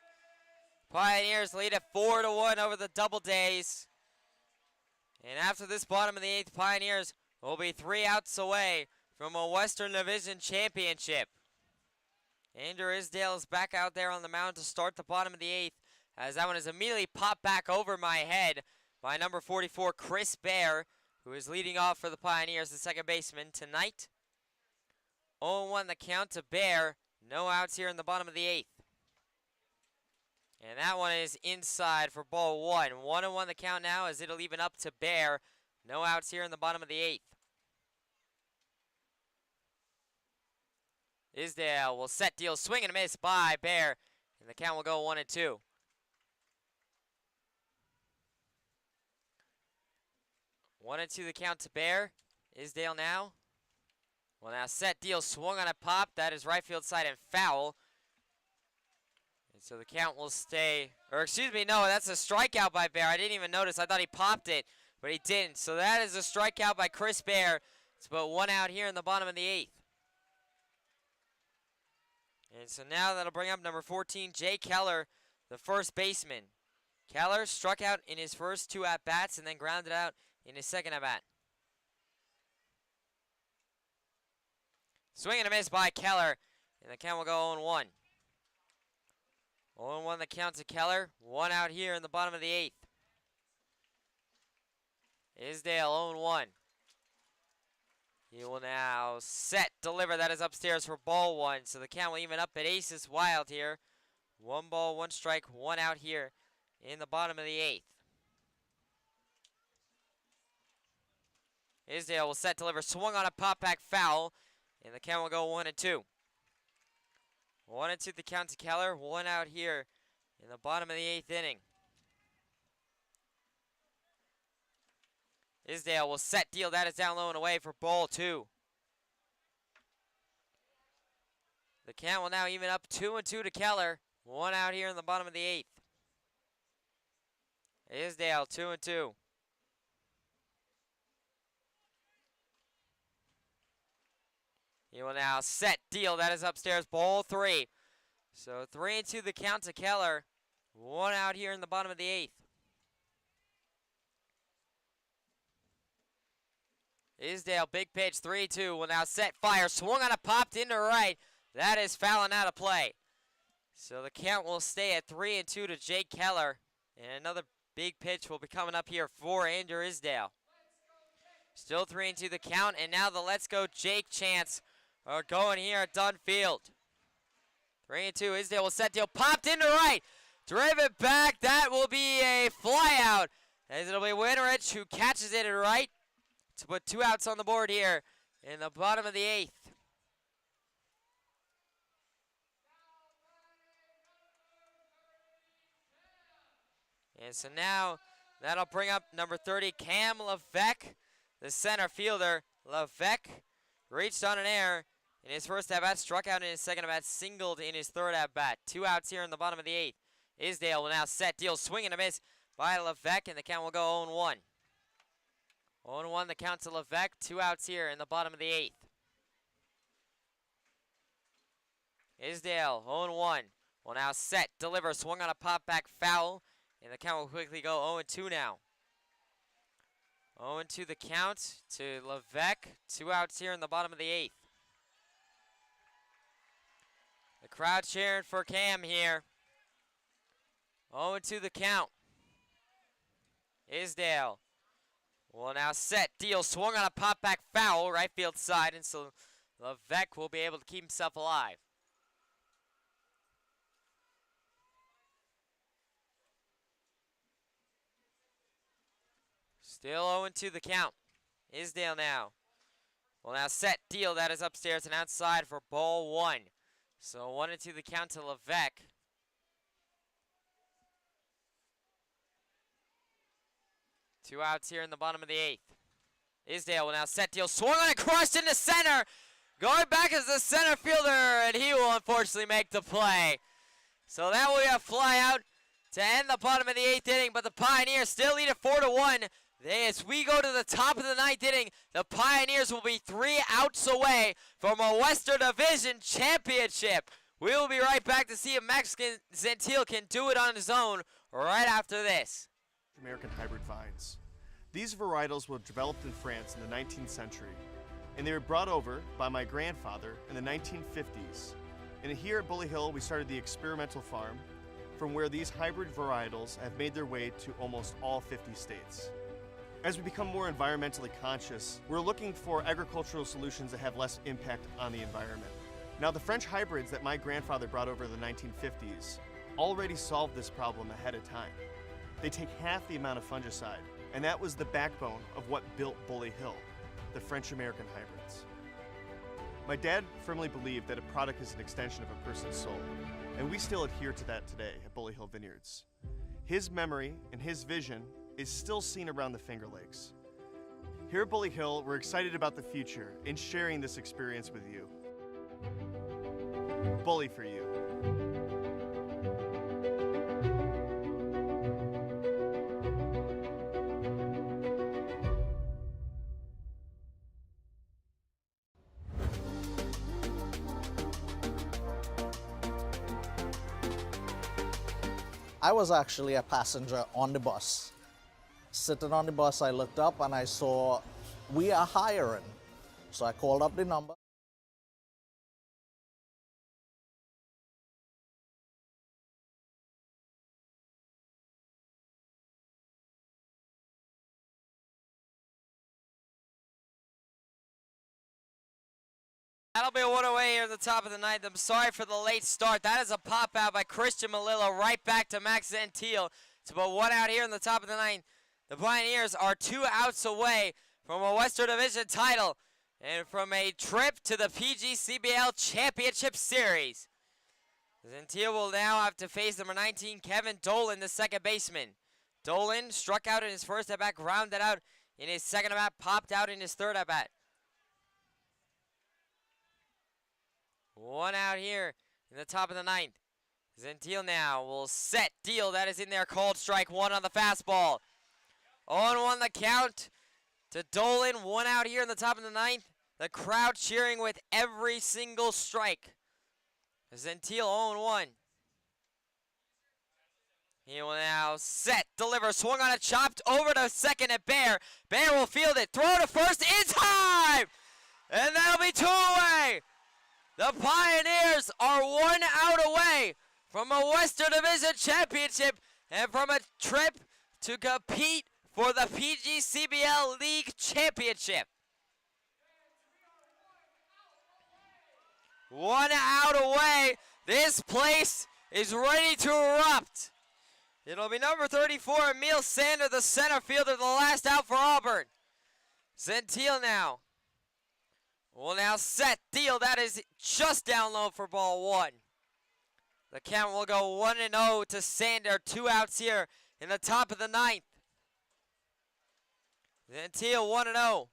Pioneers lead at 4-1 over the Doubledays. And after this bottom of the 8th, Pioneers will be 3 outs away from a Western Division championship. Andrew Isdale is back out there on the mound to start the bottom of the 8th, as that one is immediately popped back over my head by number 44, Chris Bear, who is leading off for the Pioneers, the second baseman tonight. 0-1 the count to Bear. No outs here in the bottom of the 8th. And that one is inside for ball 1. 1-1 the count now as it'll even up to Bear. No outs here in the bottom of the 8th. Isdale will set, deal, swing and a miss by Bear. And the count will go 1-2. 1-2 the count to Bear. Isdale now. Well, now set, deal, swung on a pop. That is right field side and foul. And so the count will stay, or excuse me, no, that's a strikeout by Bear. I didn't even notice. I thought he popped it, but he didn't. So that is a strikeout by Chris Bear. It's about 1 out here in the bottom of the 8th. And so now that'll bring up number 14, Jay Keller, the first baseman. Keller struck out in his first 2 at-bats and then grounded out in his second at-bat. Swing and a miss by Keller, and the count will go 0-1. 0-1 the count to Keller. 1 out here in the bottom of the 8th. Isdale 0-1. He will now set, deliver. That is upstairs for ball 1. So the count will even up at Aces Wild here. 1 ball, 1 strike, 1 out here in the bottom of the 8th. Isdale will set, deliver. Swung on a pop back foul. And the count will go 1-2. 1-2 the count to Keller. 1 out here in the bottom of the 8th inning. Isdale will set, deal. That is down low and away for ball 2. The count will now even up 2-2 to Keller. 1 out here in the bottom of the 8th. Isdale 2-2. He will now set, deal. That is upstairs, ball 3. So 3-2 the count to Keller. 1 out here in the bottom of the 8th. Isdale, big pitch, 3-2. Will now set, fire. Swung on a popped into right. That is fouling out of play. So the count will stay at 3-2 to Jake Keller. And another big pitch will be coming up here for Andrew Isdale. Still 3-2 the count. And now the Let's Go Jake chants are going here at Dunn Field. 3-2, Isdale will set, deal, popped into right, driven back. That will be a fly out, as it'll be Winrich who catches it at right to put 2 outs on the board here in the bottom of the 8th. And so now that'll bring up number 30, Cam Levesque, the center fielder. Levesque reached on an error in his first at-bat, struck out in his second at-bat, singled in his third at-bat. 2 outs here in the bottom of the 8th. Isdale will now set, deal, swing and a miss by Levesque, and the count will go 0-1. 0-1 the count to Levesque. 2 outs here in the bottom of the 8th. Isdale 0-1 will now set, deliver, swung on a pop-back foul, and the count will quickly go 0-2 now. 0-2 the count to Levesque. 2 outs here in the bottom of the 8th. The crowd cheering for Cam here. 0-2 the count. Isdale will now set, deal, swung on a pop-back foul, right field side, and so Levesque will be able to keep himself alive. Still 0-2 the count. Isdale now will now set, deal. That is upstairs and outside for ball 1. So 1-2 the count to Levesque. Two outs here in the bottom of the 8th. Isdale will now set, deal, swung on it, crushed into center. Going back as the center fielder, and he will unfortunately make the play. So that will be a fly out to end the bottom of the 8th inning, but the Pioneers still lead it 4-1. As we go to the top of the ninth inning, the Pioneers will be 3 outs away from a Western Division championship. We will be right back to see if Max Gentile can do it on his own right after this. American hybrid vines. These varietals were developed in France in the 19th century, and they were brought over by my grandfather in the 1950s. And here at Bully Hill, we started the experimental farm, from where these hybrid varietals have made their way to almost all 50 states. As we become more environmentally conscious, we're looking for agricultural solutions that have less impact on the environment. Now, the French hybrids that my grandfather brought over in the 1950s already solved this problem ahead of time. They take half the amount of fungicide, and that was the backbone of what built Bully Hill, the French-American hybrids. My dad firmly believed that a product is an extension of a person's soul, and we still adhere to that today at Bully Hill Vineyards. His memory and his vision is still seen around the Finger Lakes. Here at Bully Hill, we're excited about the future and sharing this experience with you. Bully for you. I was actually a passenger on the bus. Sitting on the bus, I looked up and I saw, we are hiring. So I called up the number. That'll be a one away here at the top of the ninth. I'm sorry for the late start. That is a pop out by Christian Malillo right back to Max Gentile. It's about 1 out here in the top of the ninth. The Pioneers are 2 outs away from a Western Division title and from a trip to the PGCBL Championship Series. Gentile will now have to face number 19, Kevin Dolan, the second baseman. Dolan struck out in his first at-bat, grounded out in his second at-bat, popped out in his third at-bat. 1 out here in the top of the ninth. Gentile now will set deal. That is in there, called strike 1 on the fastball. 0-1 the count to Dolan. 1 out here in the top of the ninth. The crowd cheering with every single strike. Gentile 0-1. He will now set, deliver, swung on it, chopped over to second at Bear. Bear will field it, throw to first in time! And that'll be 2 away. The Pioneers are 1 out away from a Western Division Championship and from a trip to compete for the PGCBL League Championship. 1 out away. This place is ready to erupt. It'll be number 34, Emil Sander, the center fielder, the last out for Auburn. Gentile now will now set deal. That is just down low for ball 1. The count will go 1-0 to Sander. 2 outs here in the top of the ninth. Gentile 1-0.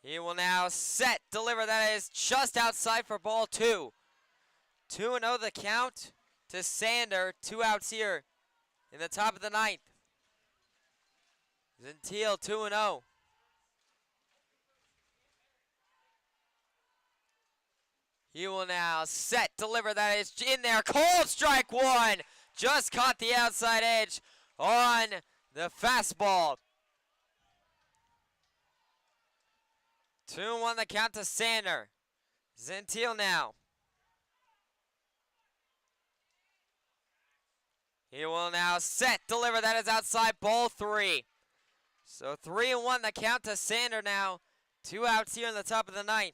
He will now set, deliver. That is just outside for ball 2. 2-0 the count to Sander. 2 outs here in the top of the ninth. Gentile 2-0. He will now set, deliver. That is in there. Cold strike 1. Just caught the outside edge on the fastball. 2-1 the count to Sander. Gentile now. He will now set, deliver. That is outside, ball 3. So 3-1 the count to Sander now. 2 outs here in the top of the ninth.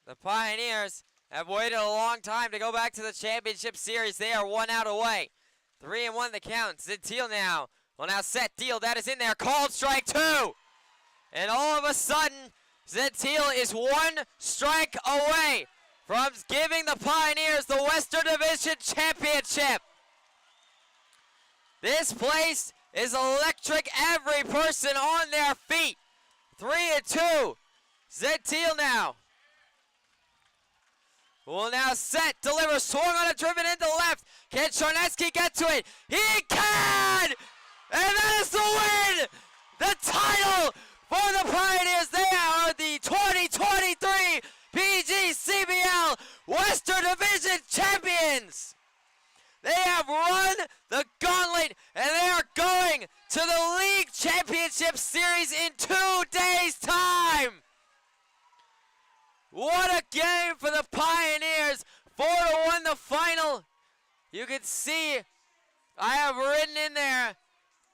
The Pioneers have waited a long time to go back to the championship series. They are 1 out away. 3-1 the count. Gentile now will now set deal. That is in there. Called strike 2. And all of a sudden, Gentile is 1 strike away from giving the Pioneers the Western Division Championship. This place is electric. Every person on their feet. 3-2. Gentile now will now set, deliver, swung on a driven into left. Can Charneski get to it? He can! And that is the win! The title for the Pioneers. They are the 2023 PGCBL Western Division champions. They have run the gauntlet, and they are going to the League Championship Series in 2 days' time. What a game for the Pioneers. 4-1 the final. You can see I have written in there,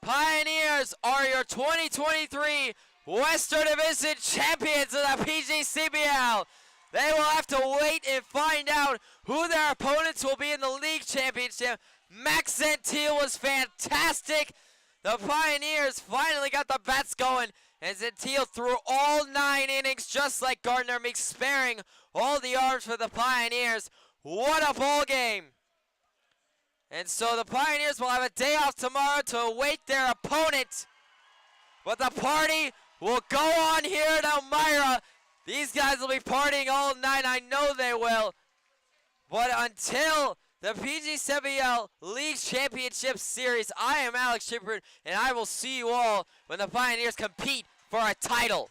Pioneers are your 2023 Western Division champions of the PGCBL. They will have to wait and find out who their opponents will be in the league championship. Max Gentile was fantastic. The Pioneers finally got the bats going, and Gentile threw all 9 innings just like Gardner Meeks, sparing all the arms for the Pioneers. What a ball game. And so the Pioneers will have a day off tomorrow to await their opponent. But the party will go on here at Elmira. These guys will be partying all night. I know they will. But until the PGCBL League Championship Series, I am Alex Shepard, and I will see you all when the Pioneers compete for a title.